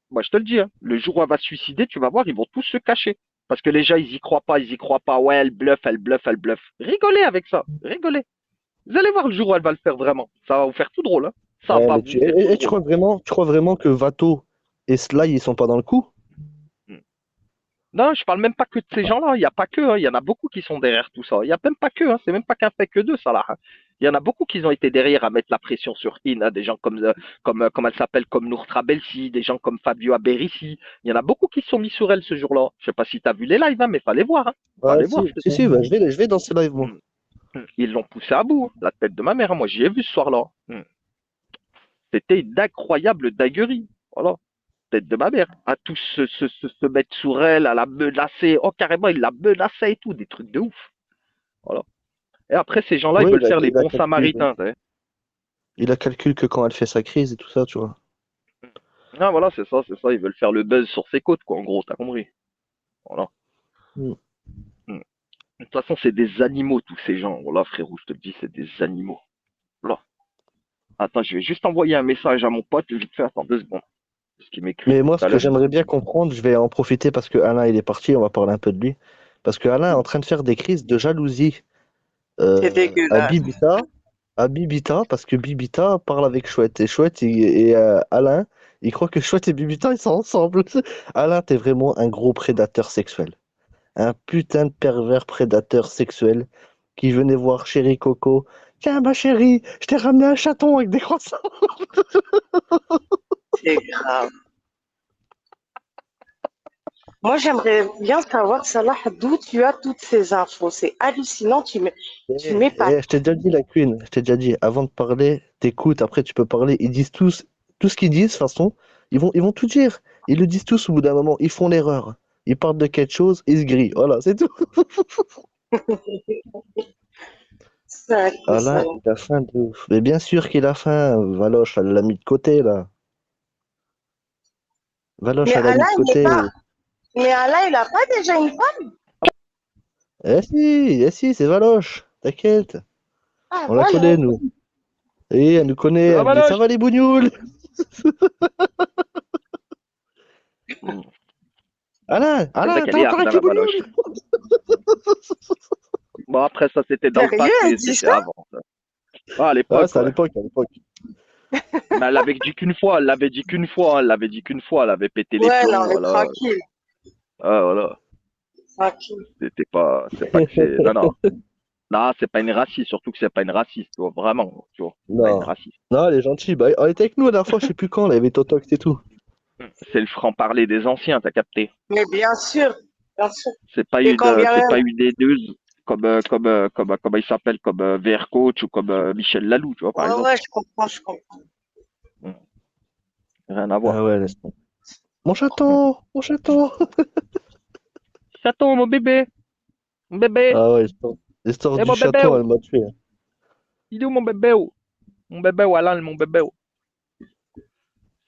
Moi, je te le dis, hein. Le jour où elle va se suicider, tu vas voir, ils vont tous se cacher. Parce que les gens, ils y croient pas, ils y croient pas. Ouais, elle bluffe, elle bluffe, elle bluffe. Rigolez avec ça, rigolez. Vous allez voir le jour où elle va le faire vraiment. Ça va vous faire tout drôle, hein. Ça Ouais, va mais vous faire tout drôle. tu crois vraiment que Vato et Sly, ils sont pas dans le coup? Non, je parle même pas que de ces gens-là. Il n'y a pas que, hein. Il y en a beaucoup qui sont derrière tout ça. Il n'y a même pas que, hein. C'est même pas qu'un fait que deux, ça là, hein. Il y en a beaucoup qui ont été derrière à mettre la pression sur In, hein. Des gens comme elle s'appelle, comme Nourtra Belsi, des gens comme Fabio Aberissi. Il y en a beaucoup qui se sont mis sur elle ce jour-là. Je sais pas si tu as vu les lives, hein, mais fallait voir, hein. Ouais, Fallait voir, si, je te si, dis. si, bah, je vais dans ces lives, moi. Ils l'ont poussé à bout, hein. La tête de ma mère, hein. Moi, j'y ai vu ce soir-là. C'était une incroyable dinguerie. Voilà. Tête de ma mère. À tous se mettre sur elle, à la menacer. Oh, carrément, il la menaçait et tout. Des trucs de ouf. Voilà. Et après, ces gens-là, ils Oui, veulent faire les il a bons calculé. samaritains, tu sais. Il a calculé que quand elle fait sa crise et tout ça, tu vois. Ah, voilà, c'est ça, c'est ça. Ils veulent faire le buzz sur ses côtes, quoi, en gros, t'as compris. Voilà. Mm. De toute façon, c'est des animaux, tous ces gens. Voilà, frérot, je te le dis, c'est des animaux. Voilà. Attends, je vais juste envoyer un message à mon pote, vite fait, attends 2 secondes. Parce qu'il m'écrit Mais tout moi, à ce que l'heure. j'aimerais bien comprendre, je vais en profiter parce que Alain, il est parti, on va parler un peu de lui. Parce que Alain est en train de faire des crises de jalousie C'est à dégueulasse. Bibita, parce que Bibita parle avec Chouette. Et Chouette Alain, ils croient que Chouette et Bibita, ils sont ensemble. Alain, t'es vraiment un gros prédateur sexuel. Un putain de pervers prédateur sexuel qui venait voir Chéri Coco. Tiens, ma chérie, je t'ai ramené un chaton avec des croissants. C'est grave. Moi, j'aimerais bien savoir, Salah, d'où tu as toutes ces infos. C'est hallucinant, tu m'épates. Je t'ai déjà dit, la Queen, je t'ai déjà dit, avant de parler, t'écoutes, après tu peux parler. Ils disent tous, tout ce qu'ils disent, de toute façon, ils vont tout dire. Ils le disent tous au bout d'un moment, ils font l'erreur. Ils parlent de quelque chose, ils se grillent. Voilà, c'est tout. Ça, Alain, il a faim de ouf. Mais bien sûr qu'il a faim. Valoche, elle l'a mis de côté, là. Valoche, Mais elle l'a mis Alain, de il n'est côté. pas. Mais Alain, il n'a pas déjà une femme? Eh si, c'est Valoche. T'inquiète. Ah, On la voilà. connaît, nous. Et elle nous connaît, Ça va, elle me dit, ça Valoche? va les bougnoules? Alain, C'est vrai qu'elle t'es est encore hard, avec hein, les la Valoche. bougnoules? Bon, après, ça, c'était dans le Sérieux, elle passé, dit c'était ça? avant, ça. Ah, à Ah, l'époque, c'est à ouais. l'époque, à l'époque. Mais elle l'avait dit qu'une fois, elle l'avait dit qu'une fois, hein, elle l'avait dit qu'une fois, elle avait pété les Ouais, non, plombs, mais voilà. tranquille. Ah, voilà. Tranquille. C'est pas que c'est, non, non. Non, c'est pas une raciste, surtout que c'est pas une raciste, tu vois, vraiment, tu vois. C'est pas une Non. raciste. Non, elle est gentille. Bah, elle était avec nous la dernière fois, je sais plus quand, là, il y avait Totox et tout. C'est le franc-parler des anciens, t'as capté. Mais bien sûr, bien sûr. C'est pas Et quand bien c'est même, pas une aideuse. Comment il s'appelle, comme VR Coach ou comme Michel Laloux, tu vois, par Ouais, exemple. ouais, je comprends, je comprends. Rien à voir. Ah ouais, laisse tomber. Mon chaton, mon chaton. Chaton, mon bébé. Mon bébé. Ah ouais, l'histoire Eh, du mon bébé, chaton, oh. elle m'a tué. Il est où mon bébé, oh? Mon bébé, oh, Alain, mon bébé, oh.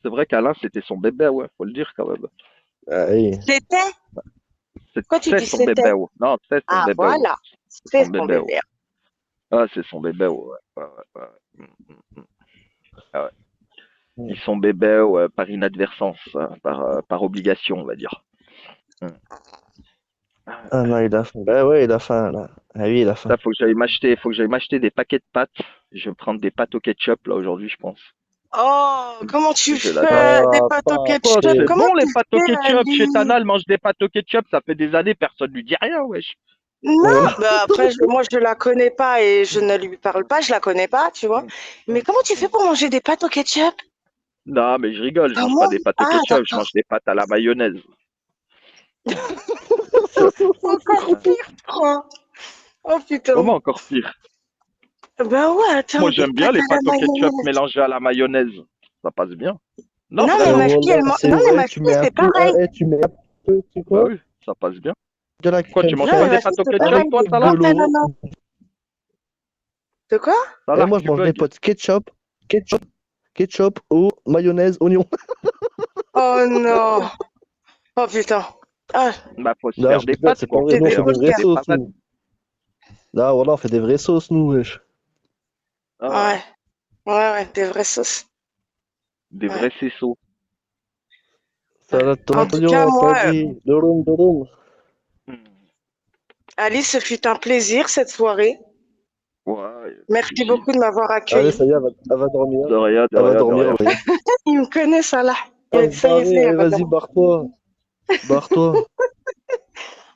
C'est vrai qu'Alain, c'était son bébé, ouais, faut le dire quand même. Ah oui. C'était? Pourquoi tu C'est dis son c'était? bébé, ouais. Non, c'est son Ah, bébé, ouais. voilà. C'est C'est son son bébé, ouais. bébé. Ah, c'est son bébé, ouais. Ah ouais. Ils sont bébés, ouais, par inadvertance, hein, par obligation, on va dire. Mm. Ah non, il a faim. Bah ouais, il a faim, là. Ah oui, il a faim. Ça, faut que j'aille m'acheter des paquets de pâtes. Je vais prendre des pâtes au ketchup, là, aujourd'hui, je pense. Oh, comment tu Je fais des l'adore. pâtes au Quoi, ketchup? c'est Comment bon, les tu pâtes au fais, ketchup. Chez Ali? Tana, elle mange des pâtes au ketchup. Ça fait des années, personne lui dit rien, wesh. Non, bah après, moi, je la connais pas et je ne lui parle pas, je la connais pas, tu vois. Mais comment tu fais pour manger des pâtes au ketchup? Non, mais je rigole, je mange pas Comment? des pâtes au Ah, ketchup, je d'accord. mange des pâtes à la mayonnaise. Encore pire, je crois. Oh putain. Comment encore pire? Ben ouais, attends, Moi, des j'aime bien pâtes les à la pâtes au ketchup mayonnaise. mélangées à la mayonnaise. Ça passe bien. Non, Non, mais vraiment. ma fille, Voilà, c'est non, mais vrai, ma tu fille, mets un c'est peu, pareil. tu mets un peu, tu sais Bah quoi? oui, ça passe bien. De la Quoi, tu crème manges Non, pas mais des ma fraîche pâtes fille, au c'est ketchup, pareil. avec toi, Des de Salah? pâtes à la l'eau. De quoi? Et Salah, moi, je tu mange mes bugs. potes ketchup, ketchup, eau, mayonnaise, oignon. Oh non. Oh putain. Ah, Bah, faut se Là, faire je des rigole, pâtes, c'est pas quoi. vrai. c'est Nous, on des fait des vraies vulgaires. Des sauces, patates. nous. Là, voilà, on fait des vraies sauces, nous, wesh. Ah, Ouais, ouais, des vraies sauces. des Ouais. vrais cessos. Salade En tomate tout cas, oignon, moi, cabi, durum, durum. Alice, ce fut un plaisir cette soirée. Ouais, Merci beaucoup de m'avoir Allez, accueilli. ça y est, elle va dormir. de rien, de Elle va rien, de dormir, rien. là. Il me connaît, Salah. Elle va se Ça y est, barrer. elle Allez, va vas-y, dormir. barre-toi. Barre-toi.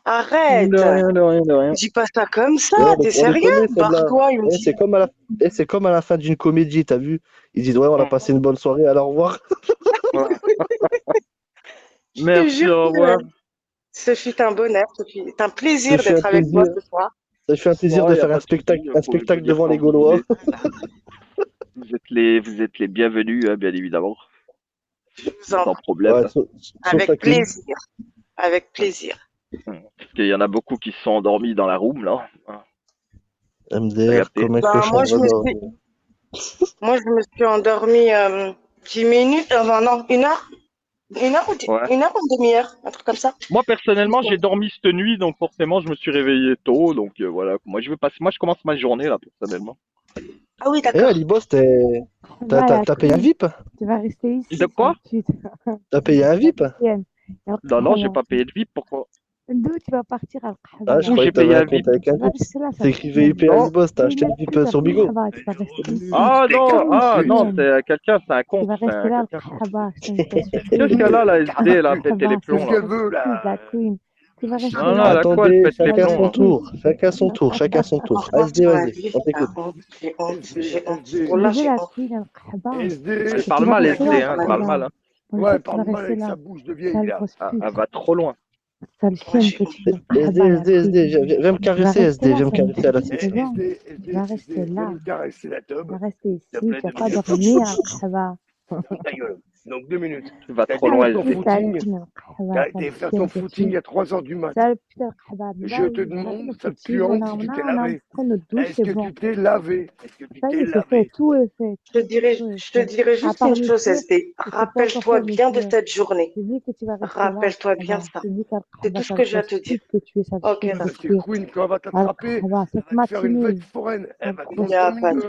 Arrête. De rien, de rien, de rien. Dis pas ça comme ça. Ouais, T'es on les sérieux? connaît, celle-là. Barre-toi, il me Eh, dit. c'est comme à la fin d'une comédie, t'as vu? Ils disent, ouais, on a passé une bonne soirée, allez, au revoir. Ouais. Je te Merci, jure au que revoir. ce fut un bonheur, ce fut un plaisir Ça fait un d'être avec toi plaisir. ce soir. Ça fait un plaisir Bon, de y a faire pas de souci. un Faut spectacle venir devant quand les vous Gaulois. voulez. Vous êtes les bienvenus, hein, bien évidemment. Je vous en Sans prie. problème. Ouais, sauf Avec la clim. plaisir. Avec plaisir. Parce qu'il y en a beaucoup qui se sont endormis dans la room, là. T'as MDR, capté? comme un Ben, clochard moi, va dormir. je me suis endormie 10 minutes, non, Ouais. une heure ou une demi-heure, un truc comme ça. Moi, personnellement, j'ai dormi cette nuit, donc forcément, je me suis réveillé tôt. Donc voilà. Moi, je commence ma journée, là, personnellement. Ah oui, Eh, d'accord. Alibos, Voilà, t'as payé un cool. VIP? Tu vas rester ici, De quoi? sale pute. T'as payé un VIP? Non, j'ai pas payé de VIP. Pourquoi? D'où tu vas partir à l'qahwa Ah, je Où croyais j'ai que t'avais payé un un VIP? compte avec un Tu vas VIP. rester là, C'est sale écrit chienne. VIP Non. Alibos, t'as acheté Mais un VIP plus sur Bigo. l'qahwa, tu vas rester ici. Ah non, Sale non, chienne. c'est quelqu'un, c'est un Tu compte, vas c'est rester là, quelqu'un. l'qahwa. Je t'invite à Qu'est-ce qu'elle a, la SD, là, péter les plombs, c'est là? une grosse pute, la queen. Tu vas rester Non, non, là. elle a quoi? Elle Attendez, pète les chacun plombs, son là. tour. Chacun son tour. Chacun son tour. Franchement, SD, sur la vas-y, vie, on t'écoute. j'ai honte, j'ai honte. SD, Oh là, Bébé, j'ai la honte. queen, l'qahwa. Elle Tu parle vas mal, rester là, SD, hein, elle parle l'qahwa. mal, hein. On Ouais, sait elle que tu vas parle mal rester avec là. sa bouche de vieille, Sale là. grosse Elle pute. va trop loin. Sale Ouais, chienne, j'ai honte. petite SD, l'qahwa, la SD, queen. SD, viens me Tu vas caresser, rester SD, là, viens me c'est une caresser à la pute, tête. c'est bon. SD, Tu vas SD, rester viens là. me caresser la Tu tube. vas rester ici. S'il te Tu plaît, vas 2 pas minutes. dormir, l'qahwa. Ferme ta gueule. Donc 2 minutes. Tu vas T'as trop été loin, faire ton Sale SD. pute, la footing. queen, T'as l'qahwa. été Sale faire ton chienne, footing petite. à 3 heures du mat. Sale pute, l'qahwa. Je te demande, ça te puante si tu t'es lavé. On prend notre douche, Est-ce c'est que bon. tu t'es lavé? Est-ce que tu Ça y t'es est, c'est fait. lavé? Tout est fait. Je te dirais, Tout est je te fait. dirais À juste part une chose, l'écrire, SD. c'est pas encore Rappelle-toi fait bien de l'écrire. cette journée. Je dis que tu vas rester là, Rappelle-toi bien l'qahwa. ça. Je dis C'est qu'Al-Qahwa, tout ce sale que j'ai à grosse te dire. pute que tu es, sale Ok, chienne, Parce que pure. Queen, quand elle va t'attraper, Al-Qahwa, elle cette va te faire une matinée, fête foraine. Elle sale va te grosse Il n'y a vendre pas de...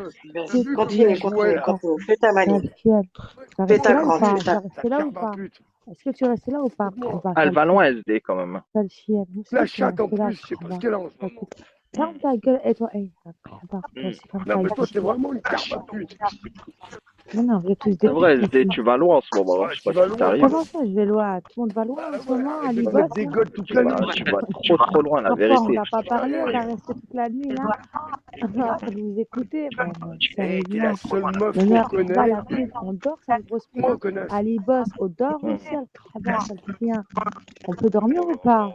T'as pute, vu comme Continue, tu jouais, là? Fais ta maligne. sale chienne. Tu vas Fais rester ta là ou grande, pas? fais Tu ta... vas rester là ou pas? pute. Est-ce que tu restes là ou pas, Al-Qahwa, Elle sale va pute, loin, SD, quand même. sale chienne? Où La c'est que tu vas chatte en rester là, plus, je sais pas ce Al-Qahwa, qu'elle a en ce sale moment. pute? Ferme ta gueule et toi, hey, Al-Qahwa, toi aussi, ferme Non, ta mais toi, gueule. t'es vraiment une pute. Mais non, vous êtes tous C'est des vrai, putes SD, ici. tu vas loin en ce moment, hein. Ouais, Je sais tu pas vas si loin. t'arrives. Comment ça, je vais loin? Tout le monde va loin en ce moment, Arrête à de l'Ibos, faire des là? gueules toute la nuit. Tu vas trop loin, la Pourquoi on vérité. va pas parler? On Ouais. va rester toute la nuit, là? En train de vous écouter? Ben, Eh, t'es la sérieusement. seule meuf Mais qu'on Al-Qahwa, connaît. la queen, on dort, sale grosse pute. Moi, on connaît. À l'Ibos, on dort aussi, Al-Qahwa, sale chien. On peut dormir ou pas?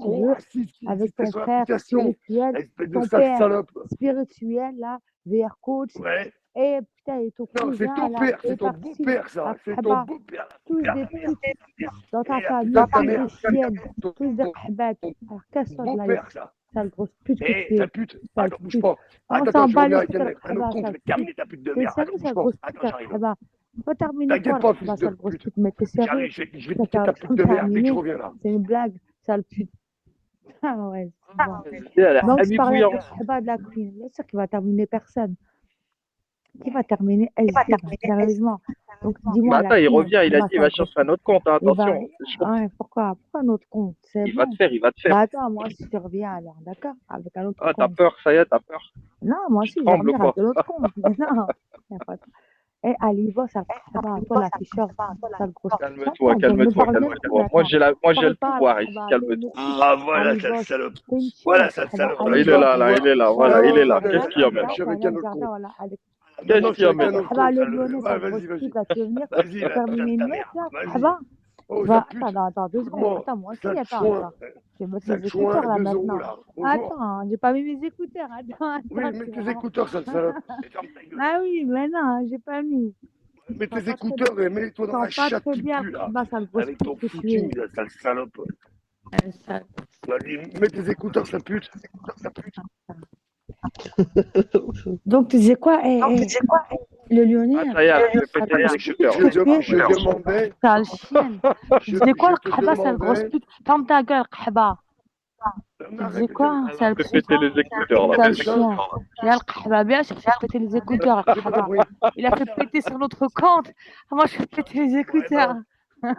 gros jure, raciste qui avec existait ton sur frère l'application. spirituel, Espèce de ton sale père salope. spirituel, là, VR coach, Ouais. et putain, et ton Non, c'est cousin, ton là, père, et c'est ton par-ci, beau-père, ça. la C'est ton khaba, beau-père, la tous putain des de ta mère. putes dans ta Et la famille, putain de ta tous des mère. chiennes, Ton, tous des ton, khbats. ton Alors casse-toi de là, beau-père, ça. sale grosse pute que Eh, tu es, sale pute. sale Attends, bouge pute. pas. On Attends, s'en je bat reviens les avec couilles, un la autre con, je vais sale te terminer pute. ta pute de T'es merde. sérieux, Attends, bouge sale pas. grosse pute, Attends, la j'arrive. khaba? On va terminer T'inquiète quoi, pas, la fils khaba, de sale grosse pute. pute? Mais t'es sérieux? J'arrive, je vais Ça niquer ta pute de merde dès que je reviens là. C'est une blague, sale pute. Ah ouais, c'est bon. Elle est Donc, je amie parlais de bouillante. la khaba de la queen. Bien sûr qu'il va terminer personne. Qui va terminer SG, là, sérieusement. Donc, dis-moi, Bah la attends, il fille, revient, il a Khaba, dit il sale va grosse chercher un autre compte, hein, Il va. attention. Ouais, pourquoi notre compte? C'est Il va te bon. faire, il va te faire. Bah attends, moi aussi je reviens alors, d'accord? Avec un autre Ah, t'as compte. peur, ça y est, t'as peur. Non, moi Tu aussi je vais trembles revenir quoi. avec un autre compte. Mais non, y a pas de... Eh, Aliva, ça va, toi l'afficheur, sale grosse pute. Calme-toi, Attends, ne calme-toi, parle même plus calme-toi. Moi, maintenant. moi, j'ai le Parle pas, pouvoir ici, Khaba, calme-toi. Ah, voilà, sale Aliva, salope. t'es une Voilà, chienne, sale Khaba, salope. Il est Aliva. là, là, il est là, voilà, il est là. Qu'est-ce qu'il y a Regarde, maintenant? Je suis t'as avec un un autre jardin, compte. voilà, avec... Qu'est-ce Maintenant, je qu'il suis y a avec un maintenant? autre Khaba, compte. le lyonnais, Ouais, sale vas-y, grosse vas-y. pute, là, tu veux venir Vas-y, pour là, terminer ta une mère. meuf, là, Vas-y. Khaba? Oh, Va, sale pute. attends, 2 secondes, Comment? attends, moi aussi, Sale attends. chouin. Je vais mettre Sale les écouteurs, chouin, là, 2 € maintenant. là. Bonjour. Attends, j'ai pas mis mes écouteurs, attends, Oui, mets tu tes vas... écouteurs, sale salope. Et ferme ta gueule. Ah oui, mais non, j'ai pas mis. Mets Sens tes pas très bien, écouteurs et mets-les-toi dans la sens pas chatte très qui bien, pue là. Khaba, sale grosse Avec pute ton que tu es. footing, là, sale salope. Sale- Vas-y, mets tes écouteurs, sale pute. Donc, tu disais quoi? Le lyonnais, Ah, ça y est, elle fait sale péter les grosse pute écouteurs. que tu es, Je demandais, sale chienne. Tu disais quoi, je le te Khaba, sale grosse demandais. pute? Ferme ta gueule, Khaba. Tu disais quoi, Elle a sale fait pute, péter les écouteurs, là. sale Putain, chien? Viens, le Khaba, bien sûr, fait péter les écouteurs, le j'ai pas Khaba. compris. Il a fait péter sur notre compte. Moi, je fais péter les écouteurs.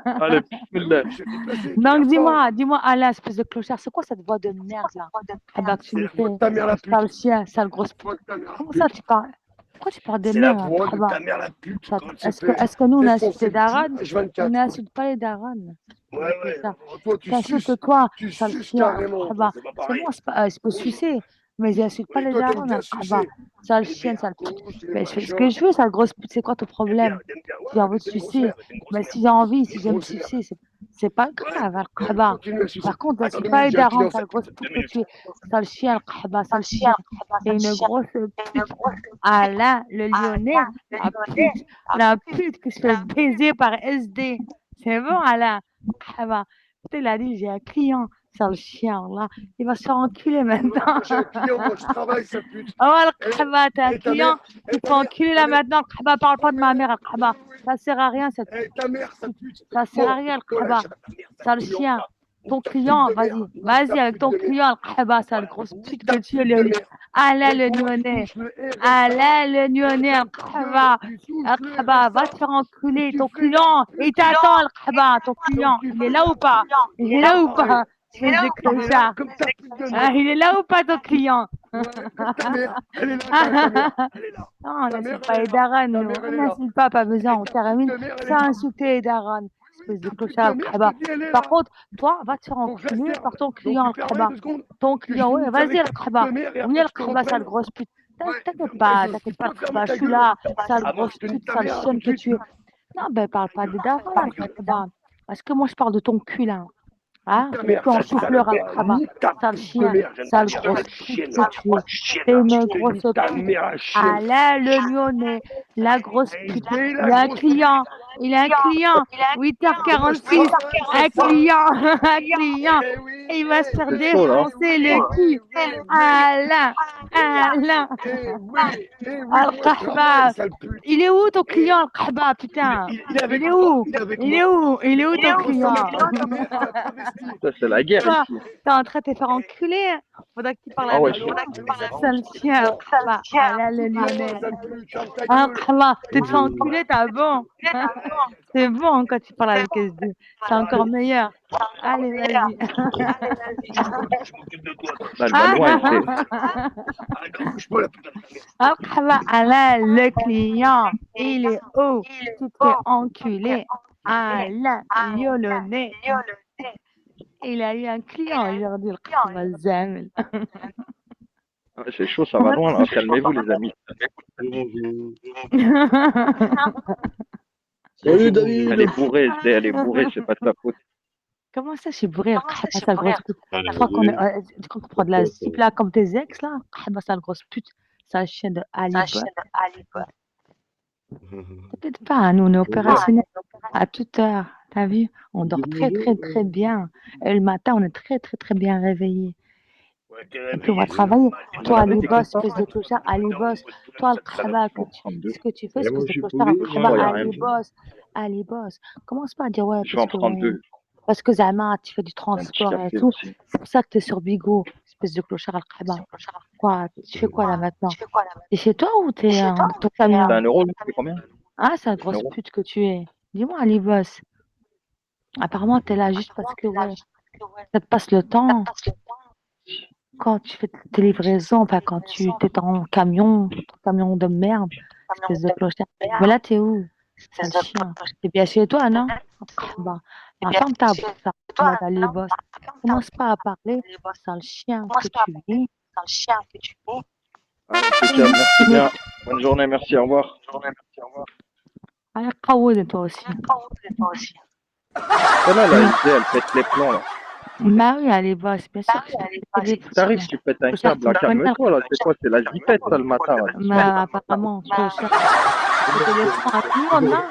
Allez, bismillah. Je t'ai déplacé, tu Donc, regardes pas. dis-moi, Alain, espèce de clochard, c'est quoi cette voix de merde, là? Khaba, que tu C'est nous la voix de fais, ta mère la pute. sale chien, sale grosse pute. Voix de ta mère la Comment ça, pute. tu parles? Pourquoi tu parles des C'est la mères, voix de Khaba? ta mère la pute quand elle se fait Est-ce que nous, on insulte défoncer les le cul darons? On H24. n'insulte pas les darons. Ouais, ouais. Ça. Toi, tu suces. T'insultes toi, Tu sale suces chien, carrément. Khaba. C'est pas C'est pareil. bon, je peux sucer, mais j'insulte pas Oui, les toi, t'aimes darons, bien Khaba. sucer. Sale Les chienne, sale pute. vercos, les Mais je fais ce machins. que je veux, sale grosse pute, c'est quoi ton problème? T'aimes bien. J'ai Ouais, envie de t'es une grosse sucer. merde, t'es une grosse Mais merde. si j'ai envie, si Une j'aime grosse merde. sucer, c'est pas grave, Khaba. Continue à sucer. Par contre, Attends n'insulte 2 pas minutes, les j'ai un darons, client. sale grosse 2 pute que minutes. tu es. Sale chien, Khaba, sale chien. T'es une grosse pute. Alain, le lyonnais, la pute que je fais baiser par SD. C'est bon, Alain. Khaba. Putain, il a dit, j'ai un client. Sale chien, là. Il va se faire enculer maintenant. J'ai un client, moi je travaille, sa pute. Oh, le Khaba, t'es un Et ta client. mère, Tu te fais enculer là maintenant. Le Khaba, parle pas de ma mère, le Khaba. Ça sert à rien, cette ta mère, sa pute. ça sert à rien, le Khaba. Sale chien. Ton client, vas-y avec ton client, le Khaba, sale grosse pute que tu es, le Alain le lyonnais. Alain le lyonnais, le Khaba. Le Khaba, va te faire enculer. Ton client, il t'attend, le Khaba. Ton client, il est là ou pas? Il est là ou pas? Espèce de clochard. Il est là ou pas, ton client? Ta mère, elle est là, ta mère. Elle est là. Non, on n'insulte pas les darons, nous. On n'insulte pas besoin. On termine sans insulter les darons. Espèce de clochard, Khaba. Par contre, toi, va te faire enculer par ton client, le Khaba. Ton client, ouais, vas-y, le Khaba. Oui, le Khaba, sale grosse pute. T'inquiète pas, le Khaba, je suis là. Sale grosse pute, sale chienne que tu es. Non, ben, parle pas des darons, le Khaba. Parce que moi, je parle de ton cul, là. Ah, tu es en souffleur, le Khaba. Sale chien, sale grosse pute que tu es. T'es une grosse pute. Alain le lyonnais, la grosse pute. Il a un client. Il a un client. 8h46. Un client. Et il va se faire défoncer le cul. Alain. Al-Khaba. Il est où ton client, Al-Khaba, putain? Il est où? Il est où ton client? Ça, c'est la guerre Toi, ici. t'es en train de te faire enculer. Faudra que tu parles Ah ouais, avec moi. Sale chien, Al-Khaba. Alain le lyonnais. Al-Khaba, tu te fais enculer, t'as bon. C'est bon quand tu parles avec SD. C'est encore meilleur. Allez, vas-y. Bah, le Manois, Al-Khaba, Alain le client. Il est où? Tu te fais enculer. Alain lyonnais. Il a eu un client aujourd'hui, le Khaba Zamel. c'est chaud, ça va loin là. Calmez-vous, les amis. Salut David. Elle est bourrée, elle est bourrée, c'est pas de ta faute. Comment ça, je suis bourrée, le Khaba, sale grosse pute? Tu crois qu'on prend de la cible là comme tes ex là? Khaba, sale grosse pute. Sale chien de Aliba. T'inquiète pas, nous on est opérationnels à toute heure. T'as vu? On dort très très très bien. Et le matin, on est très très très bien réveillés. Et puis on va travailler. Toi, allez boss, espèce de clochard, allez boss. Toi, le Khaba, ce que tu fais, espèce de clochard, le Khaba, allez boss. Commence pas à dire ouais, Je vais en prendre deux. parce que Zama, tu fais du transport et tout. C'est pour ça que t'es sur Bigo, espèce de clochard, le Khaba. Quoi? Tu fais quoi là maintenant? T'es chez toi ou t'es dans ton camion? C'est 1 euro, c'est combien? Ah, c'est la grosse Numéro. pute que tu es. Dis-moi, Ali Boss. Apparemment, t'es là juste parce que, ouais, ça te passe le temps. Quand tu fais tes livraisons, enfin, quand tu t'es ton camion de merde, espèce de clochard. Mais là, t'es où? Sale chien. T'es bien chez toi, non? Bah, ferme ta bouche, là, Ali Boss. Commence pas à parler, sale chien que tu es. Ah, impeccable, merci bien. Bonne journée, merci, au revoir. Allez, Kawoud, toi aussi. Celle-là, là, elle pète les plombs, là. Bah oui, Ali Boss, bien sûr que c'est des T'arrives, tu pètes un câble, là, calme-toi, là, c'est quoi? C'est la zipette, ça, le matin, là. Mais apparemment, clochard. Le téléphone à tout le monde, non?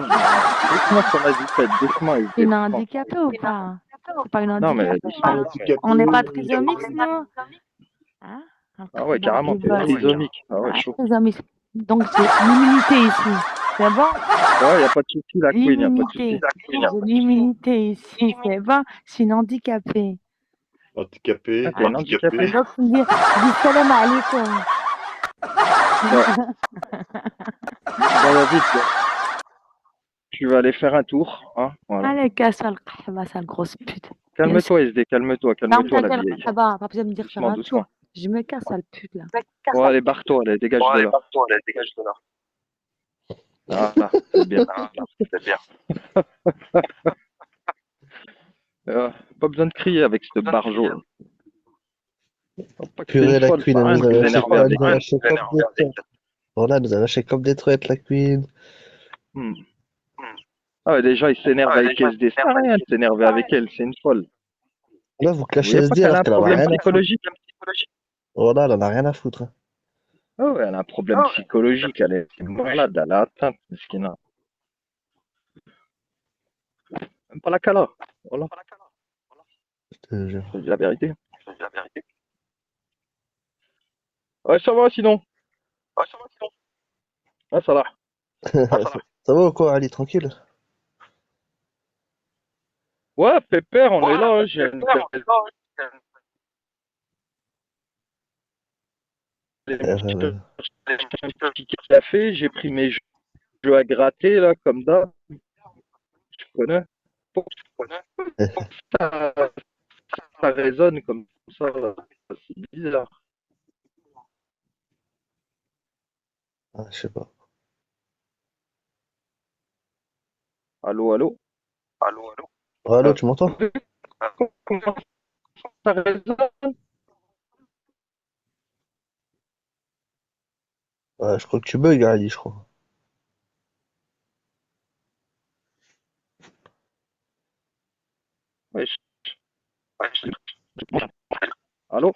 Doucement sur la zipette, doucement, Une SDF. handicapée ou pas? C'est pas une Non, mais handicapée. doucement. On n'est pas trisomique, nous? Hein? Ah ouais, Bah, carrément, Ali t'es Boss. trisomique. Ah ouais, chaud. Trisomique. Donc, j'ai l'immunité ici. C'est bon? Ouais, y a pas de souci, la queen, y a pas de souci. L'immunité. J'ai l'immunité ici. C'est bon? Je suis une handicapée. Handicapé, Ah, t'es une handicapée? Donc, tu me dis salam alaikum. Bon, David, tu vas aller faire un tour, hein, voilà. Allez, casse-toi le kahba, sale grosse pute. Calme-toi, SD, calme-toi, Ferme calme-toi, ta la gueule, vieille. kahba. Pas besoin de me dire faire Doucement, un doucement. tour. Je me casse, sale pute, là. Bon, allez, barre-toi, allez, dégage de là. Voilà, c'est bien. Pas besoin de crier avec ce barjo, là. Faut pas que c'est Purée, une la folle, queen, ça elle rien nous de a lâché s'énerver quoi? Elle avec nous a elle. lâché comme des truites. Voilà, elle nous a lâché comme des truites, la queen. Ah ouais, déjà, il s'énerve avec SD, ça sert à rien de s'énerver avec elle, c'est une folle. Là, vous Vous clashez voyez pas SD qu'elle a alors un qu'elle en a problème rien à foutre. psychologique? Voilà, elle en a rien à foutre, hein. Ah ouais, elle a un problème psychologique, elle est malade, elle a atteinte, mesquina. Même pas la cala. Voilà, Je te jure. je dis la vérité. Ouais, ça va sinon. Ah, ça va. Ça va ou quoi, Ali, tranquille? Ouais, Pépère, on est là, hein, j'ai un petit café, j'ai pris mes jeux à gratter, là, comme d'hab. Tu connais? Ça, ça résonne comme ça, là. C'est bizarre. Ah, je sais pas. Allô, allô? Allô, tu m'entends? Comment ça résonne? Ouais, je crois que tu bugs, Ali, je crois. Ouais, Allô?